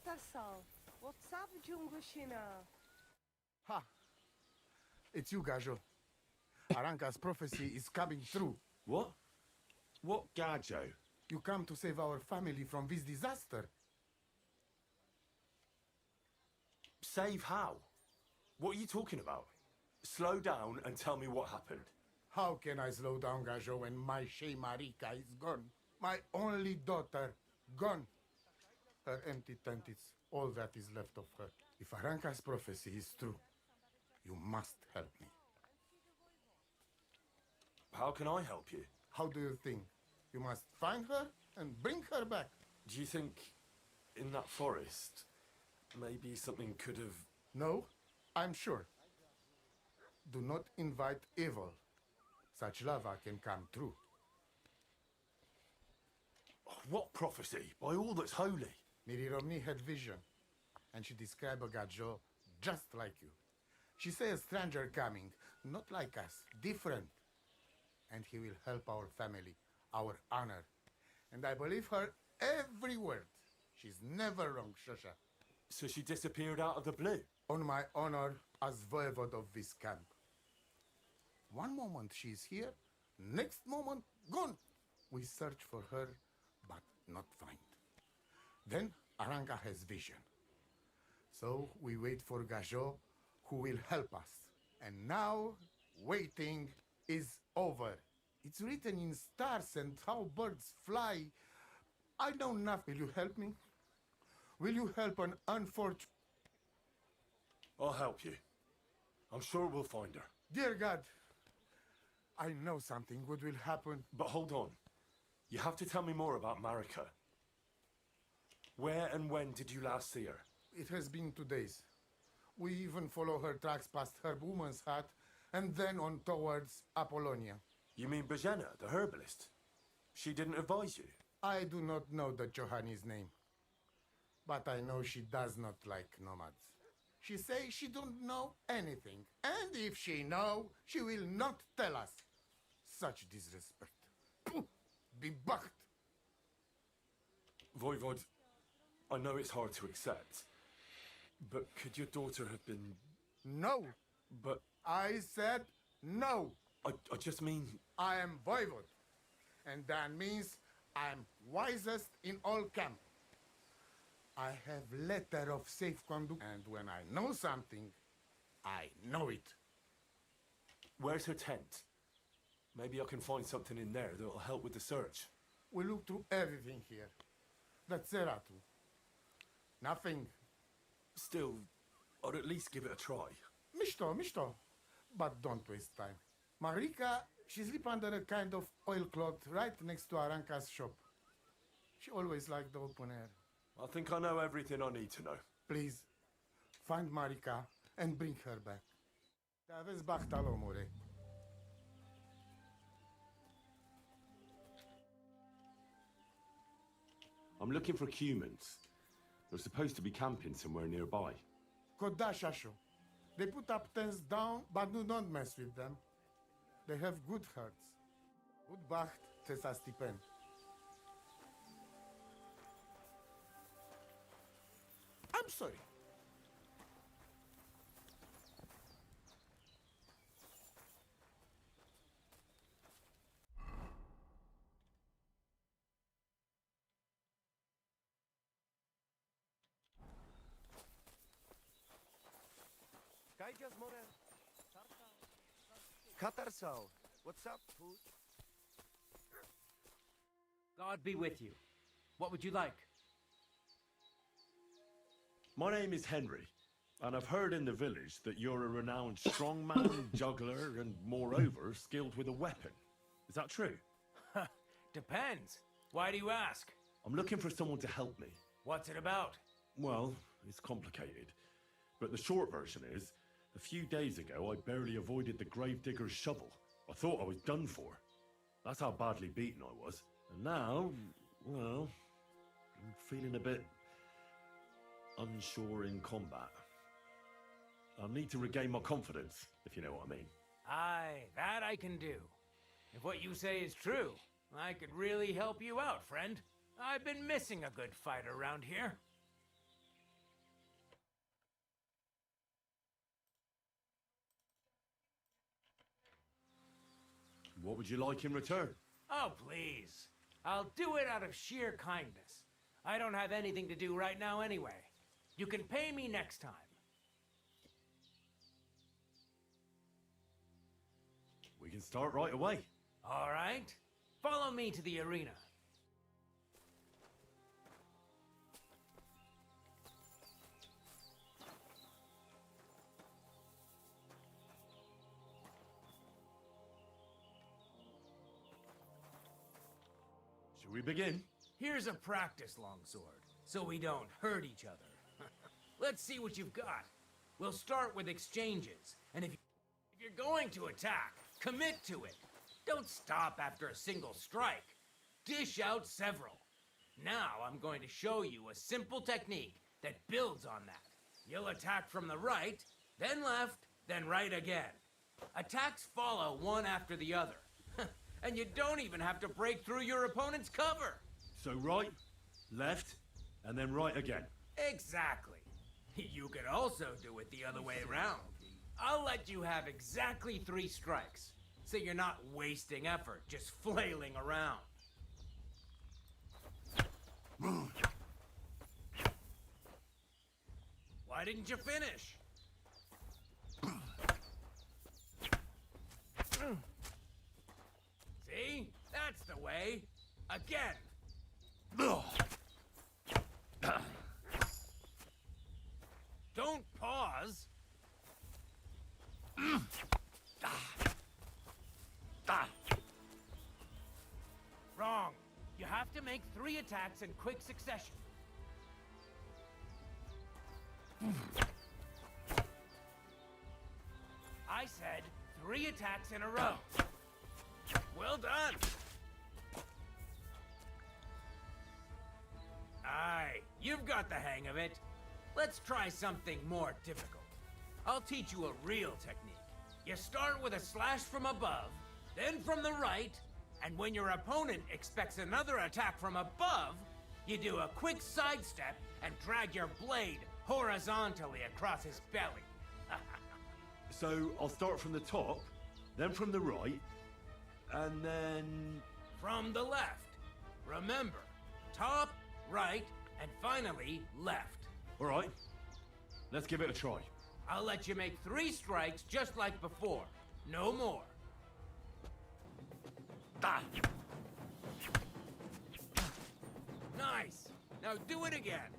Katarsal. What's up, Jungushina? Ha! It's you, Gajo. Aranka's prophecy is coming true. What? What Gajo? You come to save our family from this disaster. Save how? What are you talking about? Slow down and tell me what happened. How can I slow down, Gajo, when my Shea Marika is gone? My only daughter, gone. Her empty tent is all that is left of her. If Aranka's prophecy is true, you must help me. How can I help you? How do you think? You must find her and bring her back. Do you think in that forest, maybe something could have... No, I'm sure. Do not invite evil. Such lava can come true. What prophecy? By all that's holy. Miri Romney had vision, and she described a Gajo just like you. She say a stranger coming, not like us, different. And he will help our family, our honor. And I believe her every word. She's never wrong, Shosha. So she disappeared out of the blue? On my honor as voivode of this camp. One moment she's here, next moment gone. We search for her, but not find. Then Aranka has vision. So we wait for Gajo, who will help us. And now, waiting is over. It's written in stars and how birds fly. I know nothing. Will you help me? Will you help an unfortunate... I'll help you. I'm sure we'll find her. Dear God, I know something good will happen. But hold on. You have to tell me more about Marika. Where and when did you last see her? It has been 2 days. We even follow her tracks past her woman's hut and then on towards Apollonia. You mean Bajena, the herbalist? She didn't advise you? I do not know the Johanni's name. But I know she does not like nomads. She say she don't know anything. And if she know, she will not tell us. Such disrespect. Pooh, be bucked. Voivod, I know it's hard to accept, but could your daughter have been... No. But... I said no. I just mean... I am Voivod. And that means I am wisest in all camp. I have letter of safe conduct, and when I know something, I know it. Where's her tent? Maybe I can find something in there that'll help with the search. We look through everything here. That's Seratu. Nothing. Still, I'd at least give it a try. Mishto. But don't waste time. Marika, she sleep under a kind of oilcloth right next to Aranka's shop. She always liked the open air. I think I know everything I need to know. Please, find Marika and bring her back. Te aveți bachta, omule. I'm looking for humans. They're supposed to be camping somewhere nearby. Kodashasho. They put up tents down, but do not mess with them. They have good hearts. Good bacht, Tessa Stipen. I'm sorry. Katarsal, what's up, food? God be with you. What would you like? My name is Henry, and I've heard in the village that you're a renowned strongman, juggler, and moreover, skilled with a weapon. Is that true? Depends. Why do you ask? I'm looking for someone to help me. What's it about? Well, it's complicated. But the short version is, a few days ago, I barely avoided the gravedigger's shovel. I thought I was done for. That's how badly beaten I was. And now, well, I'm feeling a bit unsure in combat. I need to regain my confidence, if you know what I mean. Aye, that I can do. If what you say is true, I could really help you out, friend. I've been missing a good fighter around here. What would you like in return? Oh, please. I'll do it out of sheer kindness. I don't have anything to do right now anyway. You can pay me next time. We can start right away. All right. Follow me to the arena. Shall we begin? Here's a practice longsword, so we don't hurt each other. Let's see what you've got. We'll start with exchanges, and if you're going to attack, commit to it. Don't stop after a single strike. Dish out several. Now I'm going to show you a simple technique that builds on that. You'll attack from the right, then left, then right again. Attacks follow one after the other. And you don't even have to break through your opponent's cover. So right, left, and then right again. Exactly. You could also do it the other way around. I'll let you have exactly 3 strikes, so you're not wasting effort just flailing around. Why didn't you finish? See? That's the way. Again. Don't pause. Wrong. You have to make 3 attacks in quick succession. I said 3 attacks in a row. Well done. Aye, you've got the hang of it. Let's try something more difficult. I'll teach you a real technique. You start with a slash from above, then from the right, and when your opponent expects another attack from above, you do a quick sidestep and drag your blade horizontally across his belly. So I'll start from the top, then from the right, and then... From the left. Remember, top, right, and finally, left. All right, let's give it a try. I'll let you make 3 strikes just like before. No more. Nice. Now do it again.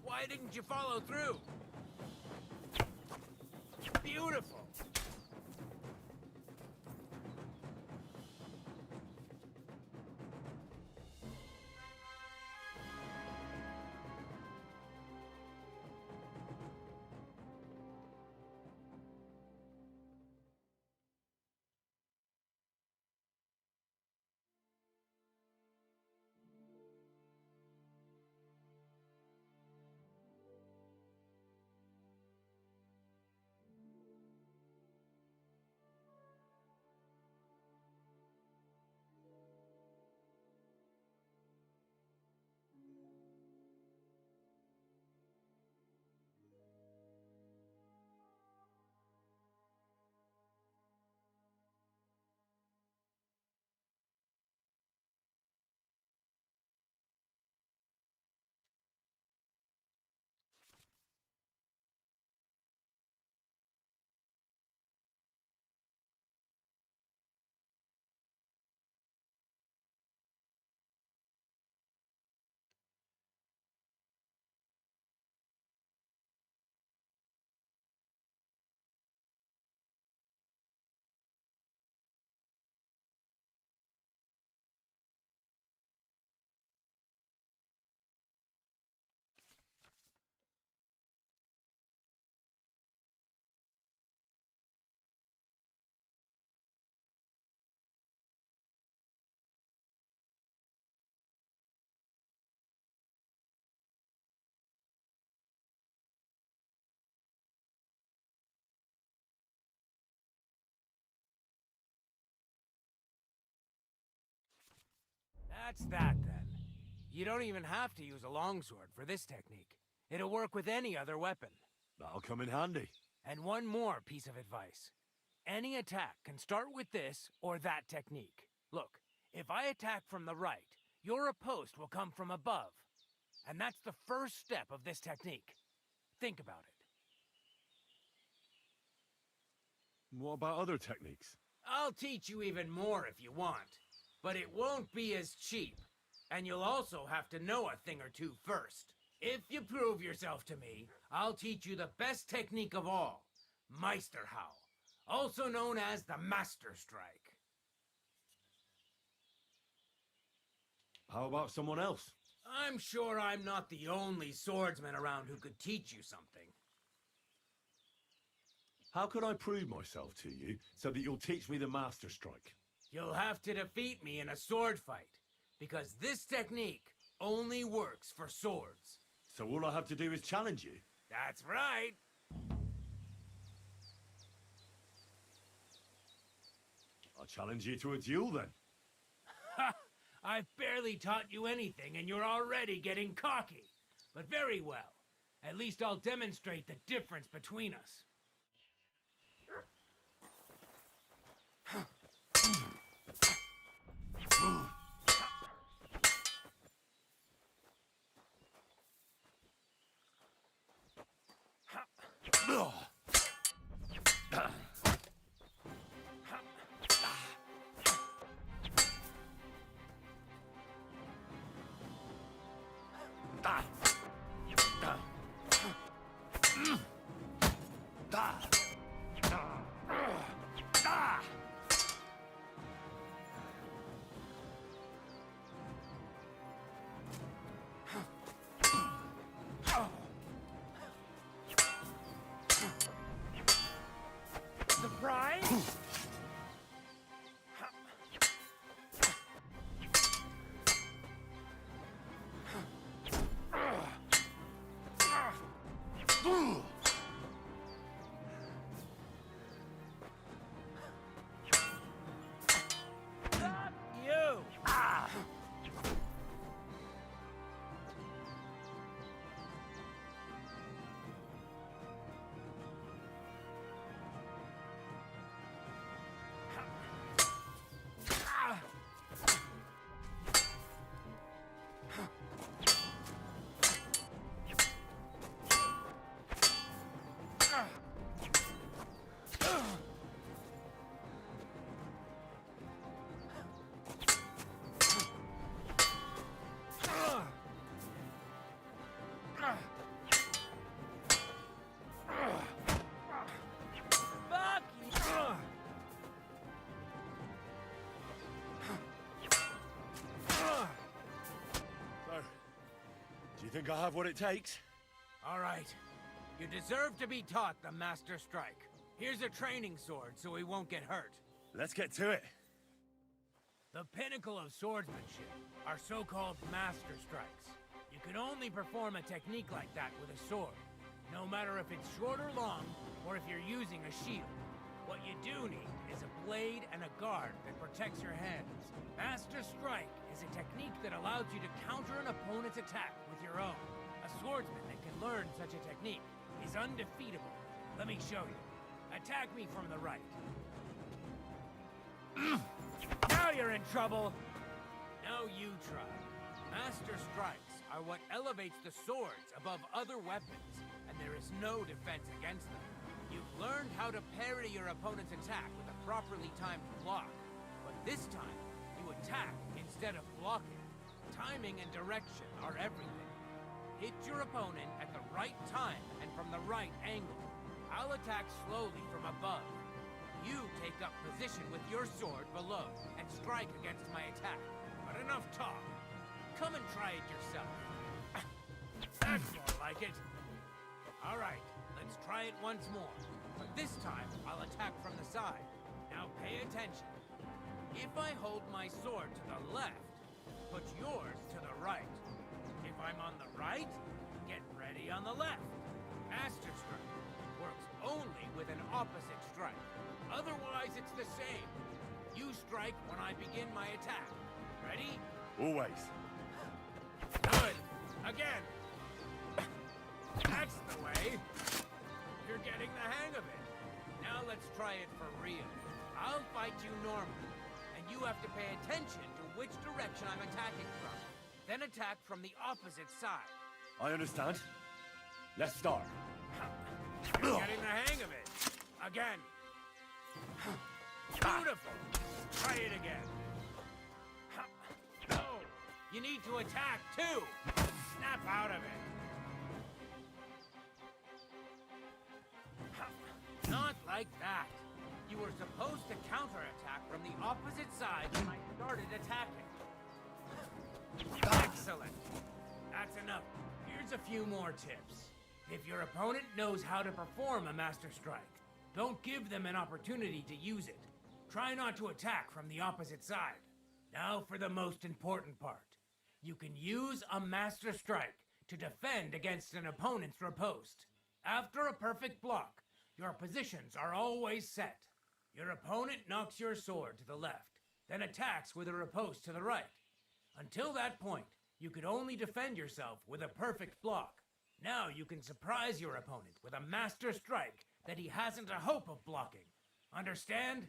Why didn't you follow through? Beautiful. That's that then. You don't even have to use a longsword for this technique. It'll work with any other weapon. That'll come in handy. And one more piece of advice. Any attack can start with this or that technique. Look, if I attack from the right, your riposte will come from above. And that's the first step of this technique. Think about it. What about other techniques? I'll teach you even more if you want. But it won't be as cheap. And you'll also have to know a thing or two first. If you prove yourself to me, I'll teach you the best technique of all. Meisterhowl. Also known as the Master Strike. How about someone else? I'm sure I'm not the only swordsman around who could teach you something. How can I prove myself to you so that you'll teach me the Master Strike? You'll have to defeat me in a sword fight, because this technique only works for swords. So all I have to do is challenge you? That's right. I'll challenge you to a duel then. Ha! I've barely taught you anything and you're already getting cocky. But very well. At least I'll demonstrate the difference between us. Surprise! You! Ah! Do you think I have what it takes? All right. You deserve to be taught the Master Strike. Here's a training sword so he won't get hurt. Let's get to it. The pinnacle of swordsmanship are so-called Master Strikes. You can only perform a technique like that with a sword, no matter if it's short or long, or if you're using a shield. What you do need is a blade and a guard that protects your hands. Master Strike is a technique that allows you to counter an opponent's attack with your own. A swordsman that can learn such a technique is undefeatable. Let me show you. Attack me from the right. Now you're in trouble! Now you try. Master Strikes are what elevates the swords above other weapons, and there is no defense against them. You've learned how to parry your opponent's attack with a properly timed block, but this time, you attack instead of blocking. Timing and direction are everything. Hit your opponent at the right time and from the right angle. I'll attack slowly from above. You take up position with your sword below and strike against my attack. But enough talk. Come and try it yourself. That's more like it. All right, let's try it once more. But this time, I'll attack from the side. Now pay attention. If I hold my sword to the left, put yours to the right. If I'm on the right, get ready on the left. Master Strike works only with an opposite strike. Otherwise, it's the same. You strike when I begin my attack. Ready? Always. Good. Again. That's the way. You're getting the hang of it. Now let's try it for real. I'll fight you normally, and you have to pay attention to which direction I'm attacking from. Then attack from the opposite side. I understand. Let's start. You're getting the hang of it. Again. Beautiful. Try it again. No. You need to attack, too. Snap out of it. Not like that. You were supposed to counterattack from the opposite side when I started attacking. Excellent. That's enough. Here's a few more tips. If your opponent knows how to perform a master strike, don't give them an opportunity to use it. Try not to attack from the opposite side. Now for the most important part. You can use a master strike to defend against an opponent's riposte. After a perfect block, your positions are always set. Your opponent knocks your sword to the left, then attacks with a riposte to the right. Until that point, you could only defend yourself with a perfect block. Now you can surprise your opponent with a master strike that he hasn't a hope of blocking. Understand?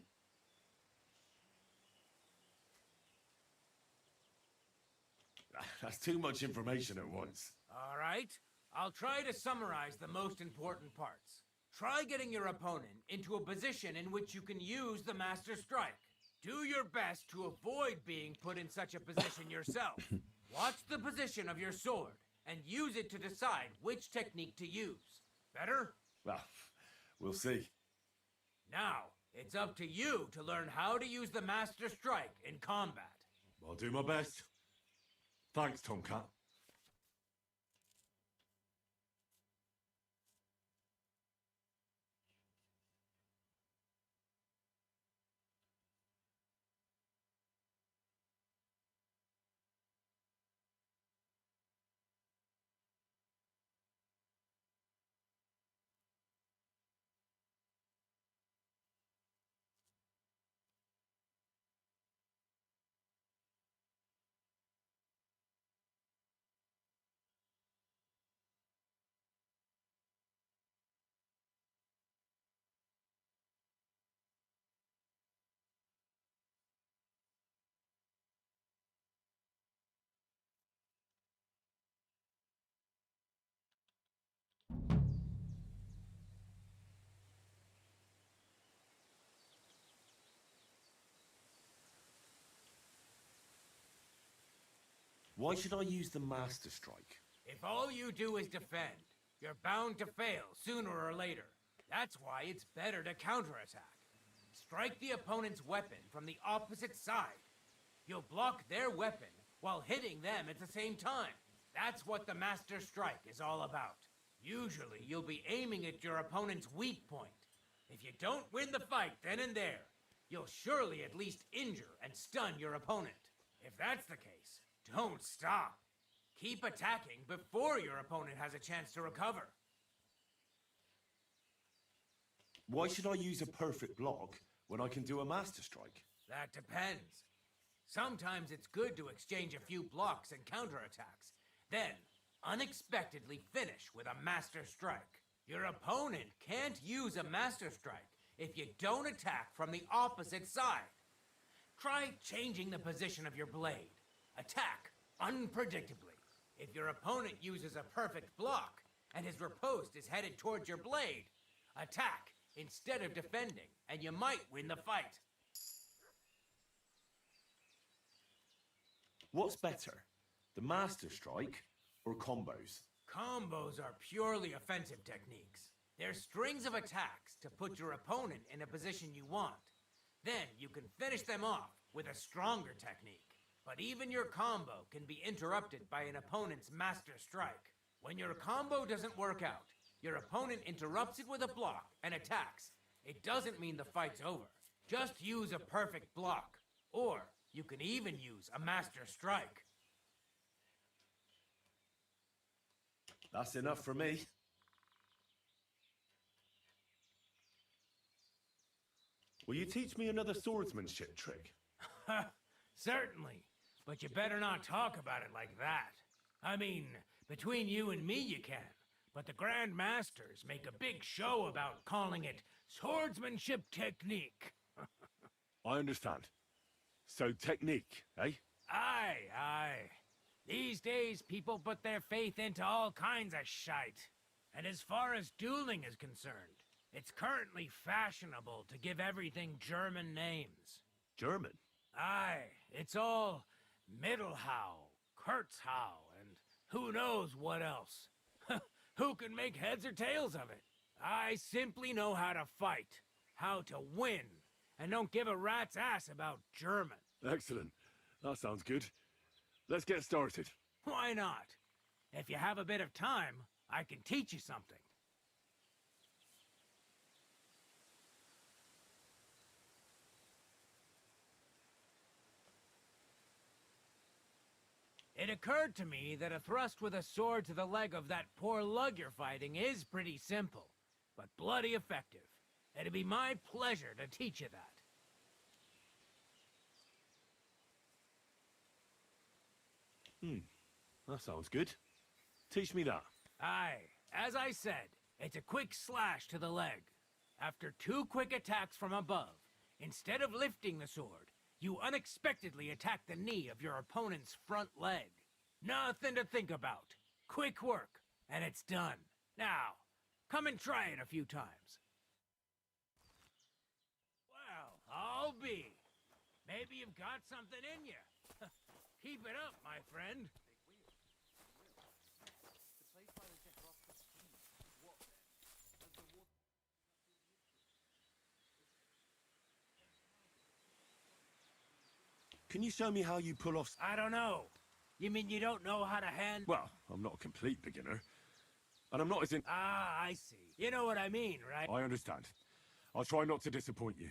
That's too much information at once. All right. I'll try to summarize the most important parts. Try getting your opponent into a position in which you can use the master strike. Do your best to avoid being put in such a position yourself. Watch the position of your sword and use it to decide which technique to use. Better? Well, we'll see. Now, it's up to you to learn how to use the master strike in combat. I'll do my best. Thanks, Tomcat. Why should I use the Master Strike? If all you do is defend, you're bound to fail sooner or later. That's why it's better to counterattack. Strike the opponent's weapon from the opposite side. You'll block their weapon while hitting them at the same time. That's what the Master Strike is all about. Usually, you'll be aiming at your opponent's weak point. If you don't win the fight then and there, you'll surely at least injure and stun your opponent. If that's the case, don't stop. Keep attacking before your opponent has a chance to recover. Why should I use a perfect block when I can do a Master Strike? That depends. Sometimes it's good to exchange a few blocks and counterattacks, then unexpectedly finish with a Master Strike. Your opponent can't use a Master Strike if you don't attack from the opposite side. Try changing the position of your blade. Attack unpredictably. If your opponent uses a perfect block and his riposte is headed towards your blade, attack instead of defending, and you might win the fight. What's better, the Master Strike or combos? Combos are purely offensive techniques. They're strings of attacks to put your opponent in a position you want. Then you can finish them off with a stronger technique. But even your combo can be interrupted by an opponent's Master Strike. When your combo doesn't work out, your opponent interrupts it with a block and attacks. It doesn't mean the fight's over. Just use a perfect block. Or you can even use a Master Strike. That's enough for me. Will you teach me another swordsmanship trick? Certainly. But you better not talk about it like that. I mean, between you and me you can. But the Grand Masters make a big show about calling it swordsmanship technique. I understand. So technique, eh? Aye, aye. These days, people put their faith into all kinds of shite. And as far as dueling is concerned, it's currently fashionable to give everything German names. German? Aye, it's all Mittelhau, Kurzhau, and who knows what else. Who can make heads or tails of it? I simply know how to fight, how to win, and don't give a rat's ass about German. Excellent. That sounds good. Let's get started. Why not? If you have a bit of time, I can teach you something. It occurred to me that a thrust with a sword to the leg of that poor lug you're fighting is pretty simple, but bloody effective. It'd be my pleasure to teach you that. That sounds good. Teach me that. Aye, as I said, it's a quick slash to the leg. After 2 quick attacks from above, instead of lifting the sword, you unexpectedly attack the knee of your opponent's front leg. Nothing to think about. Quick work, and it's done. Now, come and try it a few times. Well, I'll be. Maybe you've got something in you. Keep it up, my friend. Can you show me how you pull off... I don't know. You mean you don't know how to hand... Well, I'm not a complete beginner. And I'm not as in... Ah, I see. You know what I mean, right? I understand. I'll try not to disappoint you.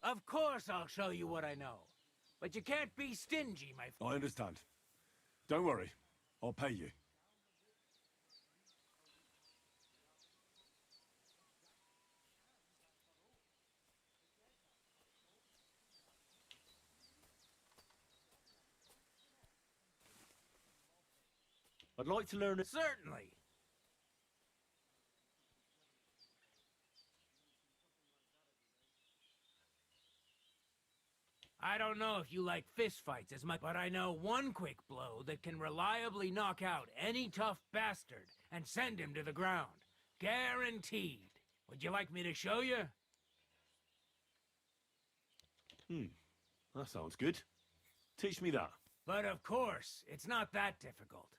Of course I'll show you what I know. But you can't be stingy, my friend. I understand. Don't worry. I'll pay you. I'd like to learn... Certainly. I don't know if you like fistfights as much, but I know one quick blow that can reliably knock out any tough bastard and send him to the ground. Guaranteed. Would you like me to show you? That sounds good. Teach me that. But of course, it's not that difficult.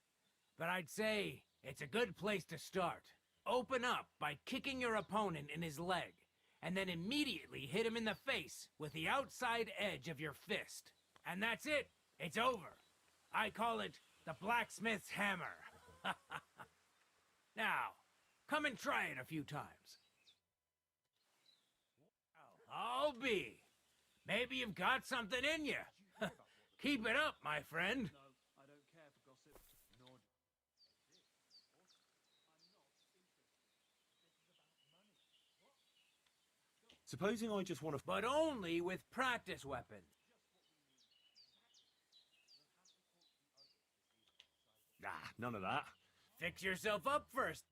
But I'd say it's a good place to start. Open up by kicking your opponent in his leg, and then immediately hit him in the face with the outside edge of your fist. And that's it. It's over. I call it the blacksmith's hammer. Now, come and try it a few times. I'll be. Maybe you've got something in you. Keep it up, my friend. Supposing I just want to... But only with practice weapons. Nah, none of that. Fix yourself up first.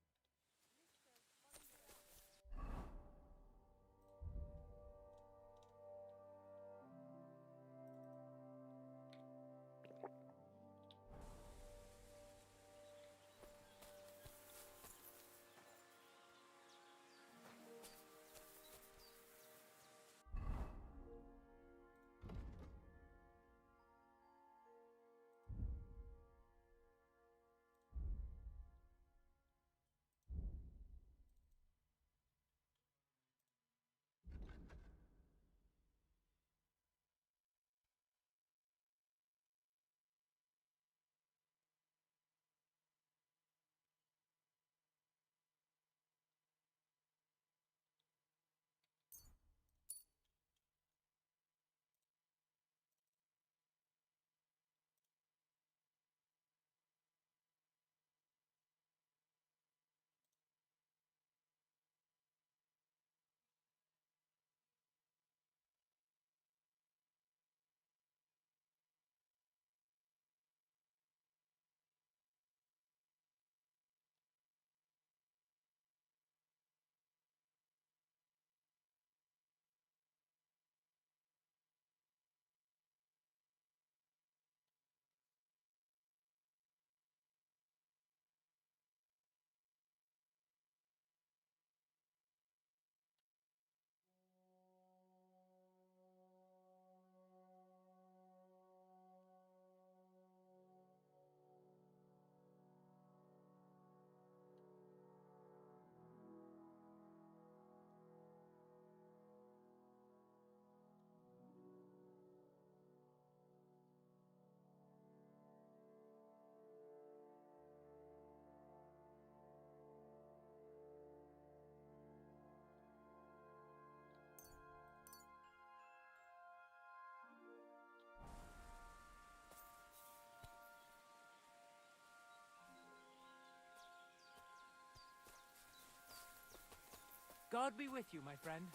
God be with you, my friend.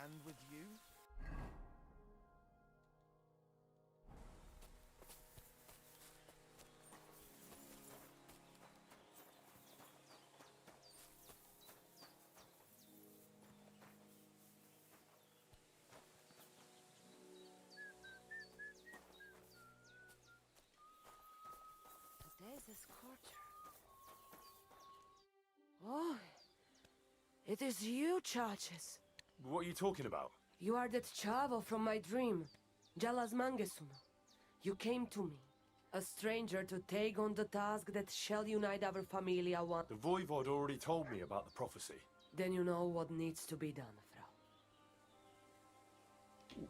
And with you? Today's a scorcher. Oh, it is you, Churches. What are you talking about? You are that chavo from my dream, Jalas Mangesuno. You came to me, a stranger to take on the task that shall unite our familia one. The Voivod already told me about the prophecy. Then you know what needs to be done, Frau.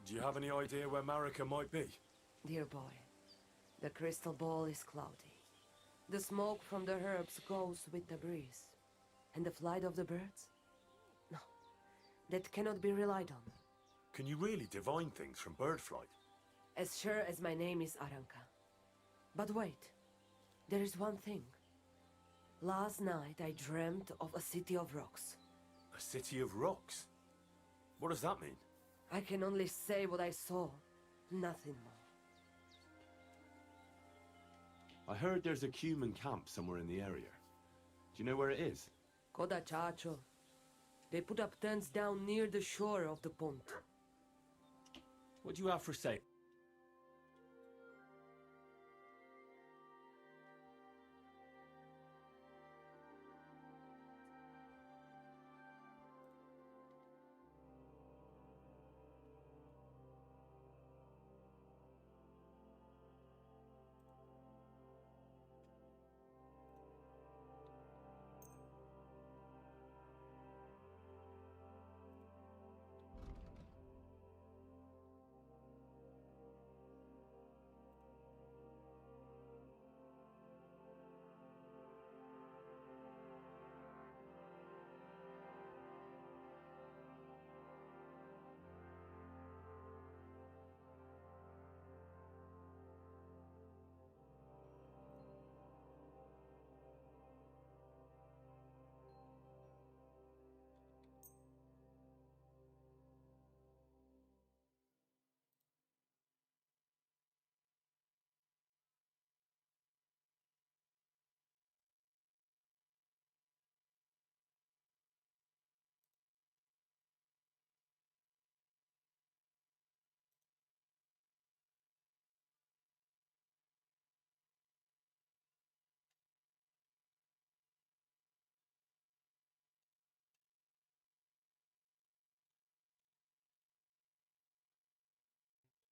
Do you have any idea where Marika might be? Dear boy, the crystal ball is cloudy. The smoke from the herbs goes with the breeze. And the flight of the birds? No, that cannot be relied on. Can you really divine things from bird flight? As sure as my name is Aranka. But wait, there is one thing. Last night I dreamt of a city of rocks. A city of rocks? What does that mean? I can only say what I saw, nothing more. I heard there's a human camp somewhere in the area. Do you know where it is? Koda Chacho. They put up tents down near the shore of the pond. What do you have for sale?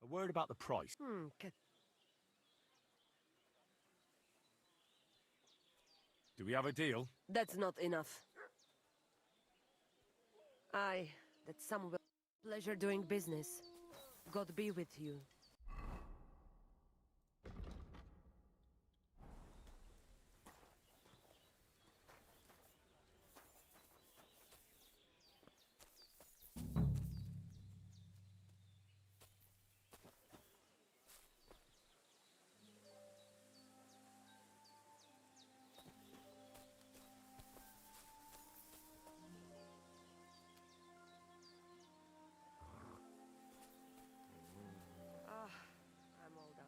A word about the price. Do we have a deal? That's not enough. Aye, that some will pleasure doing business. God be with you. I'm all done.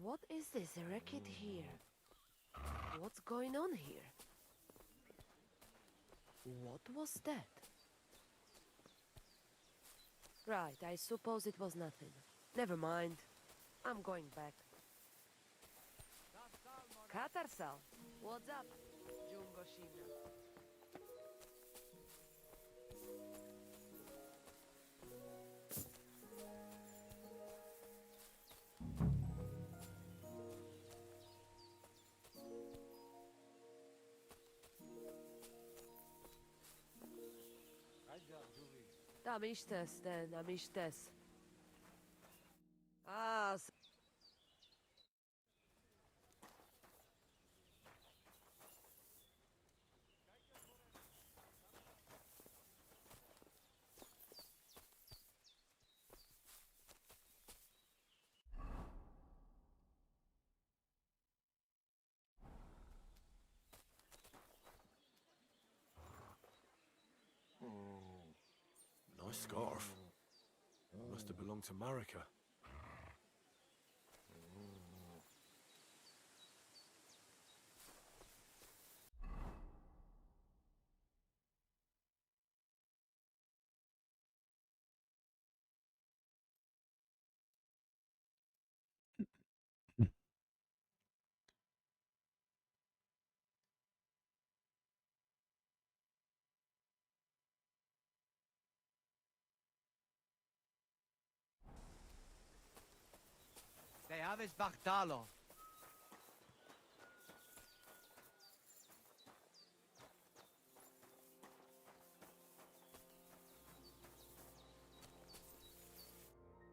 What is this racket here? What's going on here? What was that? Right, I suppose it was nothing. Never mind. I'm going back. Katarsal, what's up? Jungo Shina. Tam istes, then, am istes. Ah, Nice scarf. Must have belonged to Marika. They have his Bartalo.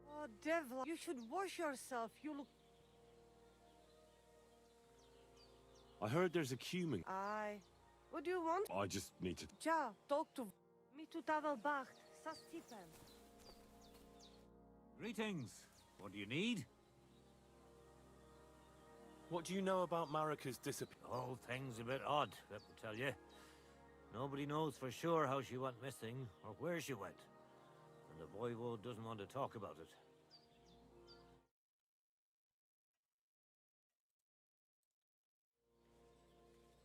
Oh, devil, you should wash yourself. You look... I heard there's a cumin. Aye. What do you want? I just need to... Ja, talk to... Me to tavel bacht. Sastipen. Greetings. What do you need? What do you know about Marika's disappearance? Whole thing's a bit odd, let me tell you. Nobody knows for sure how she went missing or where she went. And the voivode doesn't want to talk about it.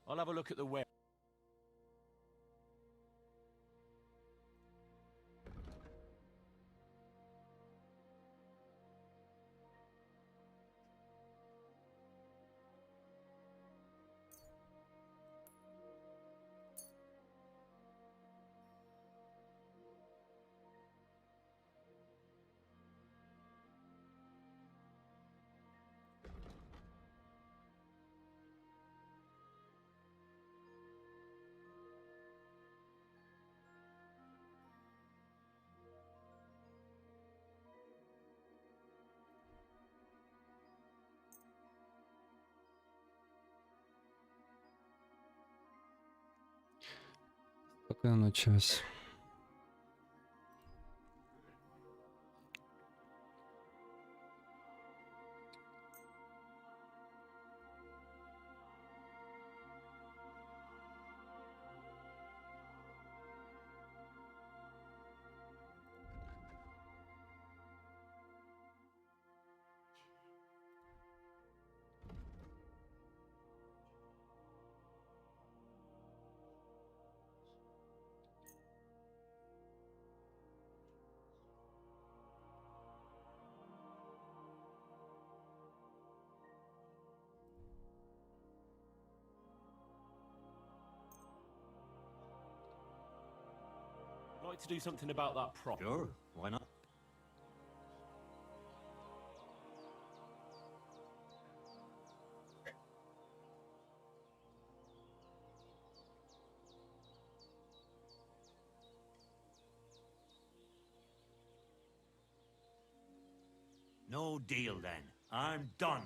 I'll have a look at the web. Пока началось. I'd like to do something about that prop. Sure, why not? No deal then. I'm done.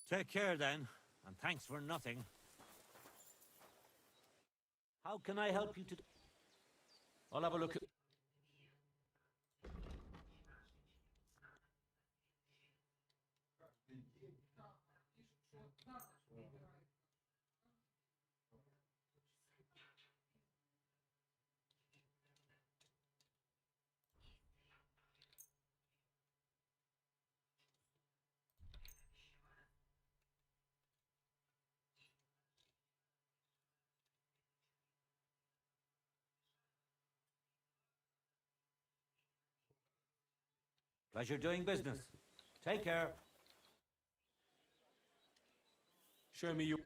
Take care then, and thanks for nothing. How can I help you to... I'll have a look at... Pleasure doing business. Take care. Show me your...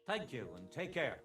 Thank you, and take care.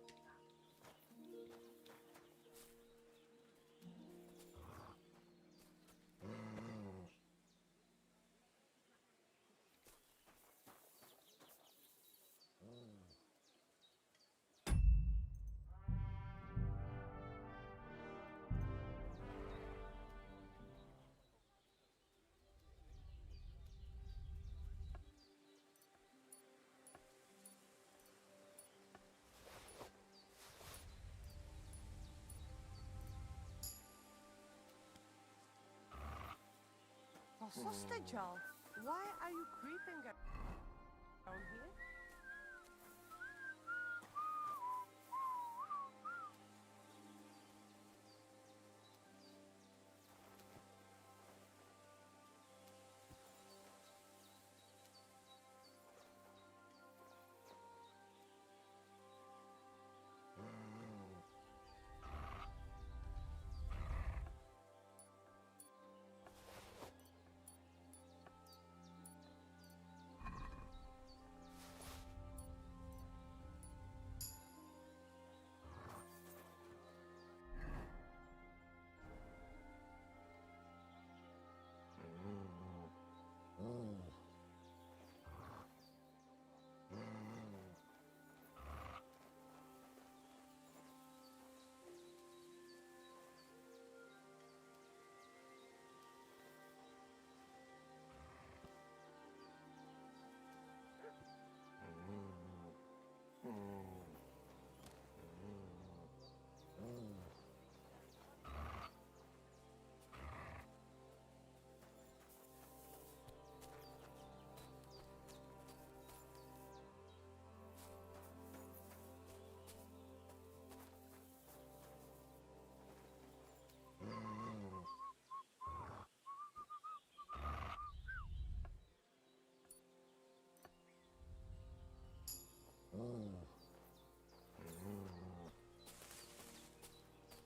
Sustachal, why are you creeping around here?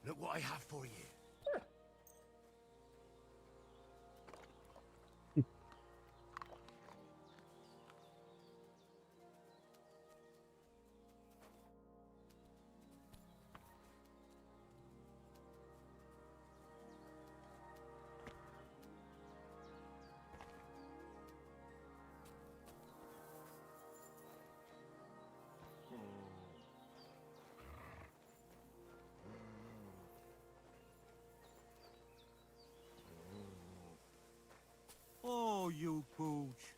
Look what I have for you. Oh, you pooch.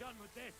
done with this.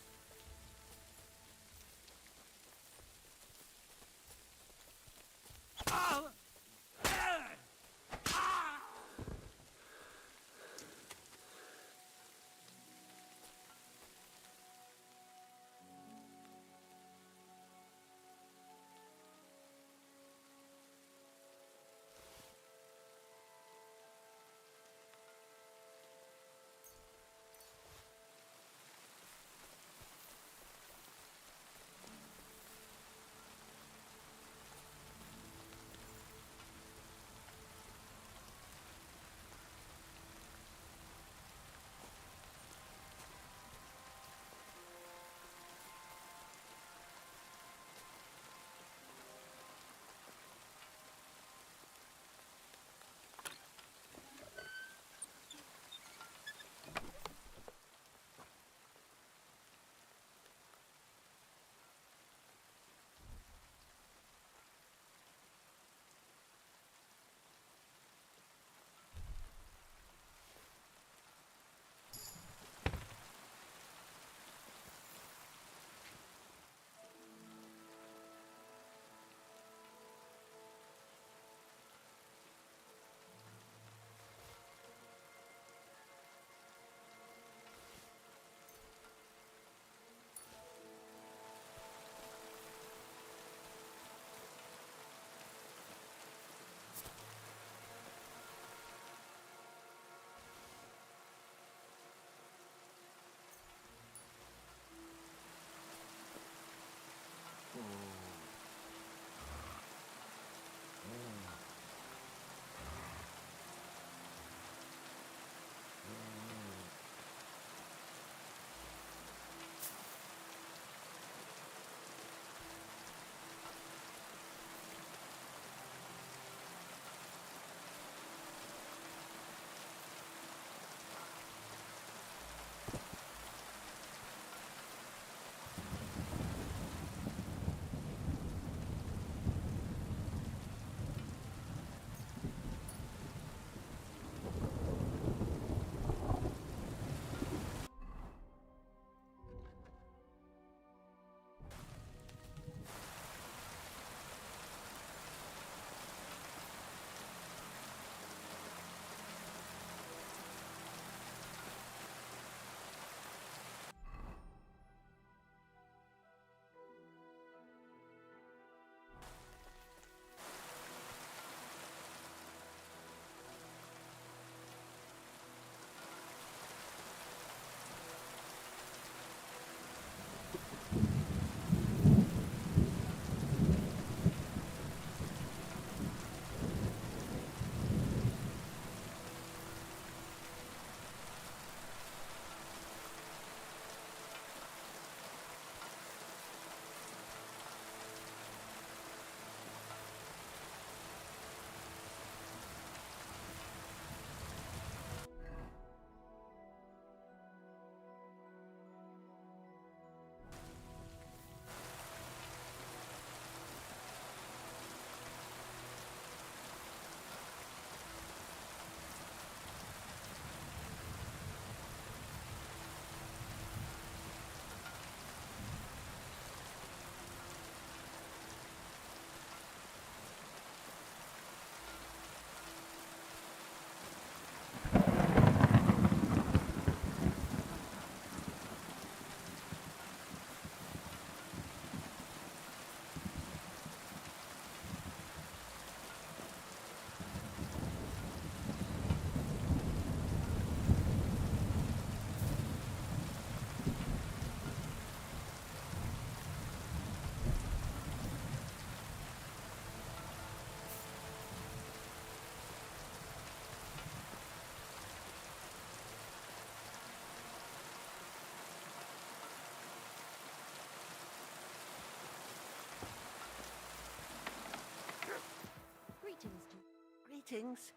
Greetings.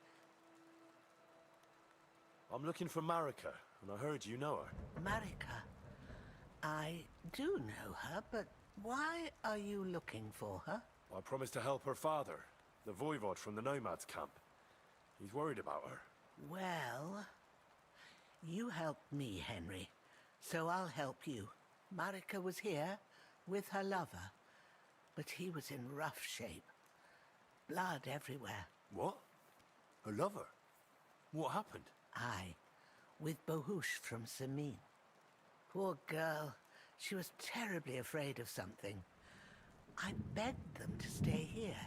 I'm looking for Marika, and I heard you know her. Marika. I do know her, but why are you looking for her? I promised to help her father, the voivod from the nomads camp. He's worried about her. Well, you helped me, Henry. So I'll help you. Marika was here with her lover, but he was in rough shape. Blood everywhere. What? Her lover? What happened? Aye, with Bohush from Samin. Poor girl. She was terribly afraid of something. I begged them to stay here,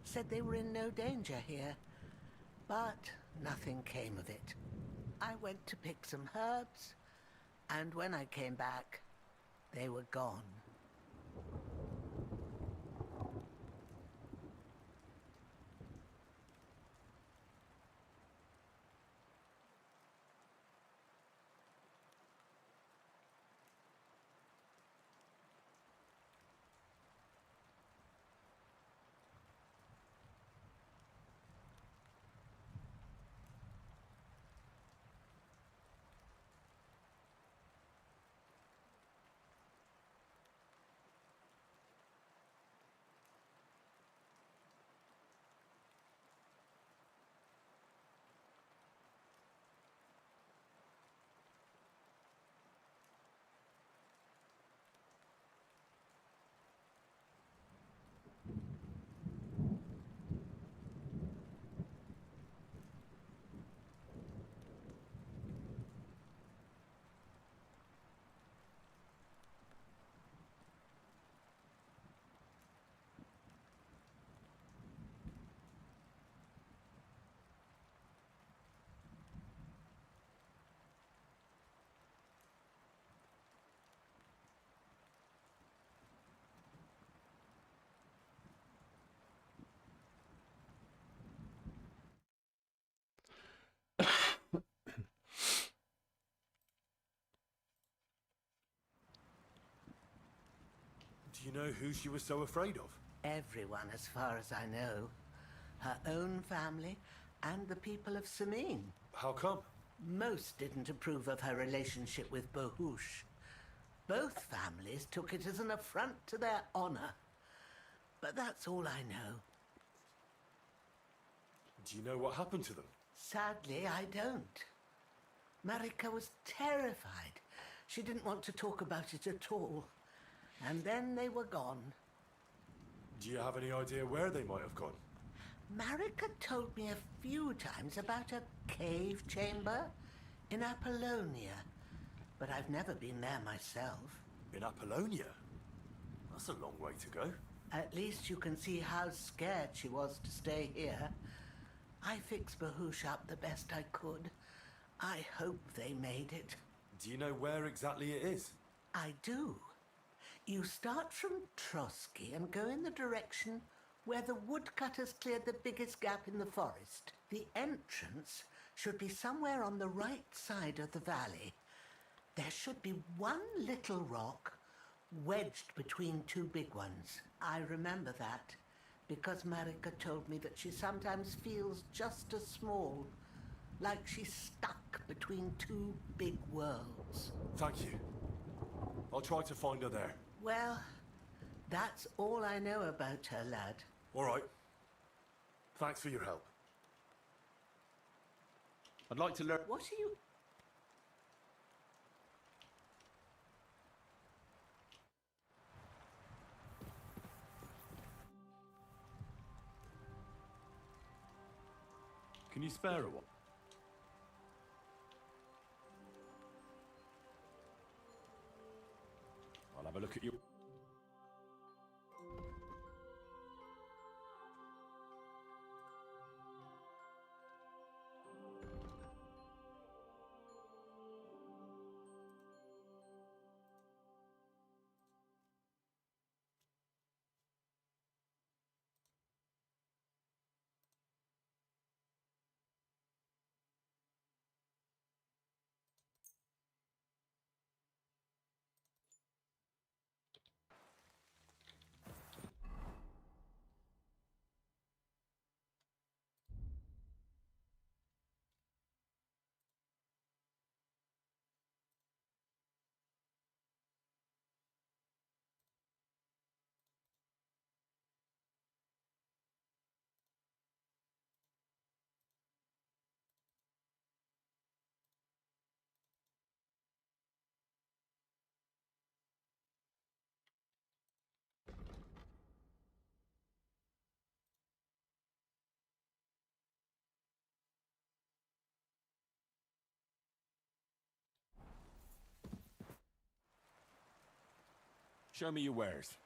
said they were in no danger here. But nothing came of it. I went to pick some herbs, and when I came back, they were gone. Do you know who she was so afraid of? Everyone, as far as I know. Her own family and the people of Samin. How come? Most didn't approve of her relationship with Bohush. Both families took it as an affront to their honor. But that's all I know. Do you know what happened to them? Sadly, I don't. Marika was terrified. She didn't want to talk about it at all. And then they were gone. Do you have any idea where they might have gone? Marika told me a few times about a cave chamber in Apollonia, but I've never been there myself. In Apollonia? That's a long way to go. At least you can see how scared she was to stay here. I fixed Bahush up the best I could. I hope they made it. Do you know where exactly it is? I do. You start from Trotsky and go in the direction where the woodcutters cleared the biggest gap in the forest. The entrance should be somewhere on the right side of the valley. There should be one little rock wedged between two big ones. I remember that because Marika told me that she sometimes feels just as small, like she's stuck between two big worlds. Thank you. I'll try to find her there. Well, that's all I know about her, lad. All right. Thanks for your help. I'd like to learn... What are you... Can you spare a one? I'll have a look at you. Show me your wares.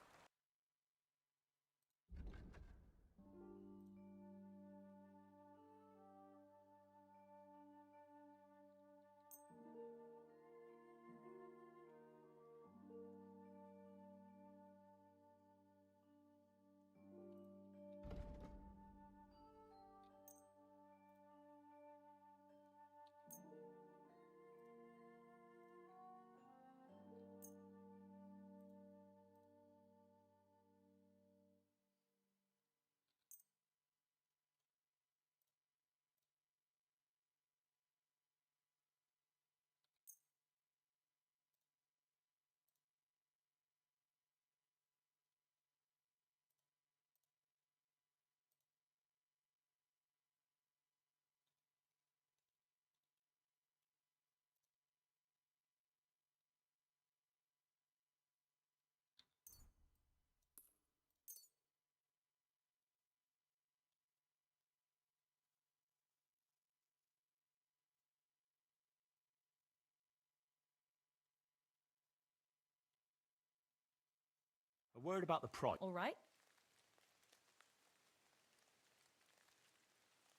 A word about the price. All right.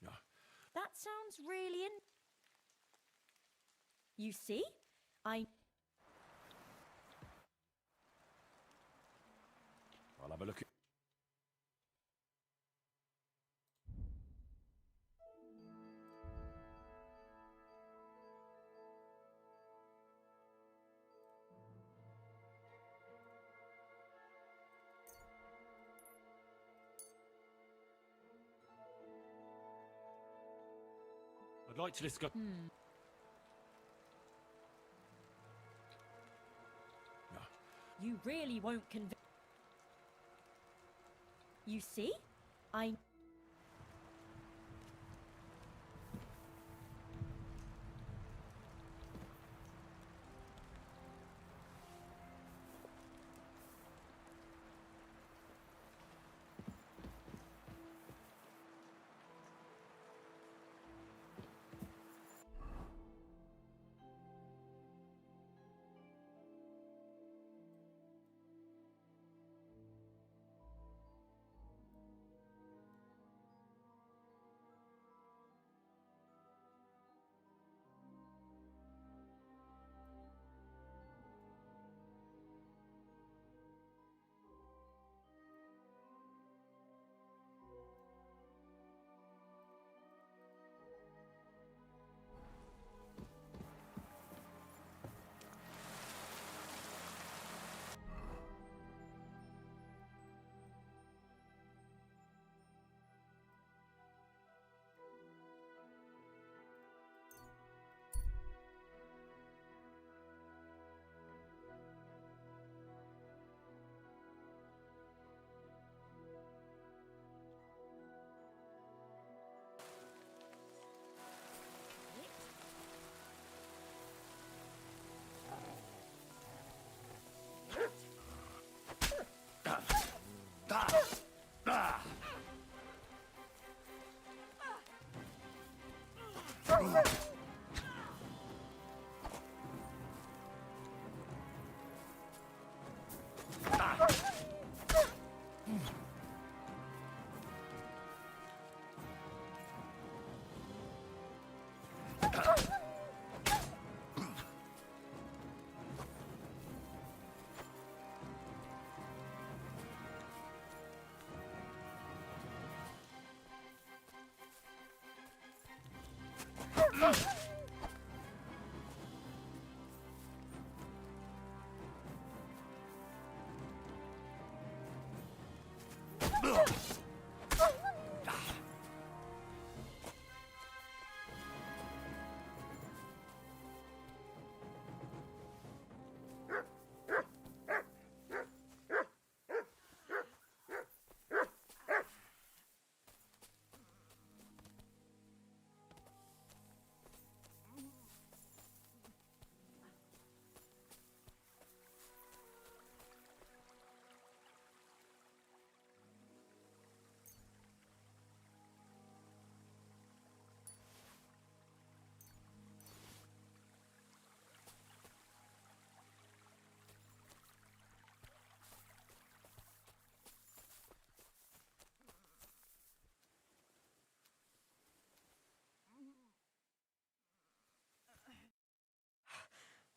Yeah. That sounds really You see? I'll have a look at... I'd like to discuss... You really won't convince. You see?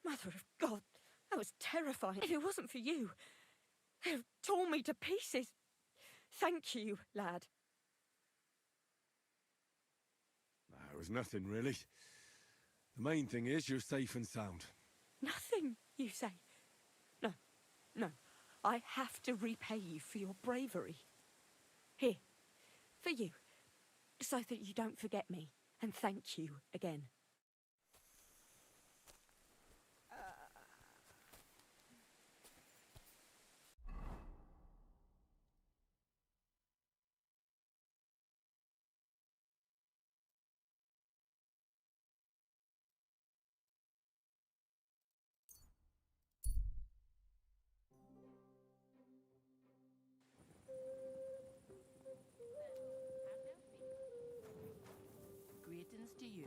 Mother of God, that was terrifying. If it wasn't for you, they'd have torn me to pieces. Thank you, lad. It was nothing, really. The main thing is you're safe and sound. Nothing, you say? No, no. I have to repay you for your bravery. Here, for you, so that you don't forget me. And thank you again. Greetings to you.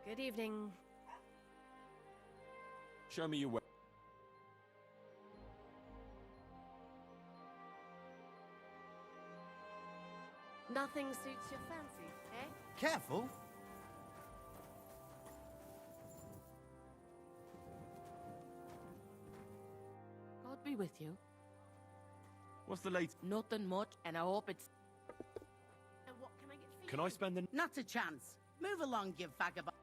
Good evening. Show me your way. Nothing suits your fancy, eh? Careful! God be with you. What's the latest? Nothing much, and I hope it's... What can I get for Can I spend the... Not a chance. Move along, you vagabond.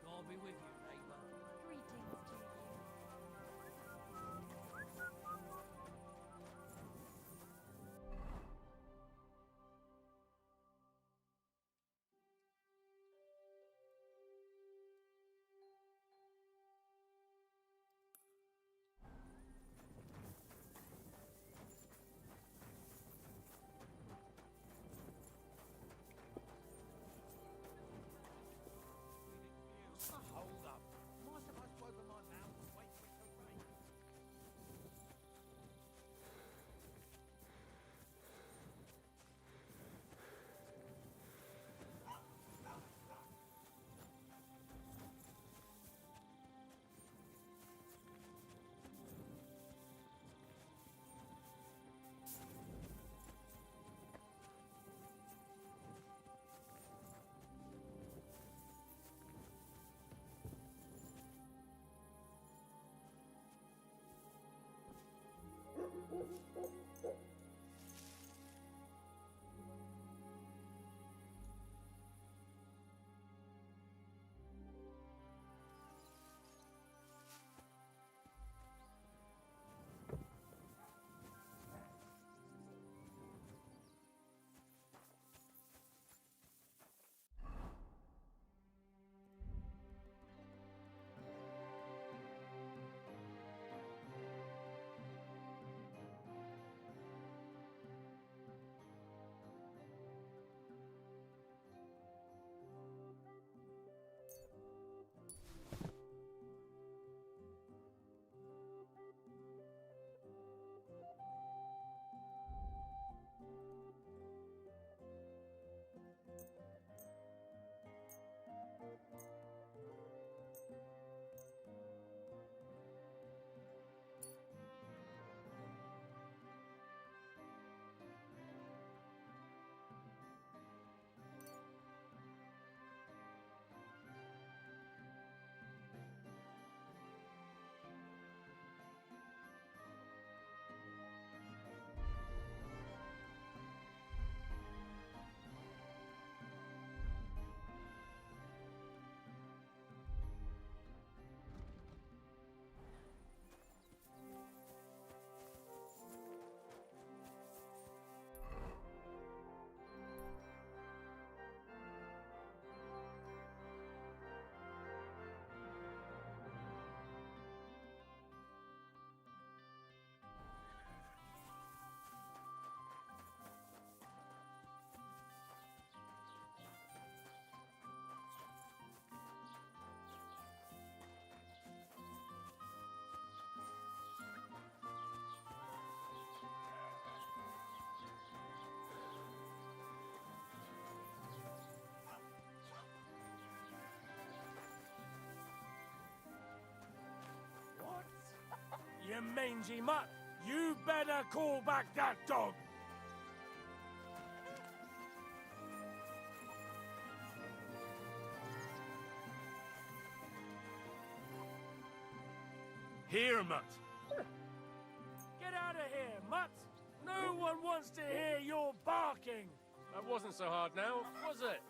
God be with you, neighbor. Greetings to you. mangy mutt. You better call back that dog. Here, mutt. Get out of here, mutt. No one wants to hear your barking. That wasn't so hard now, was it?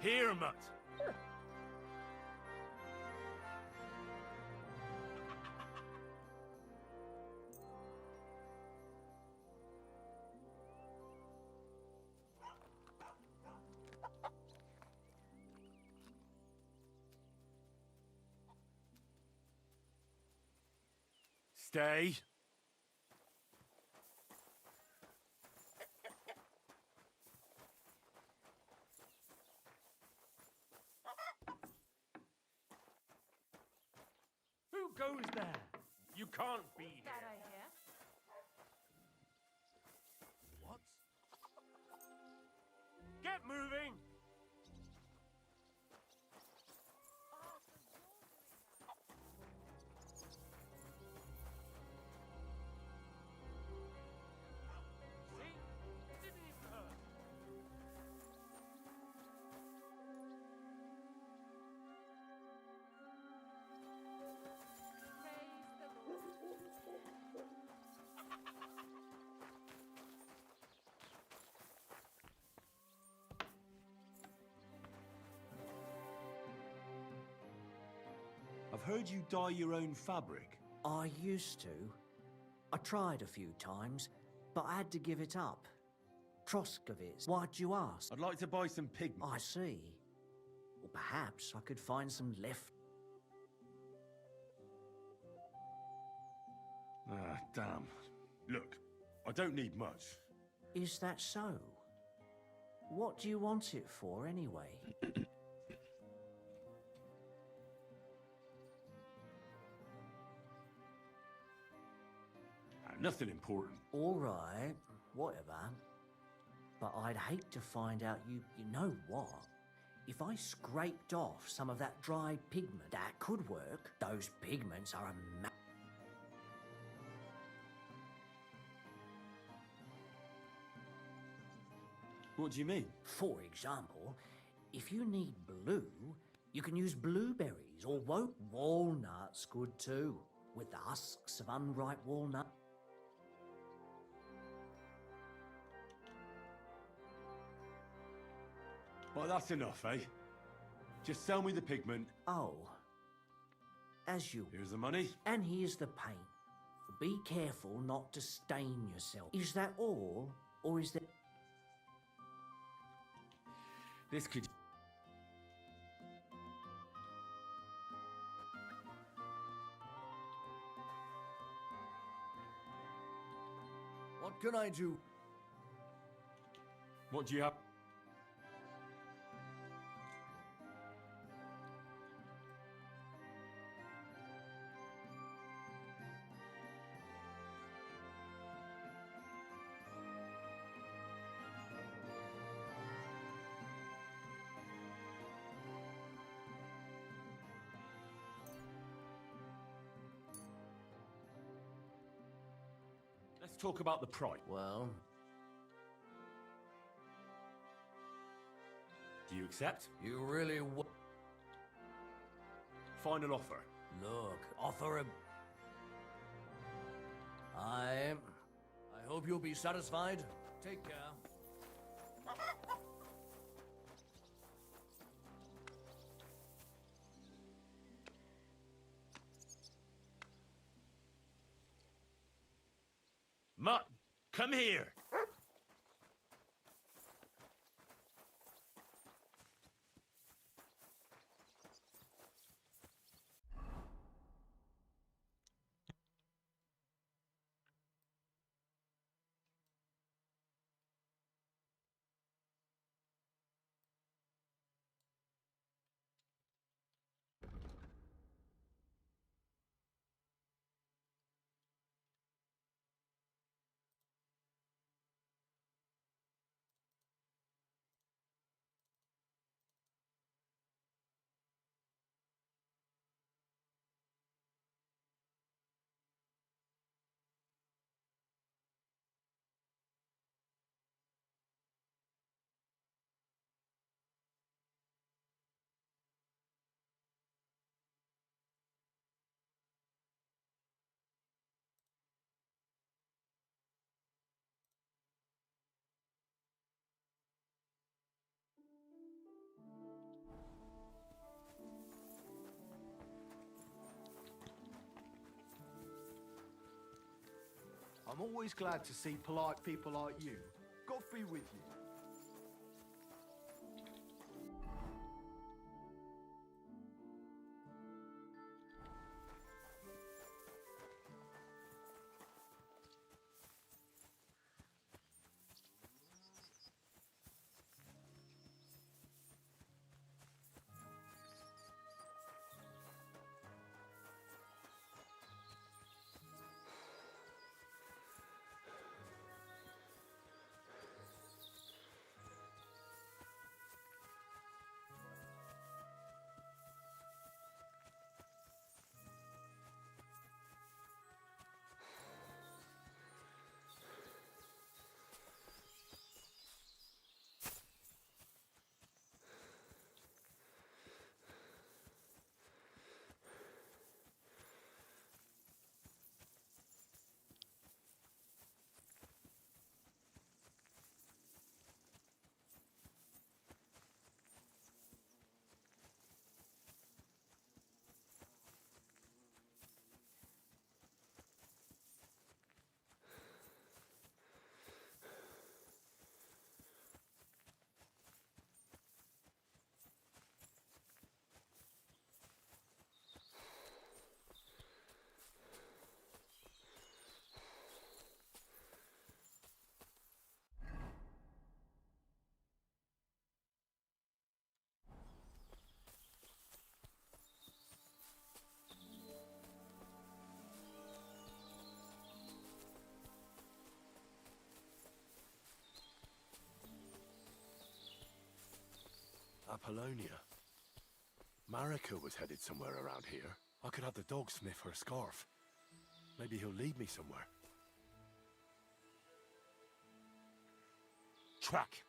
Here, mutt. Stay. Who goes there? You can't be here. Bad idea. What? Get moving! See? It didn't even hurt. I've heard you dye your own fabric. I used to. I tried a few times, but I had to give it up. Troskovitz, why'd you ask? I'd like to buy some pigment. I see. Well, perhaps I could find some left. Ah, damn. Look, I don't need much. Is that so? What do you want it for, anyway? Nothing important. All right, whatever. But I'd hate to find out you know what? If I scraped off some of that dry pigment, that could work. Those pigments are a What do you mean? For example, if you need blue, you can use blueberries or walnuts good too, with the husks of unripe walnut. Well, that's enough, eh? Just sell me the pigment. Oh. As you... Here's the money. And here's the paint. Be careful not to stain yourself. Is that all, or is there... This could... What can I do? What do you have? Let's talk about the price. Well... Do you accept? You really Final offer. Look, offer a... I hope you'll be satisfied. Take care. Mutt, come here. always glad to see polite people like you. God be with you. Apollonia. Marika was headed somewhere around here. I could have the dog sniff her scarf. Maybe he'll lead me somewhere. Track!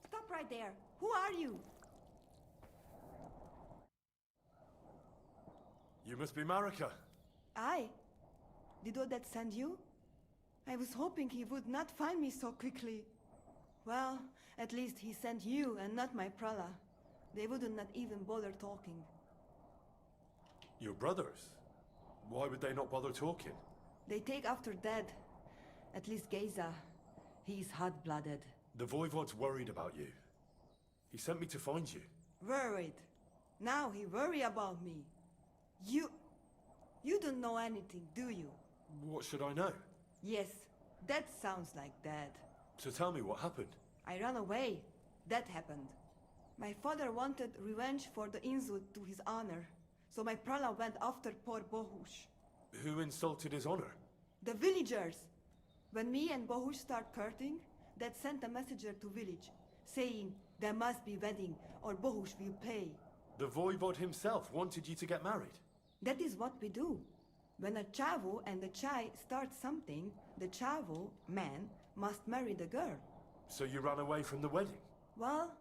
Stop right there. Who are you? You must be Marika. I? Did Odette send you? I was hoping he would not find me so quickly. Well, at least he sent you and not my prala. They wouldn't not even bother talking. Your brothers? Why would they not bother talking? They take after dead. At least Geza. He's hot-blooded. The Voivod's worried about you. He sent me to find you. Worried. Now he worry about me. You don't know anything, do you? What should I know? Yes, that sounds like Dad. So tell me what happened. I ran away. That happened. My father wanted revenge for the insult to his honor, So my prala went after poor Bohush. Who insulted his honor? The villagers! When me and Bohush start courting, that sent a messenger to village, saying there must be wedding or Bohush will pay. The voivod himself wanted you to get married. That is what we do. When a chavo and a chai start something, the chavo, man, must marry the girl. So you ran away from the wedding? Well,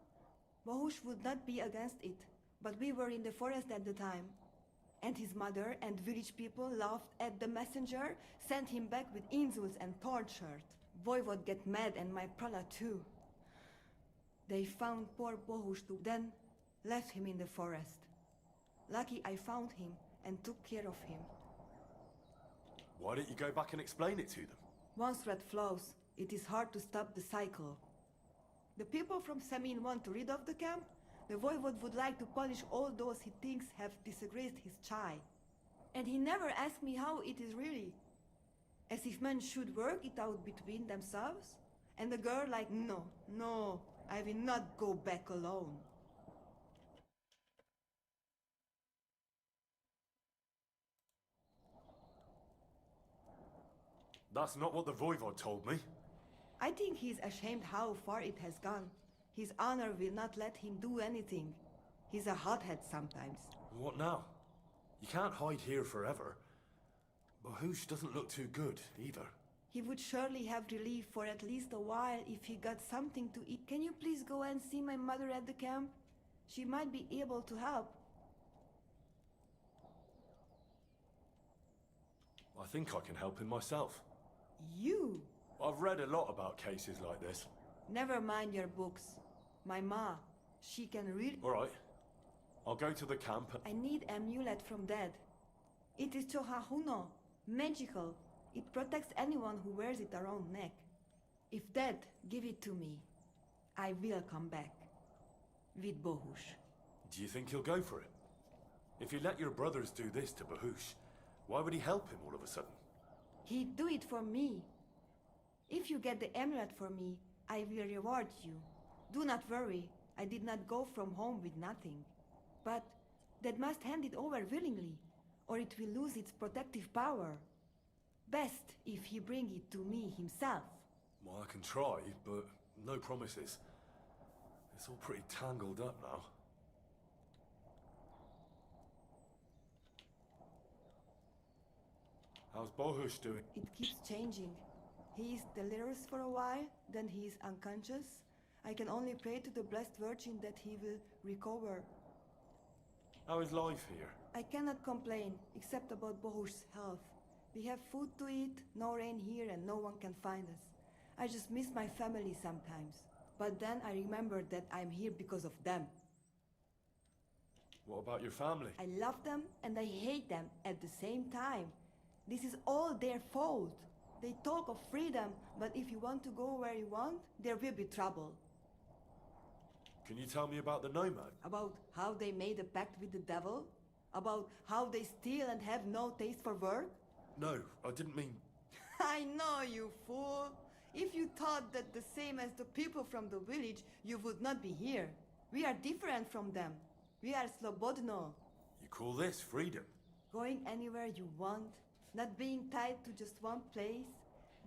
Bohush would not be against it, but we were in the forest at the time. And his mother and village people laughed at the messenger, sent him back with insults and tortured. Voivod get mad and my prala too. They found poor Bohush too, then left him in the forest. Lucky I found him and took care of him. Why didn't you go back and explain it to them? Once thread flows, it is hard to stop the cycle. The people from Samin want to rid of the camp. The voivod would like to punish all those he thinks have disgraced his chai. And he never asked me how it is really. As if men should work it out between themselves. And the girl like, no, I will not go back alone. That's not what the voivod told me. I think he's ashamed how far it has gone. His honor will not let him do anything. He's a hothead sometimes. What now? You can't hide here forever. Bohush doesn't look too good, either. He would surely have relief for at least a while if he got something to eat. Can you please go and see my mother at the camp? She might be able to help. I think I can help him myself. You? I've read a lot about cases like this. Never mind your books. My ma, she can read. All right. I'll go to the camp. I need amulet from Dad. It is Chohahuno, magical. It protects anyone who wears it around neck. If Dad give it to me, I will come back. With Bohush. Do you think he'll go for it? If you let your brothers do this to Bohush, why would he help him all of a sudden? He'd do it for me. If you get the amulet for me, I will reward you. Do not worry, I did not go from home with nothing. But Dad must hand it over willingly, or it will lose its protective power. Best if he bring it to me himself. Well, I can try, but no promises. It's all pretty tangled up now. How's Bohush doing? It keeps changing. He is delirious for a while, then he is unconscious. I can only pray to the Blessed Virgin that he will recover. How is life here? I cannot complain, except about Bohush's health. We have food to eat, no rain here, and no one can find us. I just miss my family sometimes. But then I remember that I'm here because of them. What about your family? I love them and I hate them at the same time. This is all their fault. They talk of freedom, but if you want to go where you want, there will be trouble. Can you tell me about the nomad? About how they made a pact with the devil? About how they steal and have no taste for work? No, I didn't mean... I know, you fool! If you thought that the same as the people from the village, you would not be here. We are different from them. We are slobodno. You call this freedom? Going anywhere you want, not being tied to just one place,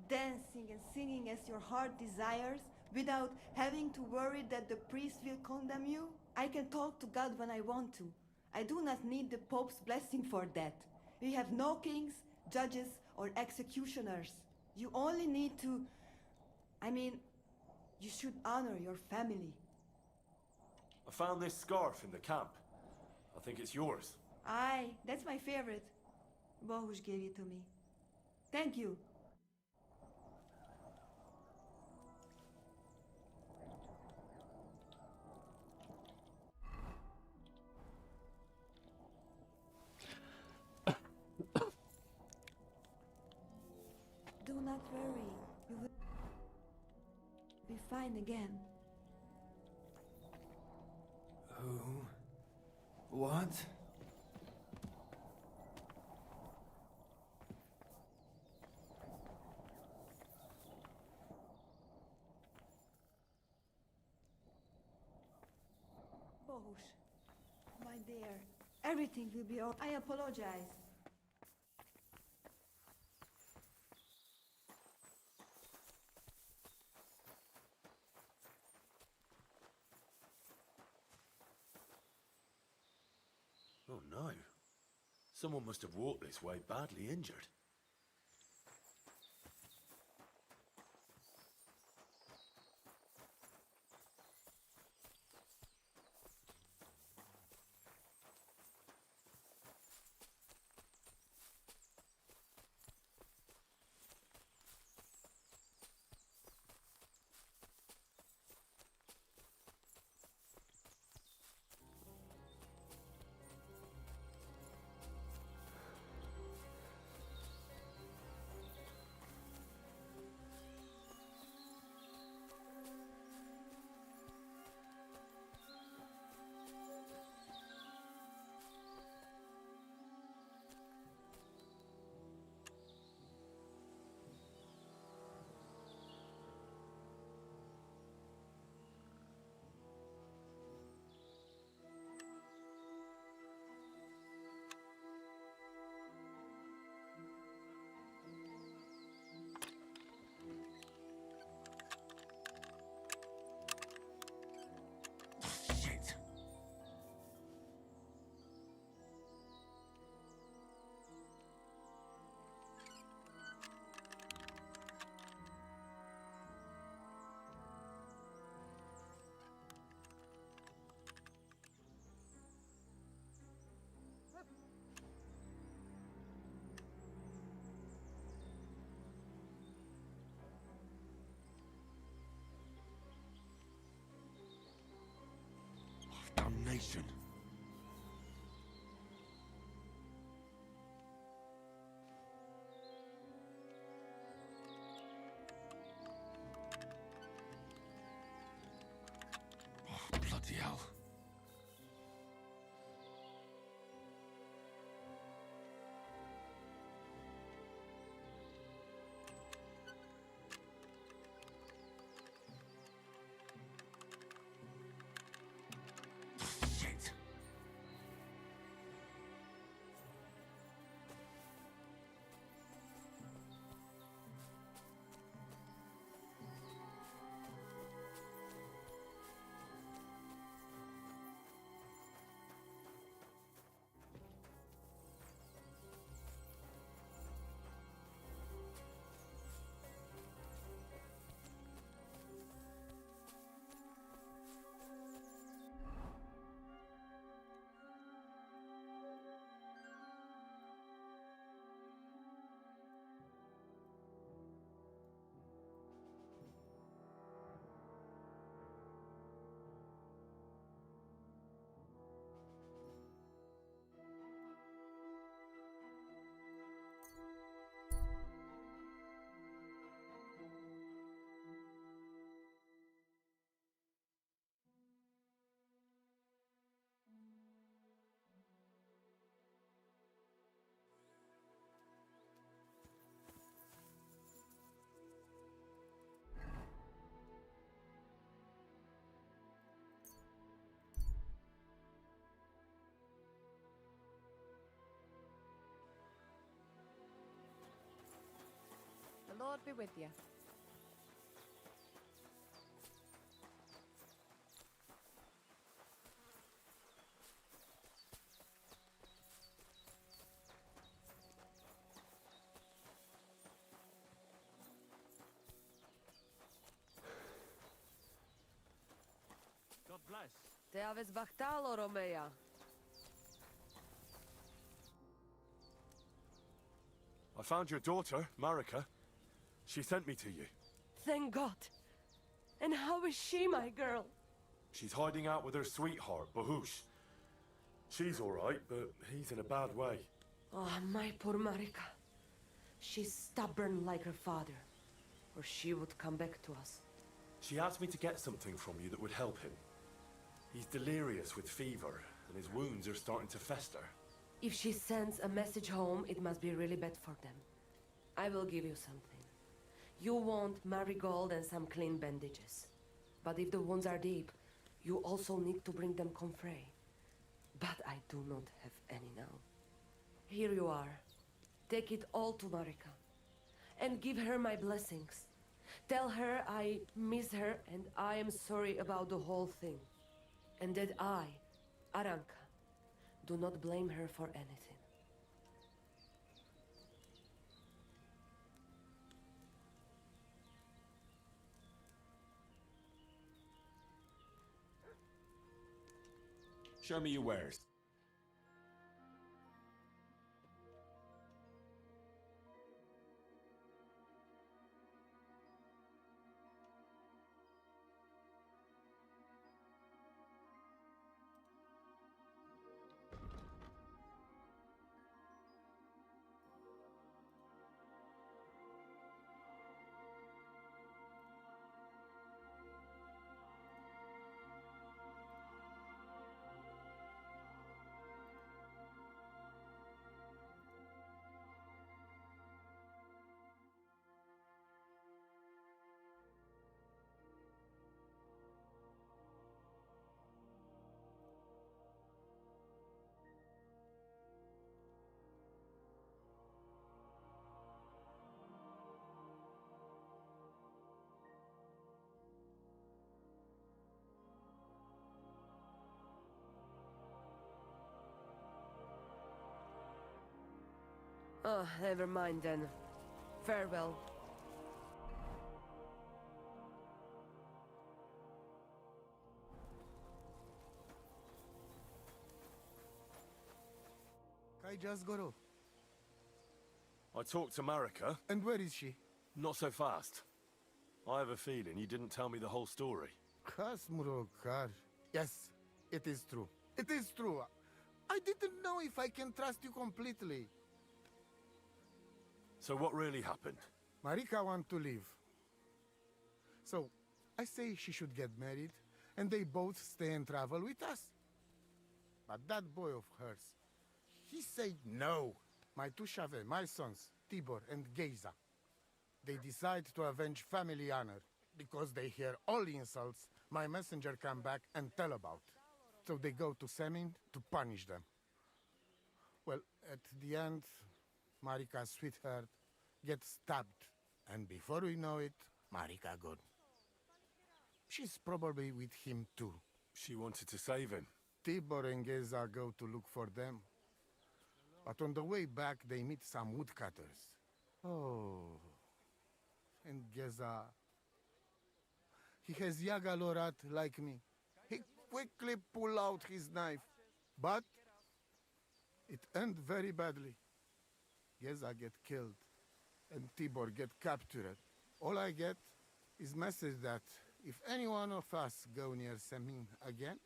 dancing and singing as your heart desires, without having to worry that the priest will condemn you. I can talk to God when I want to. I do not need the Pope's blessing for that. We have no kings, judges, or executioners. You only need to... you should honor your family. I found this scarf in the camp. I think it's yours. Aye, that's my favorite. Bohush gave it to me. Thank you. Do not worry. You will be fine again. Who? What? Bohush, my dear, Everything will be all. I apologize. Oh no. Someone must have walked this way badly injured. Damnation. Oh, bloody hell. The Lord be with you. God bless. Te aveți bahtalo, Romea. I found your daughter, Marika. She sent me to you. Thank God. And how is she, my girl? She's hiding out with her sweetheart, Bahush. She's all right, but he's in a bad way. Oh, my poor Marika. She's stubborn like her father, or she would come back to us. She asked me to get something from you that would help him. He's delirious with fever, and his wounds are starting to fester. If she sends a message home, it must be really bad for them. I will give you something. You want marigold and some clean bandages. But if the wounds are deep, you also need to bring them comfrey. But I do not have any now. Here you are. Take it all to Marika. And give her my blessings. Tell her I miss her and I am sorry about the whole thing. And that I, Aranka, do not blame her for anything. Show me your wares. Oh, never mind then. Farewell. I just got off. I talked to Marika. And where is she? Not so fast. I have a feeling you didn't tell me the whole story. Kasmurokar. Yes, it is true. It is true. I didn't know if I can trust you completely. So what really happened? Marika wants to leave. So, I say she should get married, and they both stay and travel with us. But that boy of hers, he said no. My two Shave, my sons, Tibor and Geza, they decide to avenge family honor. Because they hear all insults, my messenger come back and tell about. So they go to Semin to punish them. Well, at the end, Marika's sweetheart gets stabbed. And before we know it, Marika gone. She's probably with him too. She wanted to save him. Tibor and Geza go to look for them. But on the way back, they meet some woodcutters. Oh. And Geza... He has Yaga Lorat like me. He quickly pull out his knife. But it end very badly. Geza get killed. And Tibor get captured. All I get is message that if any one of us go near Semin again,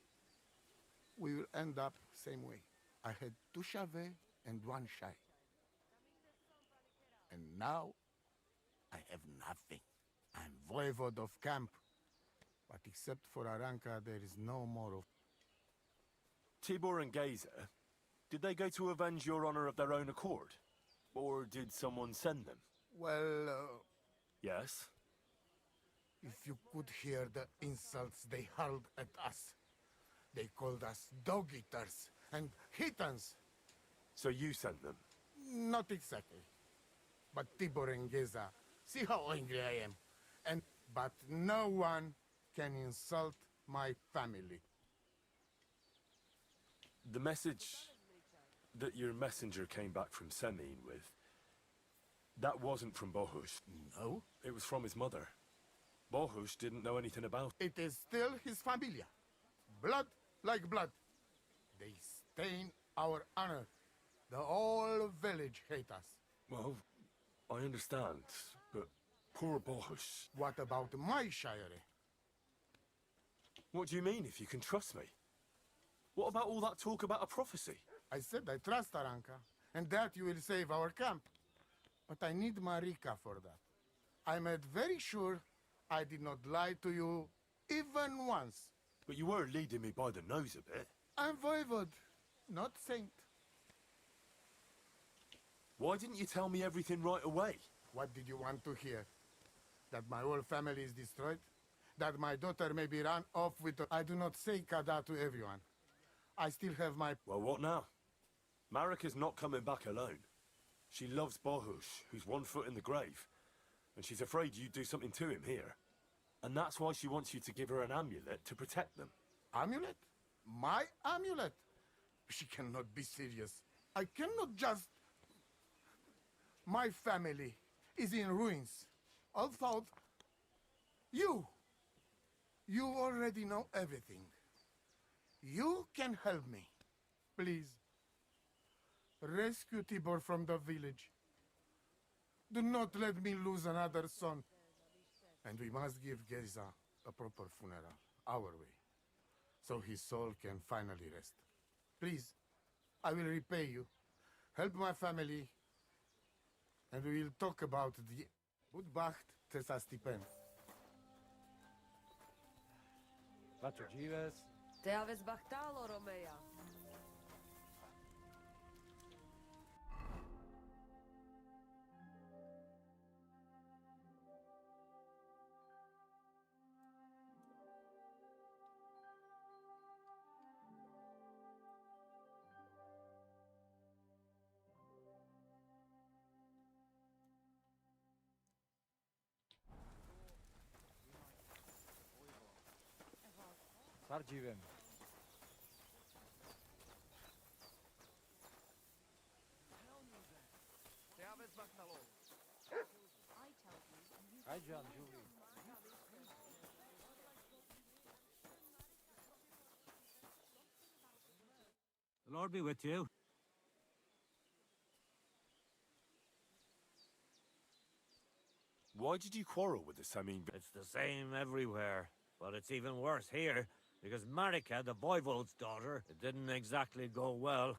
we will end up same way. I had 2 Shave and 1 Shai. And now, I have nothing. I'm voivode of camp. But except for Aranka, there is no more of... Tibor and Geza, did they go to avenge your honor of their own accord? Or did someone send them? Well, Yes? if you could hear the insults they hurled at us. They called us dog-eaters and hitans. So you sent them? Not exactly. But Tibor and Geza, see how angry I am. But no one can insult my family. The message that your messenger came back from Semin with, that wasn't from Bohush. No? It was from his mother. Bohush didn't know anything about it. It is still his familia. Blood like blood. They stain our honor. The whole village hate us. Well, I understand, but poor Bohush. What about my shire? What do you mean, if you can trust me? What about all that talk about a prophecy? I said I trust Aranka, and that you will save our camp. But I need Marika for that. I made very sure I did not lie to you even once. But you were leading me by the nose a bit. I'm voivode, not saint. Why didn't you tell me everything right away? What did you want to hear? That my whole family is destroyed? That my daughter may be run off with... I do not say kada to everyone. I still have my... Well, what now? Marika's not coming back alone. She loves Bohush, who's 1 foot in the grave. And she's afraid you'd do something to him here. And that's why she wants you to give her an amulet to protect them. Amulet? My amulet? She cannot be serious. I cannot just... My family is in ruins. Although... You already know everything. You can help me. Please. Rescue Tibor from the village. Do not let me lose another son. And we must give Geza a proper funeral, our way, so his soul can finally rest. Please, I will repay you. Help my family, and we will talk about the... Budbacht Tesa Stipen. Te aveți bahtalo, Romea. Sarcivem. Aycan, Julie. The Lord be with you. Why did you quarrel with us? I mean... It's the same everywhere, but it's even worse here, because Marika, the Voivode's daughter, it didn't exactly go well.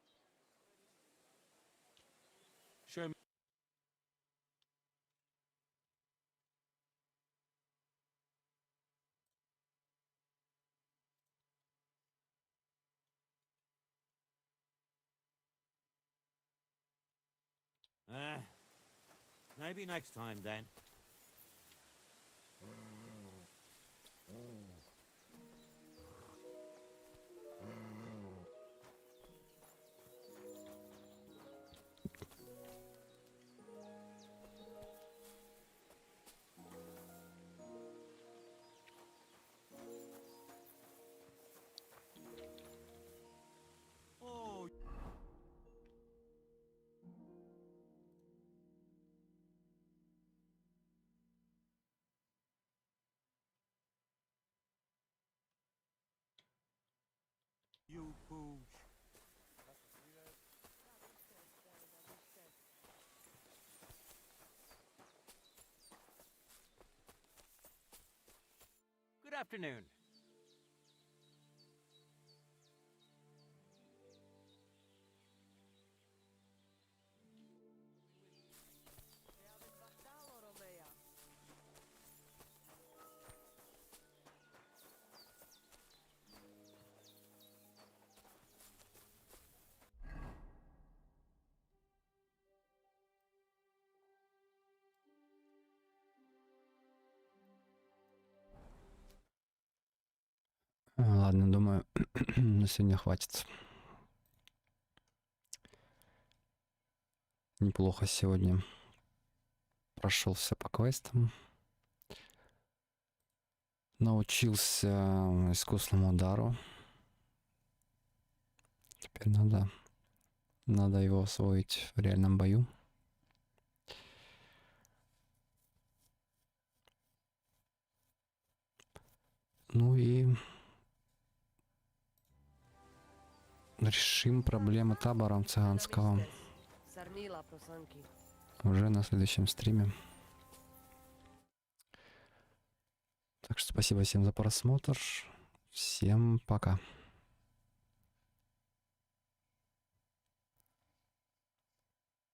Show me... Maybe next time then. You pooch. Good afternoon. Ладно, думаю, на сегодня хватит. Неплохо сегодня прошелся по квестам. Научился искусному удару. Теперь надо его освоить в реальном бою. Ну и решим проблемы табора цыганского уже на следующем стриме. Так что спасибо всем за просмотр. Всем пока.